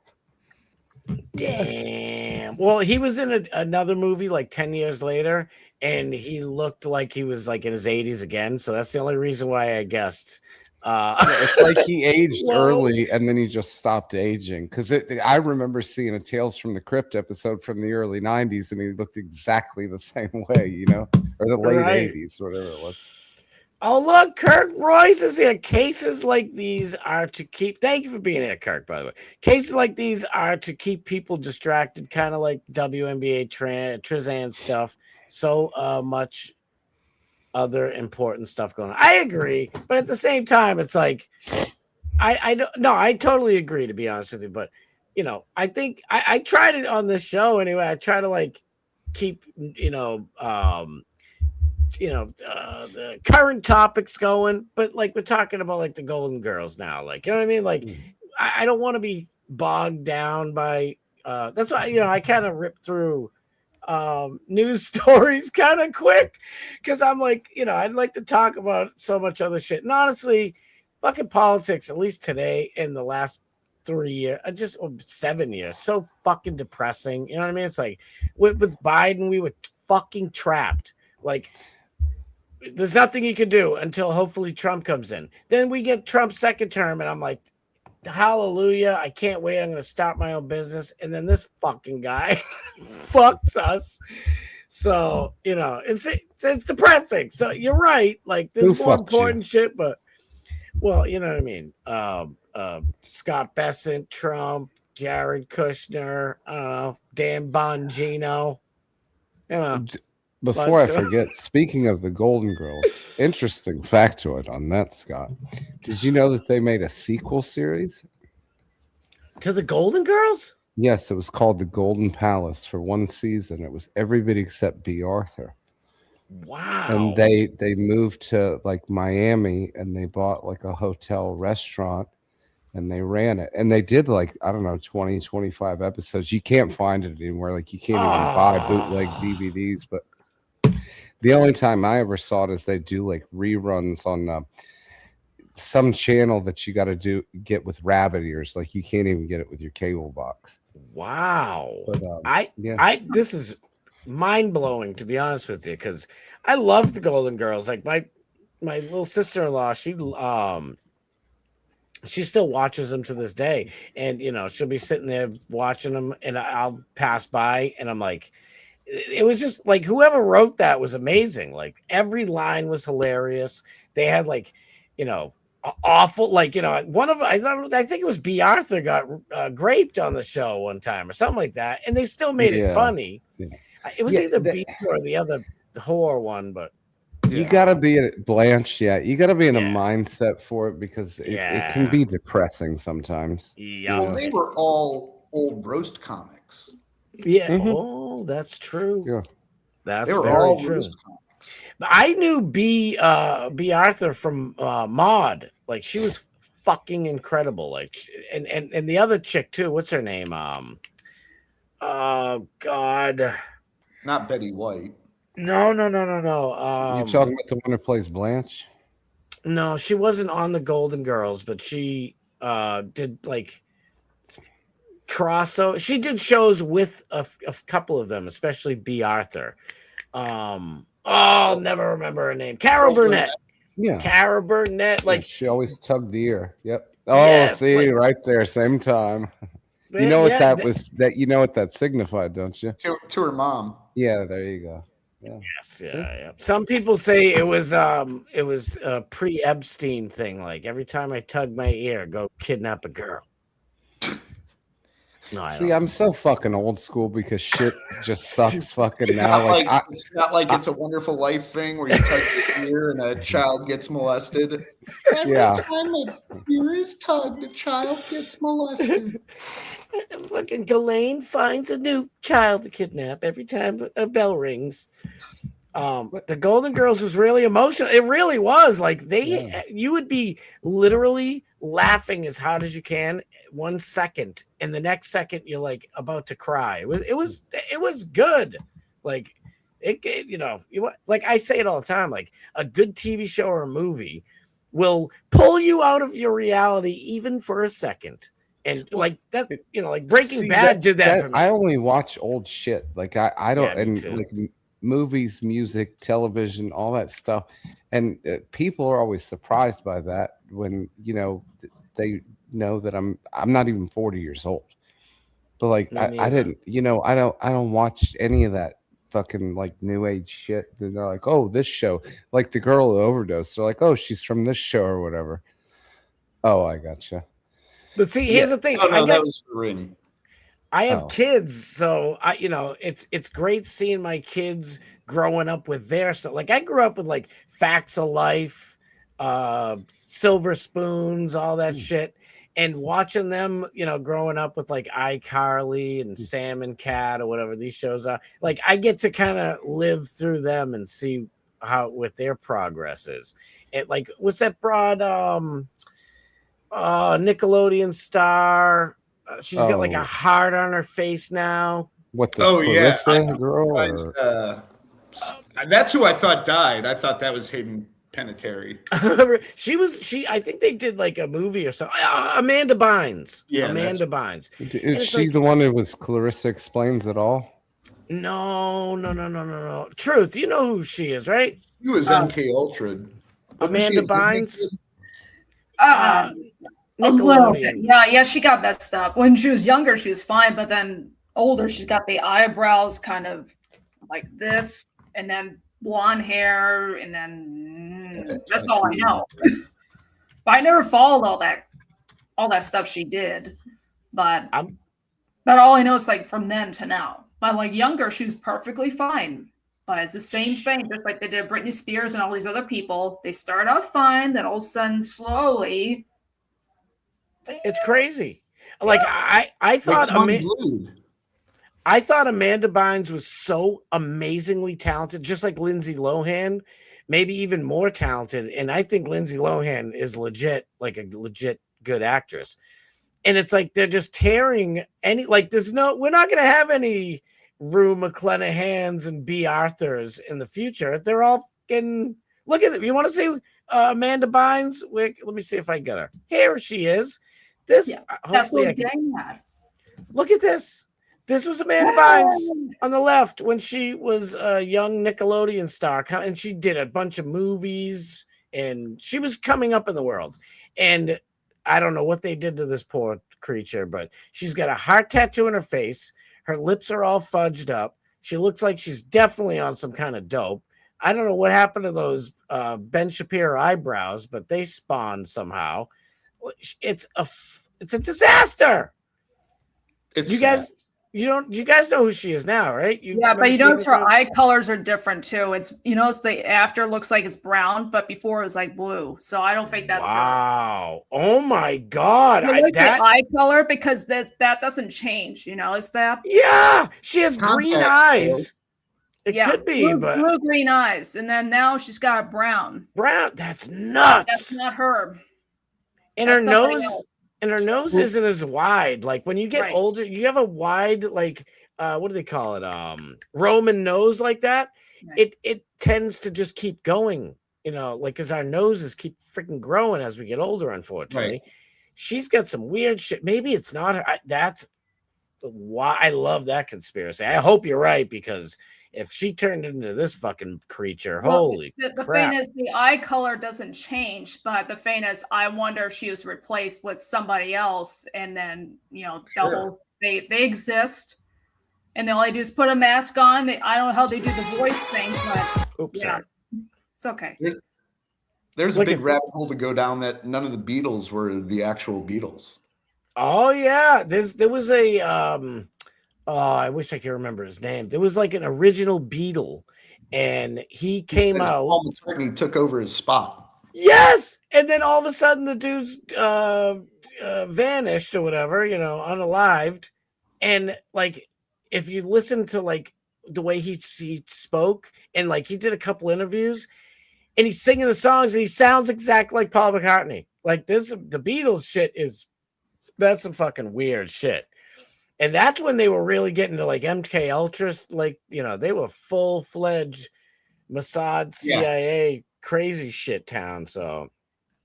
Damn. Well, he was in another movie like 10 years later, and he looked like he was like in his 80s again. So that's the only reason why I guessed. It's like he aged early and then he just stopped aging. Because I remember seeing a Tales from the Crypt episode from the early 90s, and he looked exactly the same way, you know, or the late 80s, whatever it was. Oh, look, Kirk Royce is here. Cases like these are to keep. Thank you for being here, Kirk, by the way. Cases like these are to keep people distracted, kind of like WNBA Trizan stuff. So much other important stuff going on. I agree, but at the same time, it's like I totally agree, to be honest with you. But you know, I think I tried it on this show anyway. I try to like keep the current topics going, but like we're talking about like the Golden Girls now, like, you know what I mean? Like I don't want to be bogged down by that's why, you know, I kind of rip through news stories kind of quick, because I'm like, you know, I'd like to talk about so much other shit. And honestly, fucking politics, at least today in the last 3 years, 7 years, so fucking depressing. You know what I mean? It's like with Biden, we were fucking trapped. Like, there's nothing you can do until hopefully Trump comes in. Then we get Trump's second term, and I'm like, hallelujah, I can't wait. I'm going to start my own business. And then this fucking guy fucks us. So, you know, it's depressing. So you're right. Like, there's more important shit, but, well, you know what I mean? Scott Bessent, Trump, Jared Kushner, Dan Bongino, you know. Before I forget, speaking of the Golden Girls, interesting factoid on that, Scott. Did you know that they made a sequel series to the Golden Girls? Yes, it was called The Golden Palace for one season. It was everybody except B. Arthur. Wow. And they moved to like Miami, and they bought like a hotel restaurant, and they ran it. And they did like, I don't know, 20, 25 episodes. You can't find it anywhere. Like, you can't even buy bootleg DVDs, but the only time I ever saw it is they do like reruns on some channel that you got to get with rabbit ears. Like, you can't even get it with your cable box. Wow. But, this is mind blowing, to be honest with you, because I love the Golden Girls. Like my little sister-in-law, she still watches them to this day, and you know, she'll be sitting there watching them, and I'll pass by, and I'm like, it was just like, whoever wrote that was amazing. Like, every line was hilarious. They had like, you know, awful, like, you know, one of, I think it was B. Arthur got raped on the show one time or something like that, and they still made it funny. Yeah. It was either B or the other whore one, but you gotta be at Blanche. Yeah, you gotta be in a mindset for it, because it can be depressing sometimes. Yeah, well, they were all old roast comics. Yeah. Mm-hmm. Oh, that's true. Yeah, that's very true. I knew B. Arthur from Maude. Like, she was fucking incredible. Like, and the other chick too. What's her name? Oh God. Not Betty White. No. You're talking about the one who plays Blanche? No, she wasn't on the Golden Girls, but she did like crossover. She did shows with a couple of them, especially B. Arthur. I'll never remember her name. Carol Burnett. Yeah, Carol Burnett. Like, she always tugged the ear. Yep. Oh, see, like, right there, same time. You know what that was? That, you know what that signified, don't you? To her mom. Yeah, there you go. Yes, yeah. Some people say it was a pre-Epstein thing. Like every time I tug my ear, go kidnap a girl. No, I See, don't. I'm so fucking old school because shit just sucks fucking now. It's not like It's a Wonderful Life thing where you touch your ear and a child gets molested. Every time a ear is tugged, a child gets molested. Fucking Ghislaine finds a new child to kidnap every time a bell rings. The Golden Girls was really emotional. It really was. Like you would be literally laughing as hard as you can 1 second, and the next second you're like about to cry. It was good. Like like I say it all the time. Like a good TV show or a movie will pull you out of your reality even for a second. And like that, like Breaking Bad did that for me. I only watch old shit. Like I don't, Yeah, me and too. like movies, music, television, all that stuff. And people are always surprised by that when they know that I'm not even 40 years old. But like I didn't, I don't watch any of that fucking like new age shit. They're like, oh, this show, like the girl who overdosed. They're like, oh, she's from this show or whatever. Oh, I gotcha. But see, here's the thing. That was for Rennie. I have kids, so it's great seeing my kids growing up with their stuff. Like I grew up with like Facts of Life, Silver Spoons, all that shit, and watching them, growing up with like iCarly and Sam and Cat or whatever these shows are. Like I get to kind of live through them and see what their progress is. And like, what's that broad Nickelodeon star? She's got like a heart on her face now. What the Clarissa girl? That's who I thought died. I thought that was Hayden Panettiere. I think they did like a movie or something. Amanda Bynes. Yeah, Amanda Bynes. Is she the one that was Clarissa Explains It All? No. Truth, you know who she is, right? She was MK Ultra. Amanda Bynes. A little bit. Yeah, she got messed up. When she was younger, she was fine, but then older, she's got the eyebrows kind of like this, and then blonde hair, and then that's all I know. But I never followed all that stuff she did. But all I know is like from then to now. But like younger, she was perfectly fine. But it's the same thing, just like they did Britney Spears and all these other people. They start out fine, then all of a sudden, slowly. It's crazy. Like I thought I thought Amanda Bynes was so amazingly talented, just like Lindsay Lohan, maybe even more talented. And I think Lindsay Lohan is legit, like a legit good actress. And it's like they're just tearing we're not gonna have any Rue McClenahans and B. Arthurs in the future. They're all getting look at them. You want to see Amanda Bynes? Let me see if I get her. Here she is. That's what I'm getting at. Look at this. This was Amanda Bynes on the left when she was a young Nickelodeon star, and she did a bunch of movies, and she was coming up in the world. And I don't know what they did to this poor creature, but she's got a heart tattoo on her face. Her lips are all fudged up. She looks like she's definitely on some kind of dope. I don't know what happened to those Ben Shapiro eyebrows, but they spawned somehow. It's a disaster. You guys know who she is now, right? But you notice her eye colors are different too. It's the after looks like it's brown, but before it was like blue. So I don't think that's wow. Oh my god! I like the eye color because that doesn't change. Is that? Yeah, she has green eyes. It could be, but blue green eyes, and then now she's got brown. Brown. That's nuts. That's not her. And her nose. And her nose isn't as wide. Like when you get older, you have a wide, like what do they call it? Roman nose like that. Right. It tends to just keep going, like because our noses keep freaking growing as we get older, unfortunately. Right. She's got some weird shit. Maybe it's not her. That's why I love that conspiracy. I hope you're right, because if she turned into this fucking creature, holy the crap. thing is, the eye color doesn't change, but the thing is, I wonder if she was replaced with somebody else, and then double. They exist, and all they do is put a mask on. I don't know how they do the voice thing, but sorry. It's okay. There's a big rabbit hole to go down that none of the Beatles were the actual Beatles. Oh yeah, there was a I wish I could remember his name. There was like an original Beatle, and he came out. Paul McCartney took over his spot. Yes, and then all of a sudden the dude's vanished or whatever, unalived. And like, if you listen to like the way he spoke, and like he did a couple interviews, and he's singing the songs, and he sounds exactly like Paul McCartney. Like the Beatles shit that's some fucking weird shit. And that's when they were really getting to like MK Ultras, like, they were full-fledged Mossad, CIA, crazy shit town. So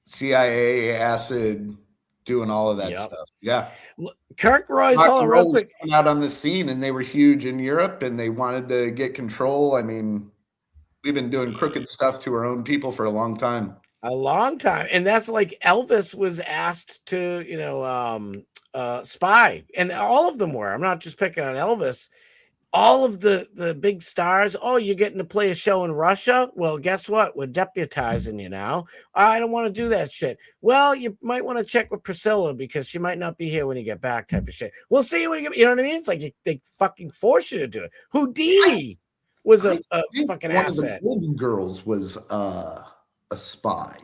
CIA, acid, doing all of that stuff. Yeah. Kirk Roy's real quick coming out on the scene, and they were huge in Europe, and they wanted to get control. I mean, we've been doing crooked stuff to our own people for a long time. And that's like Elvis was asked to spy, and all of them were. I'm not just picking on Elvis. All of the big stars. Oh, you're getting to play a show in Russia? Well, guess what? We're deputizing you now. I don't want to do that shit. Well, you might want to check with Priscilla because she might not be here when you get back, type of shit. We'll see you when you get. You know what I mean? It's like they fucking force you to do it. Houdini was a fucking one asset. Of the Golden Girls was a spy.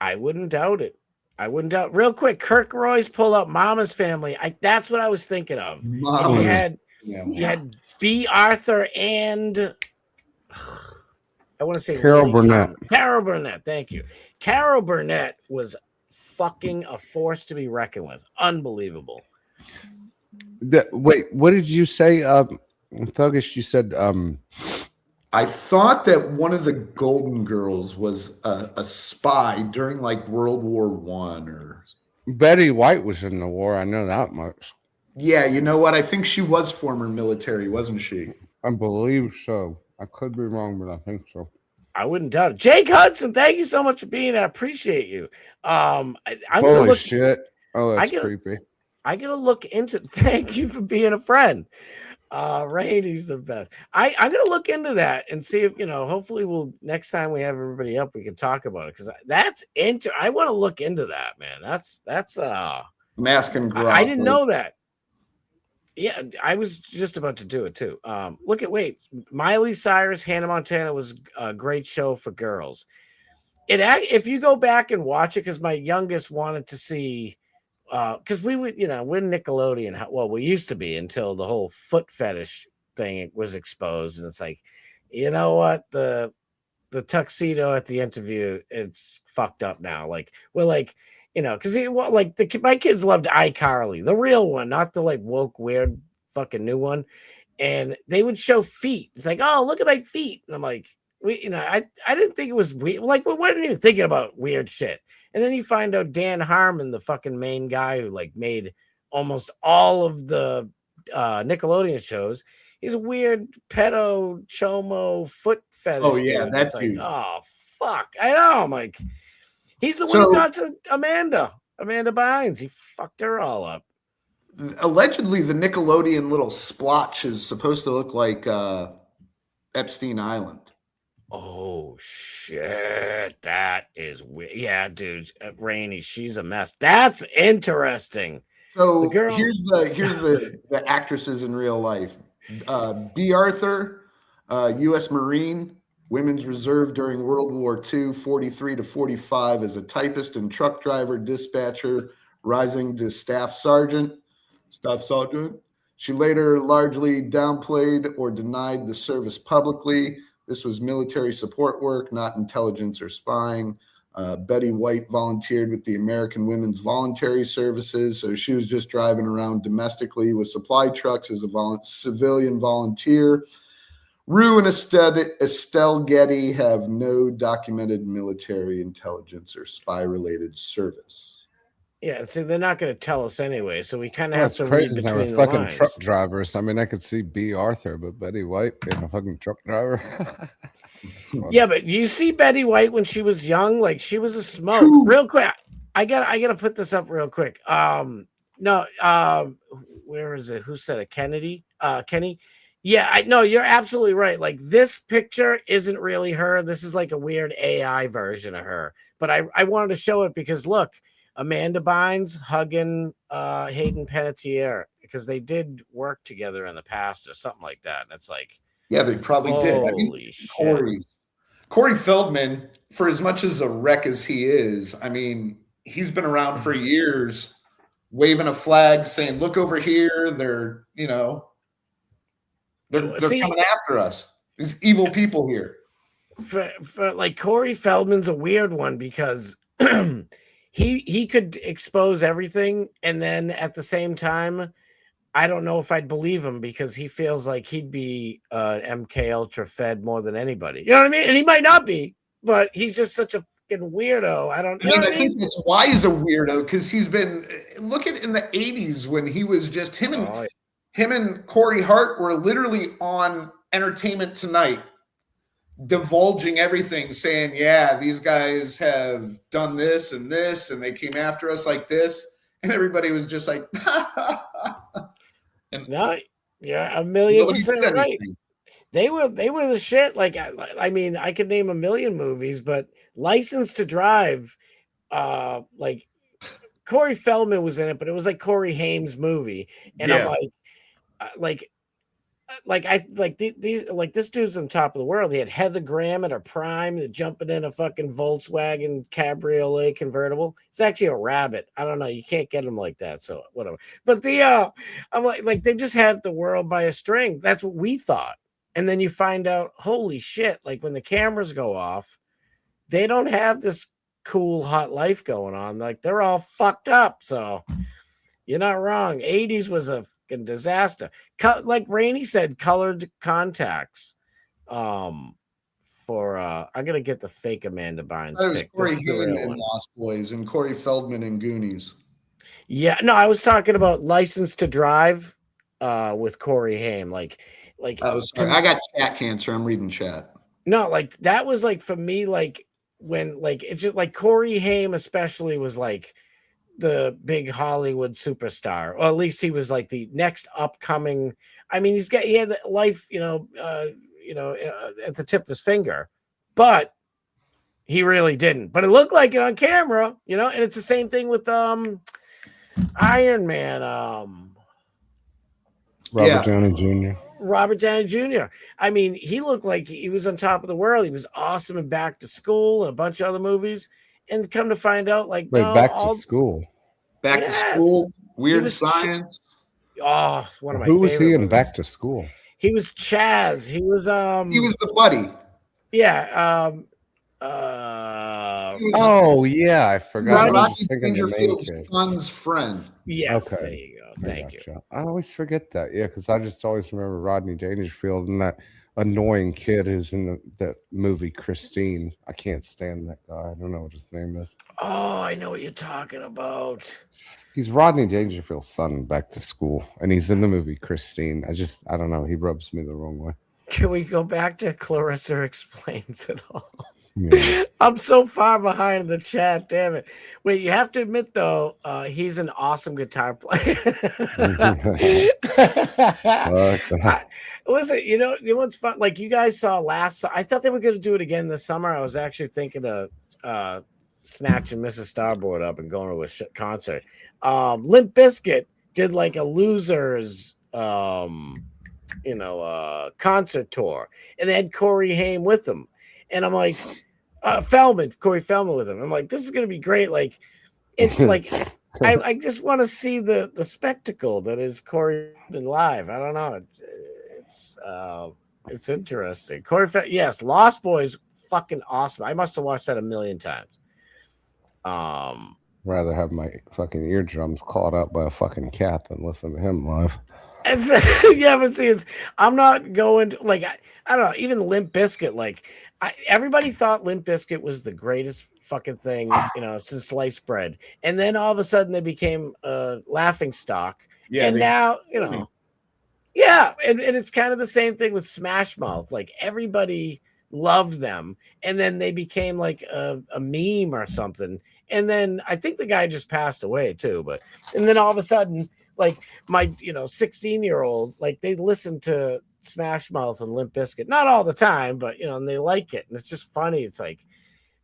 I wouldn't doubt it. Real quick, Kirk Roy's pulled up Mama's Family. That's what I was thinking of. You had B. Arthur and I want to say Carol Burnett. Carol Burnett, thank you. Carol Burnett was fucking a force to be reckoned with. Unbelievable. Wait, what did you say? Thuggish, you said I thought that one of the Golden Girls was a spy during like World War I or Betty White was in the war. I know that much. Yeah, you know what? I think she was former military, wasn't she? I believe so. I could be wrong, but I think so. I wouldn't doubt it. Jake Hudson, thank you so much for being here. I appreciate you. Holy shit. Oh, that's creepy. I gotta look into thank you for being a friend. Rainey's the best. I'm gonna look into that and see if hopefully next time we have everybody up, we can talk about it because that's I want to look into that, man. That's Mask and Graph. I didn't know that. Yeah, I was just about to do it too. Miley Cyrus, Hannah Montana was a great show for girls. If you go back and watch it, because my youngest wanted to see. Because we would, we're Nickelodeon. Well, we used to be until the whole foot fetish thing was exposed, and it's like, you know what, the tuxedo at the interview, it's fucked up now. Like we're like, because my kids loved iCarly, the real one, not the like woke weird fucking new one, and they would show feet. It's like, oh, look at my feet, and I'm like, I didn't think it was weird. Like, we weren't even thinking about weird shit. And then you find out Dan Harmon, the fucking main guy who like made almost all of the Nickelodeon shows, he's a weird pedo chomo foot fetish. Oh yeah, dude. that's like, huge. oh fuck, I know. I'm like, he's the one who got to Amanda Bynes. He fucked her all up. Allegedly, the Nickelodeon little splotch is supposed to look like Epstein Island. Oh shit, that is weird. Yeah, dude, Rainey, she's a mess. That's interesting. So here's the actresses in real life. B. Arthur, U.S. Marine, Women's Reserve during World War II, 43 to 45 as a typist and truck driver, dispatcher, rising to staff sergeant. She later largely downplayed or denied the service publicly. This was military support work, not intelligence or spying. Betty White volunteered with the American Women's Voluntary Services, so she was just driving around domestically with supply trucks as a civilian volunteer. Rue and Estelle Getty have no documented military intelligence or spy-related service. Yeah, see, they're not going to tell us anyway, so we kind of have to crazy read between the fucking lines. Truck drivers. I mean, I could see B. Arthur, but Betty White being a fucking truck driver. Yeah, but you see Betty White when she was young, like she was a smoke. Real quick, I gotta put this up real quick. Where is it? Who said it? Kennedy? Kenny. Yeah, I know you're absolutely right. Like this picture isn't really her. This is like a weird AI version of her. But I wanted to show it because look, Amanda Bynes hugging Hayden Panettiere because they did work together in the past or something like that. And it's like, yeah, they probably did. I mean, holy shit. Corey Feldman, for as much as a wreck as he is, I mean, he's been around for years, waving a flag, saying, "Look over here." They're, you know, they're coming after us. There's evil people here. For like Corey Feldman's a weird one because he could expose everything, and then at the same time, I don't know if I'd believe him because he feels like he'd be MK Ultra fed more than anybody. You know what I mean? And he might not be, but he's just such a fucking weirdo. I think that's why he's a weirdo, because he's been look at in the 80s when he was just him and Corey Hart were literally on Entertainment Tonight, divulging everything, saying, yeah, these guys have done this, and they came after us like this, and everybody was just like, and no, yeah, 1,000,000% right. They were the shit. Like, I mean, I could name 1,000,000 movies, but License to Drive, like Corey Feldman was in it, but it was like Corey Haim's movie, and I'm like this dude's on top of the world. He had Heather Graham at her prime, jumping in a fucking Volkswagen Cabriolet convertible. It's actually a rabbit. I don't know. You can't get him like that. So whatever. But I'm like they just had the world by a string. That's what we thought. And then you find out, holy shit! Like when the cameras go off, they don't have this cool hot life going on. Like they're all fucked up. So you're not wrong. 80s was a disaster. Like Rainey said, colored contacts. For I'm gonna get the fake Amanda Bynes pick. Corey Haim in Lost Boys and Corey Feldman in Goonies. Yeah, no, I was talking about License to Drive with Corey Haim. Like oh, sorry, I got chat cancer. I'm reading chat. No, like that was like for me, like when like it's just like Corey Haim especially was like the big Hollywood superstar, or at least he was like the next upcoming. I mean, he had life, at the tip of his finger, but he really didn't. But it looked like it on camera, and it's the same thing with Iron Man. Robert Downey Jr. Robert Downey Jr. I mean, he looked like he was on top of the world. He was awesome in Back to School and a bunch of other movies. And come to find out, like, Back to School. Back to School, Weird Science. Oh, one of my Who was favorite he in movies. Back to School? He was Chaz. He was the buddy. Yeah. Oh yeah, I forgot. I was Rodney just thinking the main kid. Son's friend. Yes, Okay. there you go. Thank you. I always forget that. Yeah, because I just always remember Rodney Dangerfield and that annoying kid who's in that movie Christine. I can't stand that guy. I don't know what his name is. Oh, I know what you're talking about. He's Rodney Dangerfield's son in Back to School, and he's in the movie Christine. I don't know. He rubs me the wrong way. Can we go back to Clarissa Explains It All? Yeah. I'm so far behind the chat. Damn it. Wait, you have to admit, though, he's an awesome guitar player. Listen, you know what's fun? Like, you guys saw I thought they were going to do it again this summer. I was actually thinking of snatching Mrs. Starboard up and going to a concert. Limp Bizkit did like a losers concert tour, and they had Corey Haim with them, and I'm like, Corey Feldman with him. I'm like, this is gonna be great. Like, it's like I just want to see the spectacle that is Corey live. I don't know. It's interesting. Corey, yes, Lost Boys, fucking awesome. I must have watched that 1,000,000 times. Rather have my fucking eardrums clawed out by a fucking cat than listen to him live. Yeah, but see, I'm not going to, like, I don't know, even Limp Bizkit, like, everybody thought Limp Bizkit was the greatest fucking thing, since sliced bread. And then all of a sudden they became a laughing stock. Yeah. And now, yeah. And it's kind of the same thing with Smash Mouth. Like, everybody loved them. And then they became like a meme or something. And then I think the guy just passed away too. And then all of a sudden, like my 16-year-olds, like they listen to Smash Mouth and Limp Bizkit, not all the time, but and they like it, and it's just funny. It's like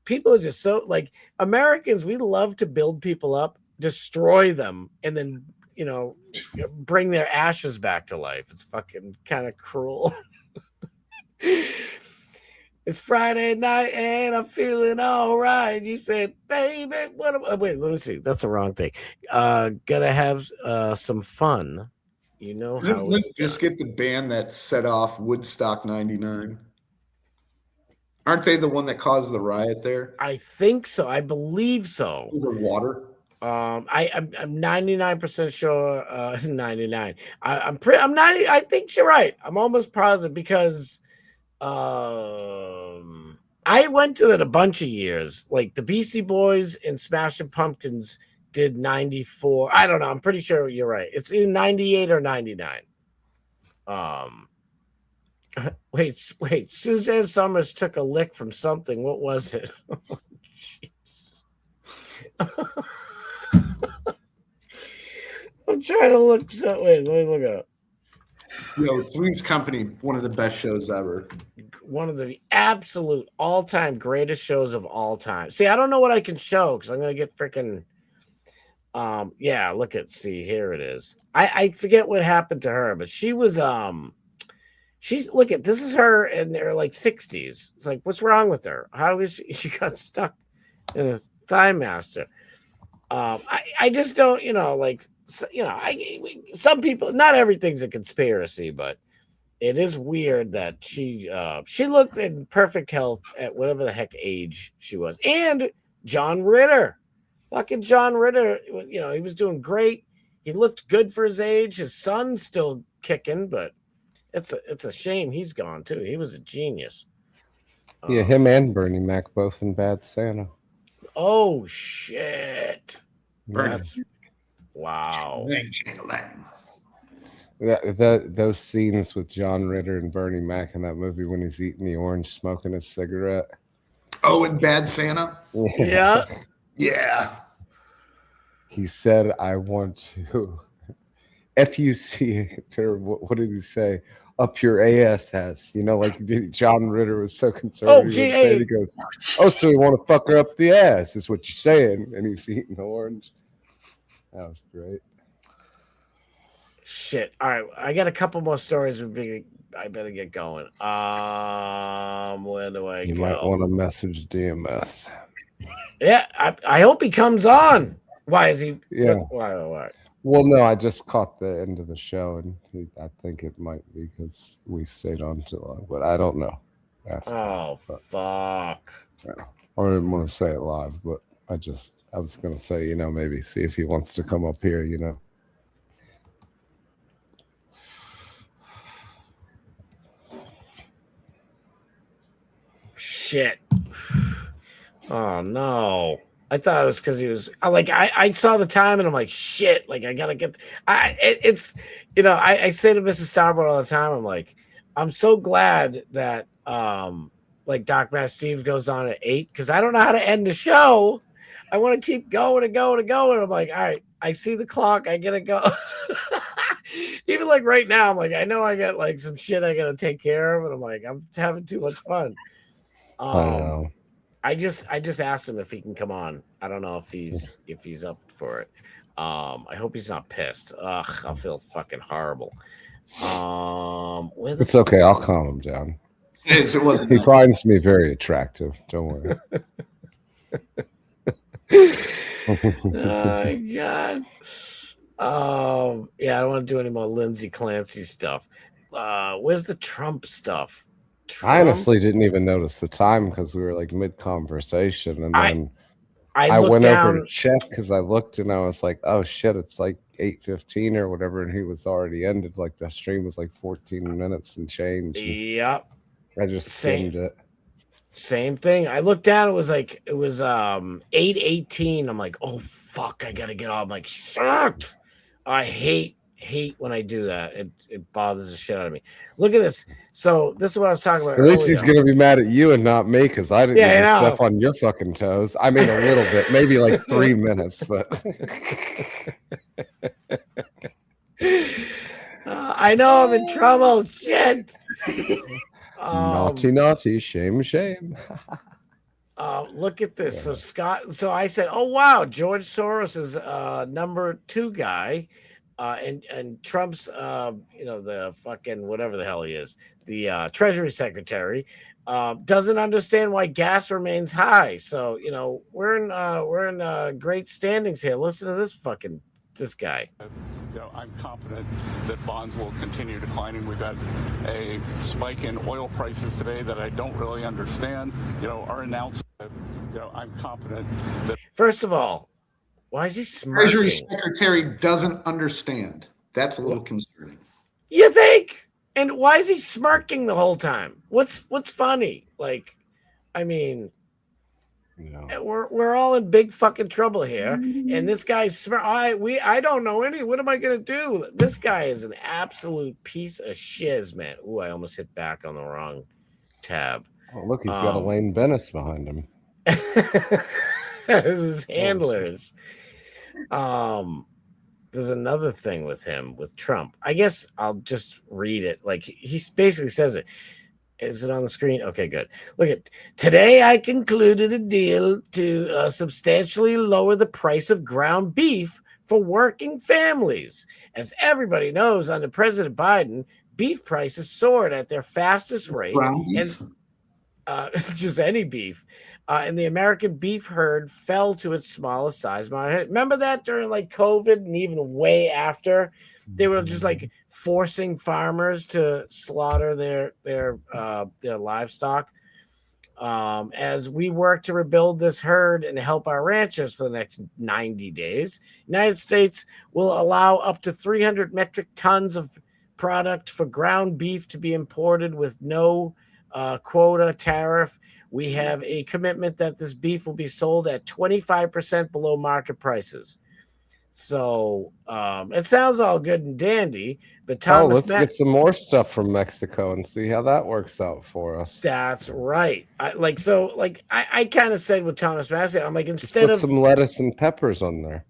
people are just so like Americans. We love to build people up, destroy them, and then bring their ashes back to life. It's fucking kind of cruel. It's Friday night and I'm feeling all right. You said, baby, wait, let me see. That's the wrong thing. Gotta have some fun. You know how Limp Bizkit, the band that set off Woodstock 99. Aren't they the one that caused the riot there? I think so. I believe so. Over water. I'm 99% sure. 99. I'm 90. I think you're right. I'm almost positive because I went to it a bunch of years. Like the Beastie Boys and Smashing Pumpkins did 94. I don't know. I'm pretty sure you're right. It's in 98 or 99. Wait. Suzanne Summers took a lick from something. What was it? I'm trying to look. Wait, let me look it up. Three's Company, one of the best shows ever. One of the absolute all-time greatest shows of all time. See, I don't know what I can show because I'm gonna get freaking. See, here it is. I forget what happened to her, but she was this is her in her like 60s. It's like, what's wrong with her? How is she got stuck in a thigh master? I just don't, some people, not everything's a conspiracy, but it is weird that she looked in perfect health at whatever the heck age she was. And John Ritter, fucking John Ritter, he was doing great. He looked good for his age. His son's still kicking, but it's a shame he's gone too. He was a genius. Yeah, him and Bernie Mac both in Bad Santa. Oh shit! Bernie. Wow. Those scenes with John Ritter and Bernie Mac in that movie when he's eating the orange, smoking a cigarette. Oh, in Bad Santa? Yeah. Yeah. He said, I want to FUC, or what did he say? Up your ass. Like John Ritter was so conservative. He goes, oh, so you want to fuck her up the ass, is what you're saying. And he's eating the orange. That was great. Shit. All right. I got a couple more stories. I better get going. Where do I go? You might want to message DMS. Yeah. I hope he comes on. Why is he? Yeah. Why? Well, no, I just caught the end of the show, and I think it might be because we stayed on too long, but I don't know. Fuck. Yeah. I didn't want to say it live, but I was going to say, maybe see if he wants to come up here, Shit. Oh, no. I thought it was because he was I saw the time and I'm like, shit, like I gotta get I say to Mrs. Starboard all the time, I'm like, I'm so glad that Doc Matt Steve goes on at 8 because I don't know how to end the show. I want to keep going and going and going. I'm like, all right, I see the clock, I gotta go. Even like right now, I'm like, I know I got like some shit I gotta take care of, and I'm like, I'm having too much fun. I know. I just asked him if he can come on. I don't know if he's up for it. I hope he's not pissed. Ugh, I'll feel fucking horrible. It's okay. I'll calm him down. He finds me very attractive. Don't worry. Oh God. Yeah, I don't want to do any more Lindsay Clancy stuff. Where's the Trump stuff? I honestly didn't even notice the time because we were like mid-conversation, and then I went over to check because I looked and I was like, "Oh shit, it's like 8:15 or whatever," and he was already ended. Like the stream was like 14 minutes and change. Yep. I just skimmed it. Same thing. I looked down. It was 8:18. I'm like, "Oh fuck, I gotta get off." I'm like, "Shit." I hate when I do that. It bothers the shit out of me. Look at this. So this is what I was talking about. At least he's gonna be mad at you and not me because I didn't even step on your fucking toes. I mean, a little bit, maybe like 3 minutes, but I know I'm in trouble. Shit. Naughty, naughty, shame, shame. Look at this. So Scott. So I said, "Oh wow, George Soros is number 2 guy, and Trump's the fucking whatever the hell he is, the Treasury Secretary, doesn't understand why gas remains high. So we're in great standings here. Listen to this guy." I'm confident that bonds will continue declining. We've got a spike in oil prices today that I don't really understand. Our announcement. I'm confident that. First of all, why is he smirking? Treasury Secretary doesn't understand. That's a little concerning. You think? And why is he smirking the whole time? What's funny? Like, I mean, we're all in big fucking trouble here, and this guy's I don't know any. What am I gonna do? This guy is an absolute piece of shiz, man. Ooh, I almost hit back on the wrong tab. Oh, look, he's got Elaine Bennis behind him. This is handlers. There's another thing with him, with Trump. I guess I'll just read it. Like, he basically says it. Is it on the screen? Okay, good. Look at today. I concluded a deal to substantially lower the price of ground beef for working families. As everybody knows, under President Biden, beef prices soared at their fastest rate. And just any beef. And the American beef herd fell to its smallest size. Remember that during like COVID and even way after? They were just like forcing farmers to slaughter their livestock. As we work to rebuild this herd and help our ranchers for the next 90 days, United States will allow up to 300 metric tons of product for ground beef to be imported with no quota tariff. We have a commitment that this beef will be sold at 25% below market prices. So it sounds all good and dandy, but Thomas, let's get some more stuff from Mexico and see how that works out for us. That's right. I kind of said with Thomas Massey, I'm like, instead put of some lettuce and peppers on there,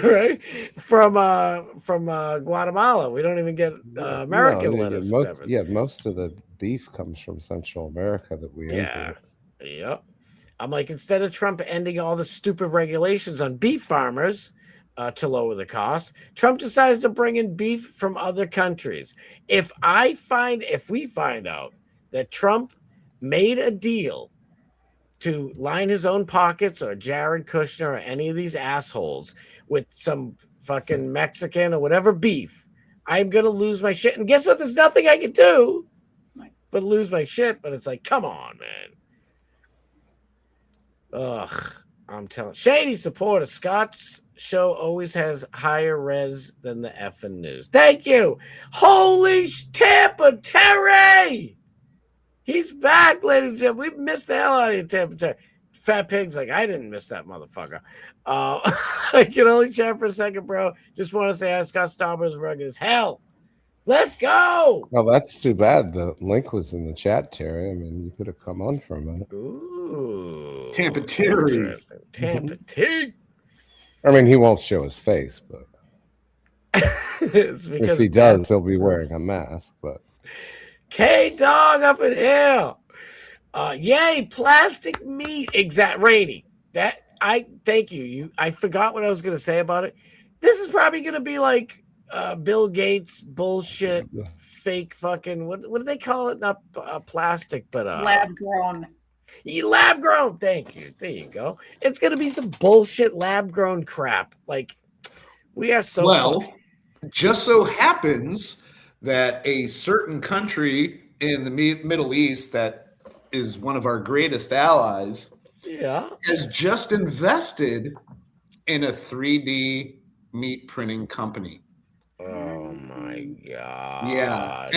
right from Guatemala, we don't even get American lettuce. Most of the beef comes from Central America that we import. Yep. I'm like, instead of Trump ending all the stupid regulations on beef farmers to lower the cost, Trump decides to bring in beef from other countries. If we find out that Trump made a deal to line his own pockets, or Jared Kushner or any of these assholes with some fucking Mexican or whatever beef, I'm gonna lose my shit. And guess what? There's nothing I can do but lose my shit. But it's like, come on, man. Ugh. I'm telling shady supporter. Scott's show always has higher res than the effing news. Thank you. Holy Tampa Terry. He's back, ladies and gentlemen. We missed the hell out of you, Tampa Terry. Fat Pig's like, I didn't miss that motherfucker. I can only chat for a second, bro. Just want to say Scott Starber's rugged as hell. Let's go. Well, that's too bad. The link was in the chat, Terry. I mean, you could have come on for a minute. Ooh. Tampa Terry. Tampa T. I mean, he won't show his face, but it's because if he does, he'll be wearing a mask. But K-Dog up in here. Yay, plastic meat. Rainy. Thank you. I forgot what I was going to say about it. This is probably going to be like Bill Gates bullshit, fake fucking, what do they call it? Not plastic, but lab grown. Lab grown. Thank you. There you go. It's going to be some bullshit lab grown crap. Like, we are so well. Just so happens that a certain country in the Middle East that is one of our greatest allies has just invested in a 3D meat printing company. Oh my god. Yeah.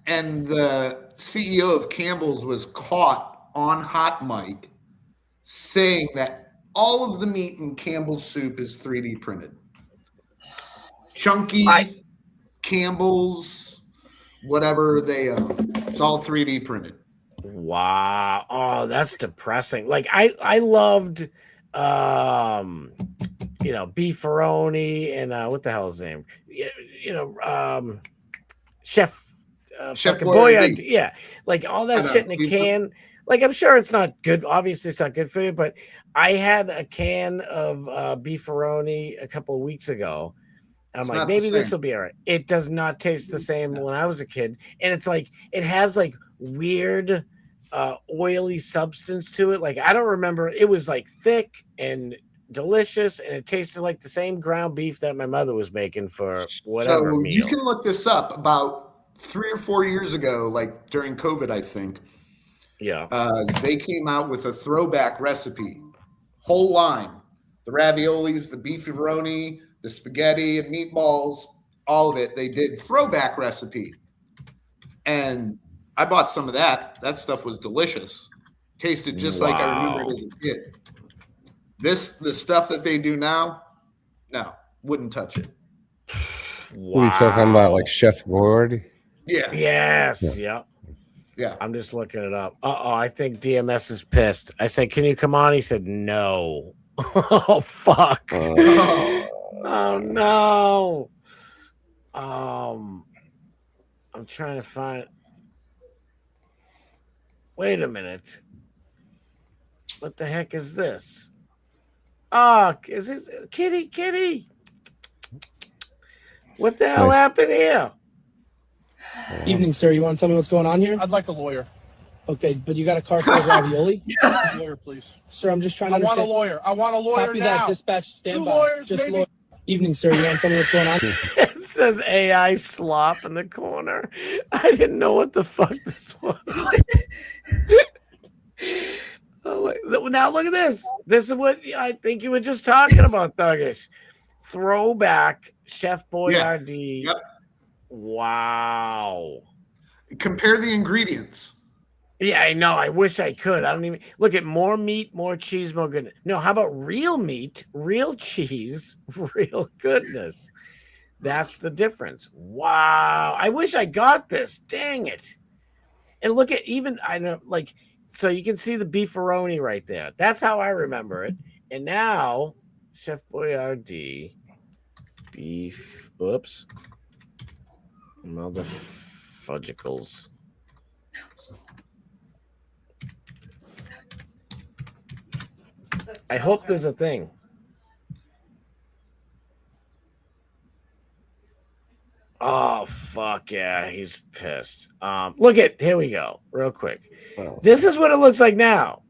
And the CEO of Campbell's was caught on hot mic saying that all of the meat in Campbell's soup is 3D printed. Chunky, Campbell's, whatever they own. It's all 3D printed. Wow. Oh, that's depressing. Like I loved beefaroni and what the hell is his name? Chef fucking Boyardee. Yeah, like all that shit in a can. Like, I'm sure it's not good. Obviously, it's not good for you. But I had a can of beefaroni a couple of weeks ago. And I'm like, maybe this will be all right. It does not taste the same when I was a kid. And it's like, it has like weird oily substance to it. Like, I don't remember. It was like thick and delicious, and it tasted like the same ground beef that my mother was making for whatever so meal. You can look this up. About 3 or 4 years ago, like during COVID, I think. Yeah. They came out with a throwback recipe, whole line, the raviolis, the beefaroni, the spaghetti and meatballs, all of it. They did throwback recipe. And I bought some of that. That stuff was delicious. Tasted just like I remember it as a kid. The stuff that they do now, no, wouldn't touch it. What are you talking about, like Chef Boyardee? Yeah. Yes. Yeah. Yeah. I'm just looking it up. I think DMS is pissed. I said, can you come on? He said, no. Oh, fuck. Oh, no. I'm trying to find. Wait a minute. What the heck is this? Oh, is it Kitty? What the hell happened here? Evening, sir. You want to tell me what's going on here? I'd like a lawyer. Okay, but you got a car full of ravioli? Lawyer, please. Sir, I'm just trying to I want understand. a lawyer. I want a lawyer Copy now. that. Dispatch, stand 2 by. lawyers, Just maybe. lawyer. Evening, sir. You want to tell me what's going on? It says AI slop in the corner. I didn't know what the fuck this was. Now look at this. This is what I think you were just talking about, Thuggish. Throwback Chef Boyardee. Yep. Wow. Compare the ingredients. Yeah, I know. I wish I could. I don't even look at more meat, more cheese, more goodness. No, how about real meat, real cheese, real goodness? That's the difference. Wow. I wish I got this. Dang it. And look at I know, like, so you can see the beefaroni right there. That's how I remember it. And now, Chef Boyardee, beef. Oops. Mother fudgicles. I hope there's a thing. Oh, fuck yeah. He's pissed. Here we go. Real quick. This is what it looks like now.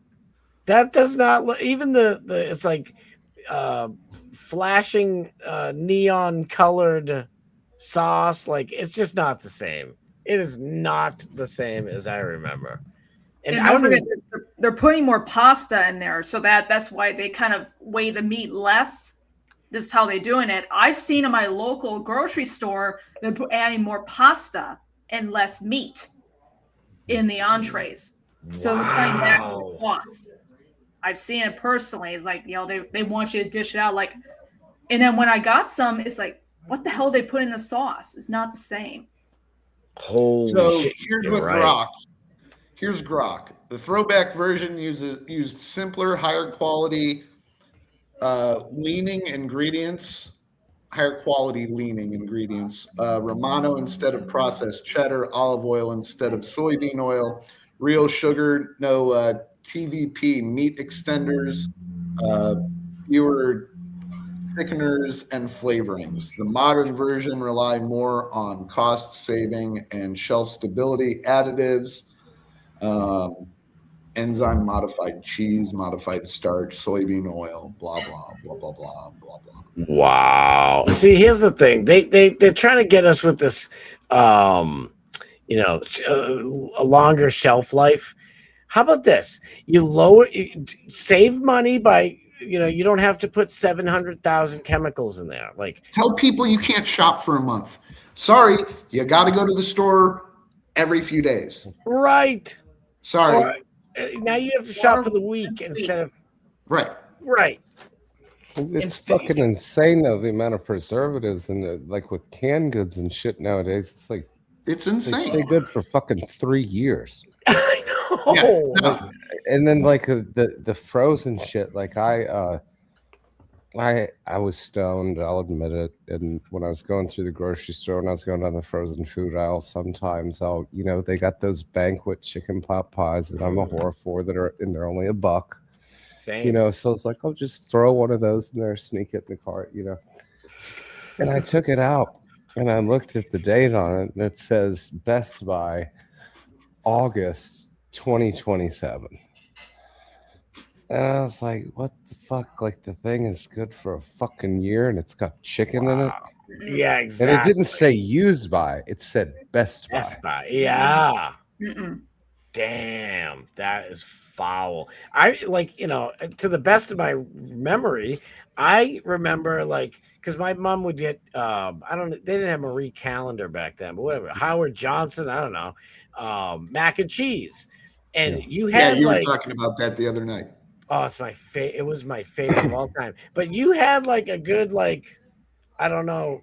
That does not look, even it's like flashing neon colored sauce. Like, it's just not the same. It is not the same as I remember. And don't forget, they're putting more pasta in there, so that's why they kind of weigh the meat less. This is how they're doing it. I've seen in my local grocery store they're adding more pasta and less meat in the entrees. So they're cutting back on the costs. I've seen it personally. It's like, they want you to dish it out like, and then when I got some, it's like, what the hell they put in the sauce? It's not the same. Holy shit! Here's what Grok. Here's Grok. The throwback version used simpler, higher quality leaning ingredients, higher quality leaning ingredients. Romano instead of processed cheddar, olive oil instead of soybean oil, real sugar, no TVP, meat extenders, fewer thickeners and flavorings. The modern version rely more on cost saving and shelf stability additives. Enzyme modified cheese, modified starch, soybean oil, blah blah blah blah blah blah blah. Wow. See, here's the thing. They're trying to get us with this a longer shelf life. How about this? You save money by you don't have to put 700,000 chemicals in there. Like, tell people you can't shop for a month. Sorry, you got to go to the store every few days. Right. Sorry. Or, now you have to shop for the week instead of right. It's fucking insane though, the amount of preservatives and like with canned goods and shit nowadays. It's like it's insane. They stay good for fucking 3 years. I know. Yeah, no. And then like the frozen shit. Like I I was stoned, I'll admit it. And when I was going through the grocery store and I was going down the frozen food aisle, sometimes they got those banquet chicken pot pies that I'm a whore for and they're only $1. Same. So it's like, I'll just throw one of those in there, sneak it in the cart, And I took it out and I looked at the date on it and it says Best Buy August 2027. And I was like, what the fuck? Like, the thing is good for a fucking year and it's got chicken in it. Yeah, exactly. And it didn't say used by, it said Best Buy. Best Buy. Yeah. Damn, that is foul. I like, to the best of my memory, I remember because my mom would get they didn't have Marie Callender back then, but whatever, Howard Johnson, I don't know, mac and cheese. And you had you were talking about that the other night. Oh, it's it was my favorite of all time. But you had a good I don't know,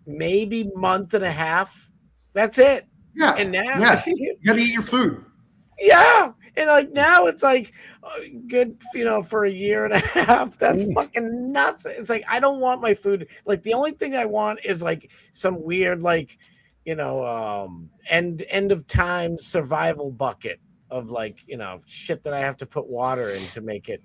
maybe month and a half. That's it. Yeah. And now you gotta eat your food. Yeah. And now it's good, for a year and a half. That's fucking nuts. It's I don't want my food. The only thing I want is some weird, end of time survival bucket of shit that I have to put water in to make it,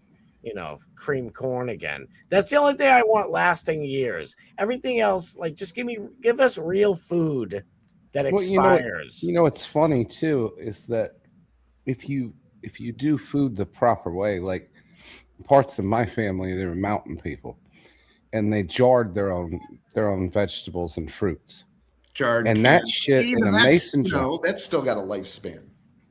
cream corn again. That's the only thing I want lasting years. Everything else, just give us real food that expires. What's funny too is that if you do food the proper way, parts of my family, they were mountain people, and they jarred their own vegetables and fruits. Jarred and that shit in a mason jar. That's still got a lifespan.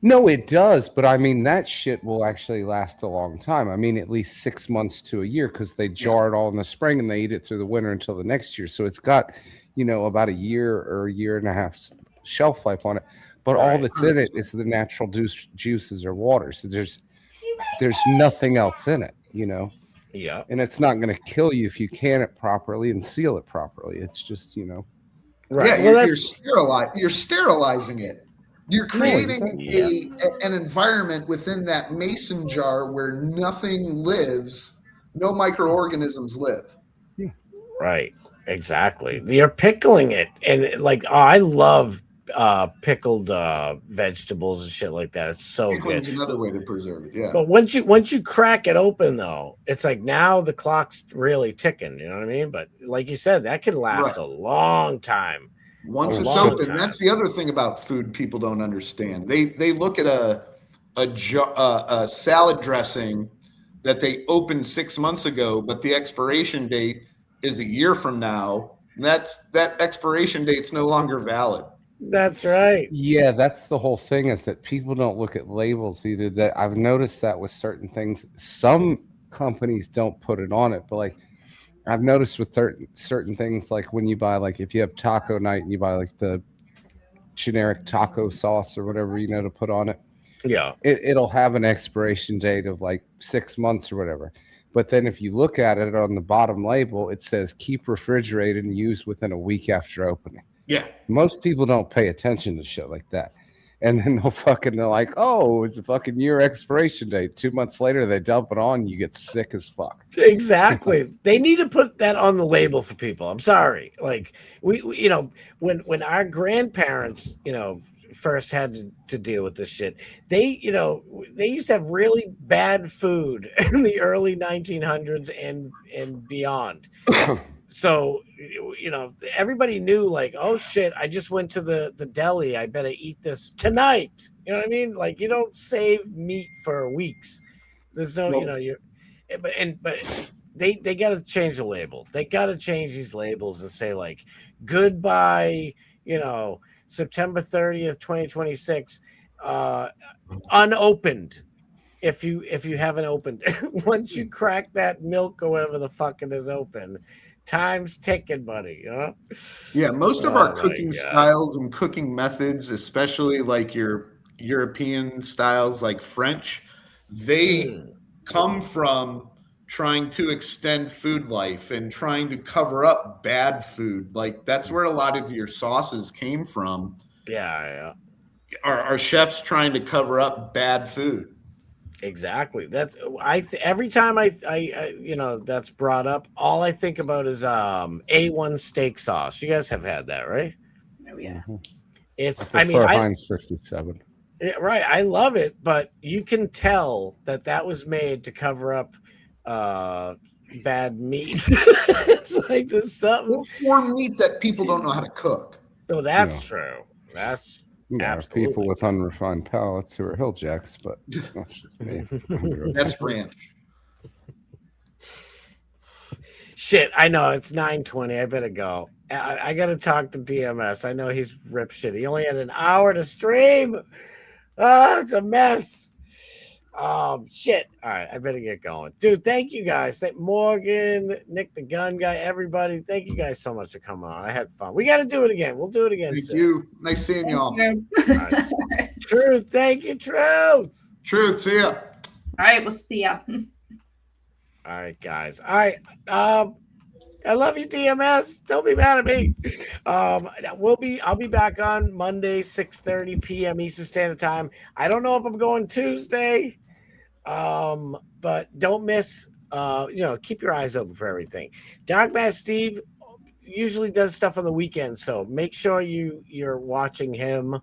No, it does, but I mean that shit will actually last a long time. I mean, at least 6 months to a year, because they jar it all in the spring and they eat it through the winter until the next year. So it's got, about a year or a year and a half shelf life on it. But all that's in it is the natural juices or water. So there's nothing else in it, Yeah. And it's not going to kill you if you can it properly and seal it properly. It's just, Right. Yeah, you're sterilizing it. You're creating an environment within that mason jar where nothing lives, no microorganisms live. Yeah. Right. Exactly. You're pickling it, and I love pickled vegetables and shit like that. It's so good. Another way to preserve it. Yeah. But once you crack it open, though, it's now the clock's really ticking. You know what I mean? But like you said, that could last a long time. Once it's open, that's the other thing about food people don't understand. They look at a salad dressing that they opened 6 months ago, but the expiration date is a year from now. And that expiration date's no longer valid. That's right. Yeah, that's the whole thing, is that people don't look at labels either. That I've noticed that with certain things. Some companies don't put it on it, but I've noticed with certain things, when you buy, if you have taco night and you buy the generic taco sauce or whatever, to put on it. Yeah. It'll have an expiration date of 6 months or whatever. But then if you look at it on the bottom label, it says keep refrigerated and used within a week after opening. Yeah. Most people don't pay attention to shit like that. And then they're like, oh, it's a fucking year expiration date. 2 months later, they dump it on, you get sick as fuck. Exactly. They need to put that on the label for people. I'm sorry. We when our grandparents, first had to deal with this shit, they used to have really bad food in the early 1900s and beyond. So, everybody knew, oh shit, I just went to the deli. I better eat this tonight. You know what I mean? You don't save meat for weeks. There's no, but they got to change the label. They got to change these labels and say goodbye, September 30th, 2026, unopened. If you haven't opened, once you crack that milk or whatever the fuck it is open, time's ticking, buddy. Yeah, most of our cooking styles and cooking methods, especially your European styles like French, they come from trying to extend food life and trying to cover up bad food. That's where a lot of your sauces came from. Yeah. Our chefs trying to cover up bad food. Exactly. That's every time I that's brought up, all I think about is A1 steak sauce. You guys have had that, right? Oh yeah. It's I prefer Heinz 57. Right. I love it, but you can tell that was made to cover up bad meat. It's like there's something or meat that people don't know how to cook. So that's true. That's absolutely people with unrefined palates who are hill jacks, but that's just me. That's ranch. Shit, I know it's 9:20. I better go. I gotta talk to DMS. I know he's rip shit. He only had an hour to stream. It's a mess. Shit. All right, I better get going, dude. Thank you guys. Thank Morgan, Nick the Gun Guy, everybody. Thank you guys so much for coming on. I had fun. We got to do it again. We'll do it again. Thank you. Nice seeing y'all. Right. Truth. Thank you, Truth. Truth. See ya. All right, we'll see ya. All right, guys. All right. I love you, DMS. Don't be mad at me. I'll be back on Monday, 6:30 p.m. Eastern Standard Time. I don't know if I'm going Tuesday. But don't miss, keep your eyes open for everything. Dark Mass Steve usually does stuff on the weekend, so make sure you're watching him.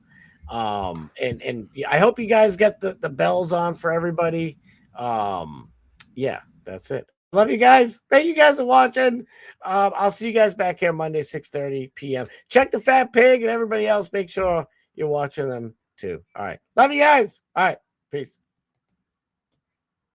And I hope you guys get the bells on for everybody. Yeah, that's it. Love you guys. Thank you guys for watching. I'll see you guys back here Monday, 6:30 p.m. Check the Fat Pig and everybody else. Make sure you're watching them too. All right. Love you guys. All right. Peace.